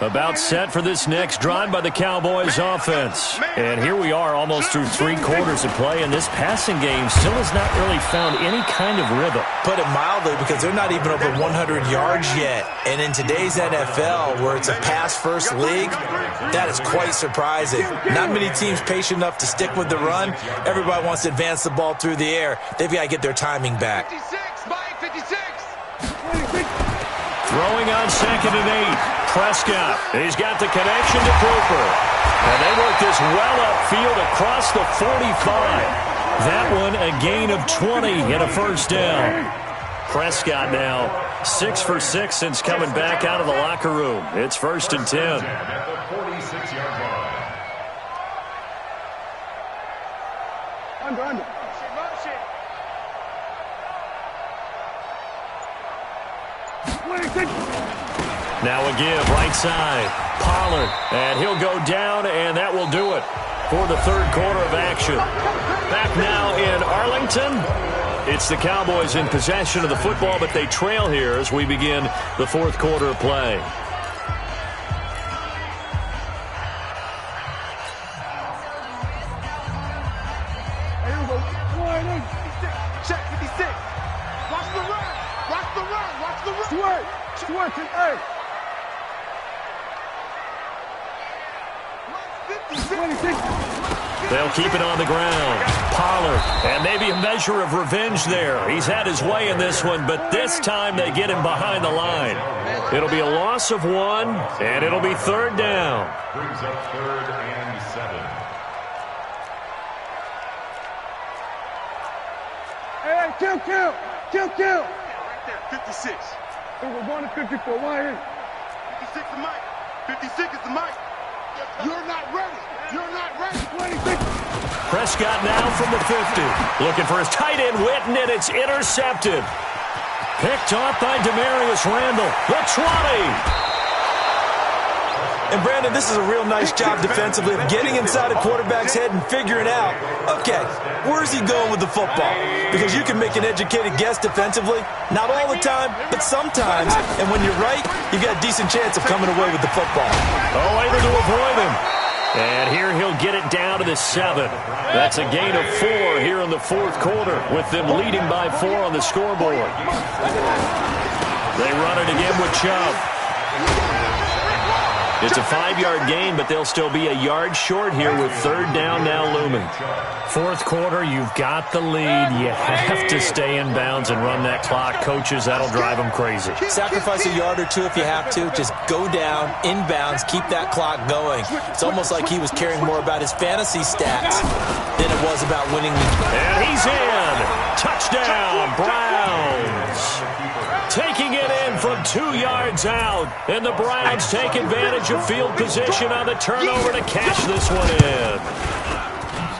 About set for this next drive by the Cowboys offense. And here we are almost through 3 quarters of play, and this passing game still has not really found any kind of rhythm. Put it mildly, because they're not even over 100 yards yet. And in today's NFL, where it's a pass-first league, that is quite surprising. Not many teams patient enough to stick with the run. Everybody wants to advance the ball through the air. They've got to get their timing back. 56. Throwing on 2nd and 8. Prescott, he's got the connection to Cooper. And they work this well upfield across the 45. That one a gain of 20 and a first down. Prescott now 6 for 6 since coming back out of the locker room. It's 1st and 10. At the 46-yard line. Under. Now a give, right side. Pollard, and he'll go down, and that will do it for the 3rd quarter of action. Back now in Arlington. It's the Cowboys in possession of the football, but they trail here as we begin the 4th quarter of play. Check 56. Watch the run. Twerk it, hey. 26. They'll keep it on the ground. Pollard, and maybe a measure of revenge there. He's had his way in this one, but this time they get him behind the line. It'll be a loss of 1, and it'll be 3rd down. Brings up 3rd and 7. Hey, kill. Right there, 56. We're going to 54. Why is 56 is Mike. 56 is the Mike. You're not ready. 26. Prescott now from the 50. Looking for his tight end, Witten, and it's intercepted. Picked off by Demarius Randall. The 20. And, Brandon, this is a real nice job defensively of getting inside a quarterback's head and figuring out, okay, where's he going with the football? Because you can make an educated guess defensively. Not all the time, but sometimes. And when you're right, you've got a decent chance of coming away with the football. Oh, able to avoid him. And here he'll get it down to the 7. That's a gain of 4 here in the 4th quarter, with them leading by 4 on the scoreboard. They run it again with Chubb. It's a 5-yard gain, but they'll still be a yard short here with 3rd down now looming. 4th quarter, you've got the lead. You have to stay in bounds and run that clock. Coaches, that'll drive them crazy. Sacrifice a yard or 2 if you have to. Just go down, in bounds, keep that clock going. It's almost like he was caring more about his fantasy stats than it was about winning. And he's in. Touchdown, Browns. Taking it in from 2 yards out. And the Browns take advantage of field position on the turnover to cash this one in.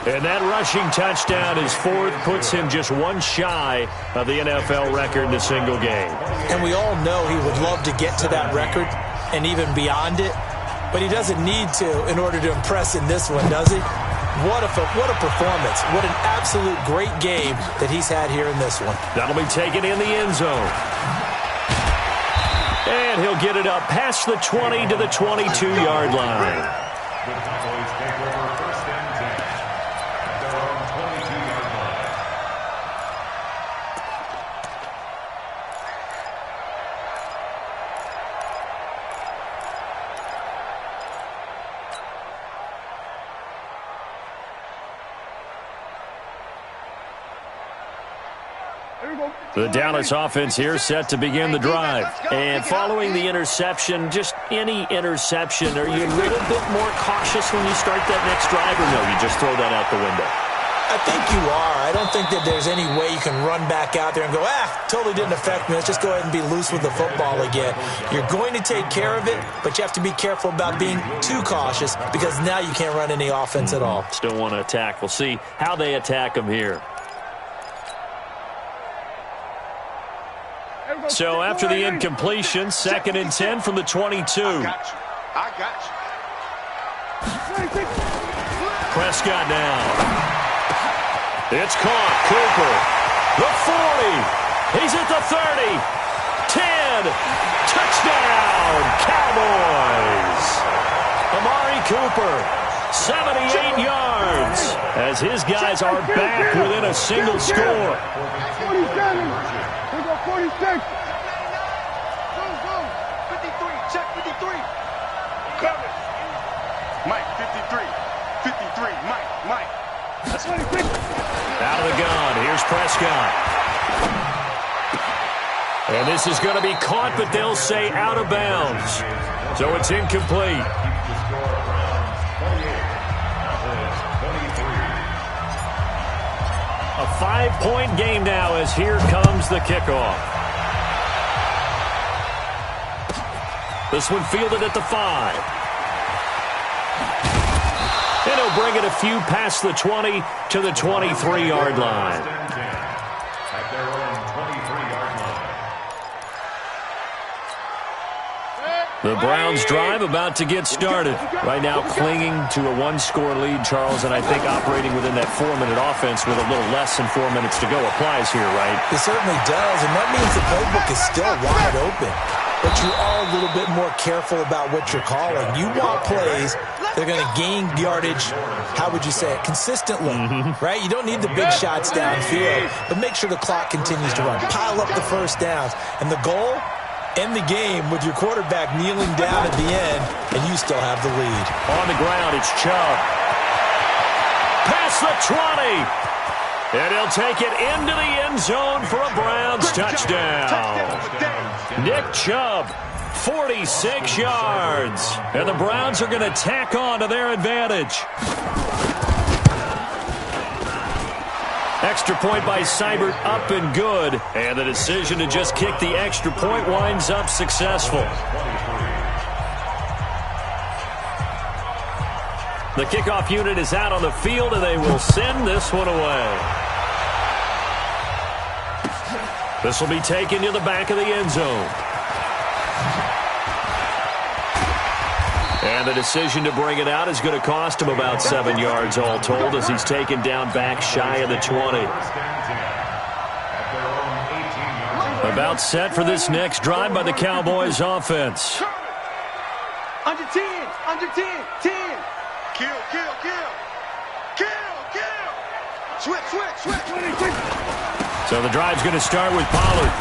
And that rushing touchdown, his 4th, puts him just 1 shy of the NFL record in a single game. And we all know he would love to get to that record and even beyond it, but he doesn't need to in order to impress in this one, does he? What a performance. What an absolute great game that he's had here in this one. That'll be taken in the end zone. And he'll get it up past the 20 to the 22-yard line. The Cowboys take over first and 10 at their own 22-yard line. The Dallas offense here set to begin the drive. And following the interception, just any interception, are you a little bit more cautious when you start that next drive, or no, you just throw that out the window? I think you are. I don't think that there's any way you can run back out there and go, totally didn't affect me. Let's just go ahead and be loose with the football again. You're going to take care of it, but you have to be careful about being too cautious because now you can't run any offense at all. Still want to attack. We'll see how they attack them here. So after the incompletion, 2nd and 10 from the 22. I got you. Prescott now. It's caught. Cooper. The 40. He's at the 30. 10. Touchdown, Cowboys. Amari Cooper, 78 yards, as his guys are back within a single score. 47. We go 46. Go. 53. Check 53. Coming. Mike, 53. 53. Mike. That's 26. Out of the gun. Here's Prescott. And this is going to be caught, but they'll say out of bounds. So it's incomplete. A 5-point game now as here comes the kickoff. This one fielded at the 5. And he'll bring it a few past the 20 to the 23-yard line. At their own 23-yard line. The Browns drive about to get started. Right now clinging to a 1-score lead, Charles, and I think operating within that 4-minute offense with a little less than 4 minutes to go applies here, right? It certainly does, and that means the playbook is still wide open. But you are a little bit more careful about what you're calling. You want plays that are going to gain yardage, how would you say it, consistently, right? You don't need the big shots downfield, but make sure the clock continues to run. Pile up the first downs. And the goal? End the game with your quarterback kneeling down at the end, and you still have the lead. On the ground, it's Chubb. Past the 20. And he'll take it into the end zone for a Browns touchdown. Nick Chubb, 46 yards. And the Browns are going to tack on to their advantage. Extra point by Seibert, up and good. And the decision to just kick the extra point winds up successful. The kickoff unit is out on the field, and they will send this one away. This will be taken to the back of the end zone. And the decision to bring it out is going to cost him about 7 yards all told as he's taken down back shy of the 20. About set for this next drive by the Cowboys offense. Under 10. 10. Kill. Switch. So the drive's going to start with Pollard.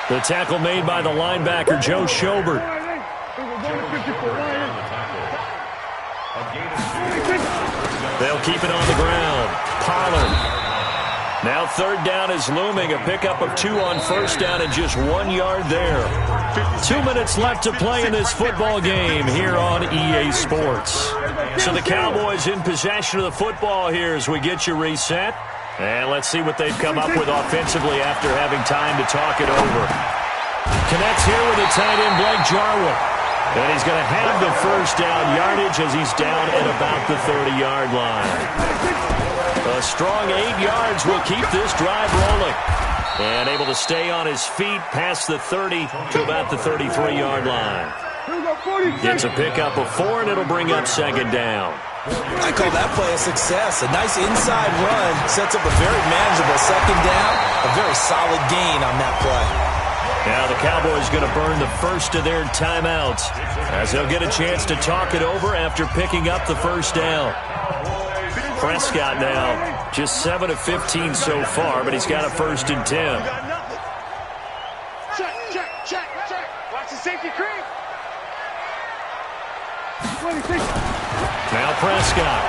The tackle made by the linebacker, Joe Schobert. They'll keep it on the ground. Pollard. Now 3rd down is looming. A pickup of 2 on 1st down and just 1 yard there. 2 minutes left to play in this football game here on EA Sports. So the Cowboys in possession of the football here as we get you reset. And let's see what they've come up with offensively after having time to talk it over. Connects here with the tight end, Blake Jarwin. And he's going to have the 1st down yardage as he's down at about the 30-yard line. A strong 8 yards will keep this drive rolling. And able to stay on his feet past the 30 to about the 33-yard line. Gets a pickup of 4, and it'll bring up 2nd down. I call that play a success. A nice inside run sets up a very manageable 2nd down. A very solid gain on that play. Now the Cowboys going to burn the first of their timeouts as they'll get a chance to talk it over after picking up the first down. Prescott now just 7 of 15 so far, but he's got a 1st and 10. Check. Watch the safety creep. Now Prescott.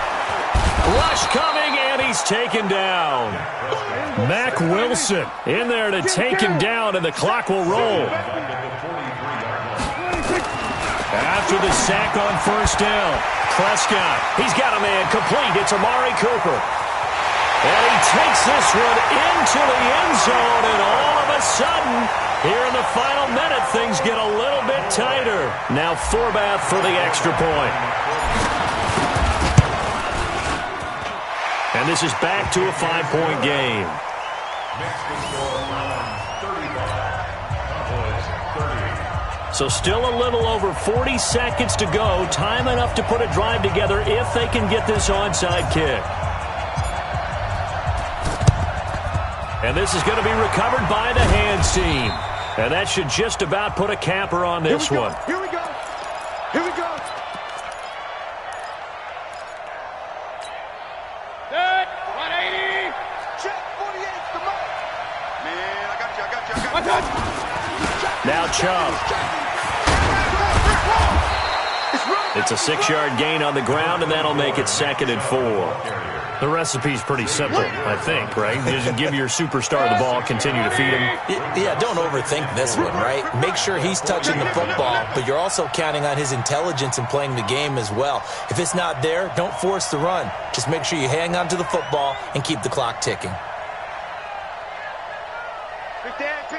Rush coming, and he's taken down. Mack Wilson in there to take him down, and the clock will roll. After the sack on 1st down, Prescott, he's got a man complete. It's Amari Cooper. And he takes this one into the end zone, and all of a sudden, here in the final minute, things get a little bit tighter. Now Forbath for the extra point. And this is back to a 5-point game. So still a little over 40 seconds to go. Time enough to put a drive together if they can get this onside kick. And this is going to be recovered by the hands team. And that should just about put a capper on this one. Here we go. Good. 180. Check. 48's the mark. Man, I got you. Now Chubb. It's a 6-yard gain on the ground, and that'll make it 2nd and 4. The recipe's pretty simple, I think, right? You just give your superstar the ball, continue to feed him. Yeah, don't overthink this one, right? Make sure he's touching the football, but you're also counting on his intelligence in playing the game as well. If it's not there, don't force the run. Just make sure you hang on to the football and keep the clock ticking. Pick the edge.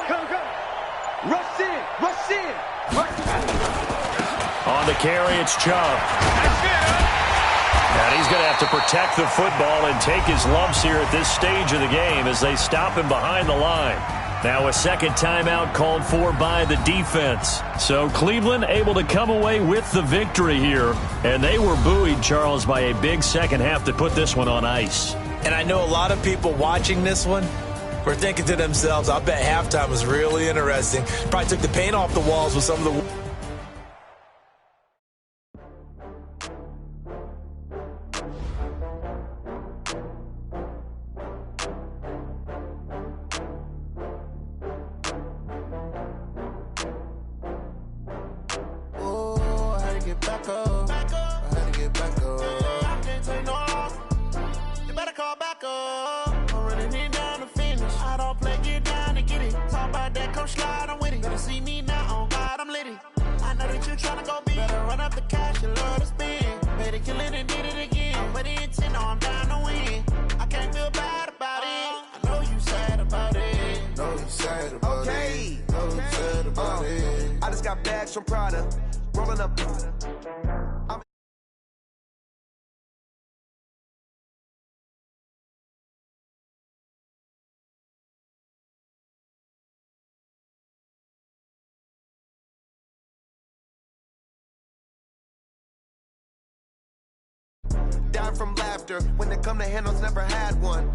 Come. Rush in. On the carry, it's Chubb. That's it, And he's going to have to protect the football and take his lumps here at this stage of the game as they stop him behind the line. Now a second timeout called for by the defense. So Cleveland able to come away with the victory here. And they were buoyed, Charles, by a big second half to put this one on ice. And I know a lot of people watching this one were thinking to themselves, I bet halftime was really interesting. Probably took the paint off the walls with some of the... I just got bags from Prada, rolling up. Down from laughter, when they come to handles, never had one.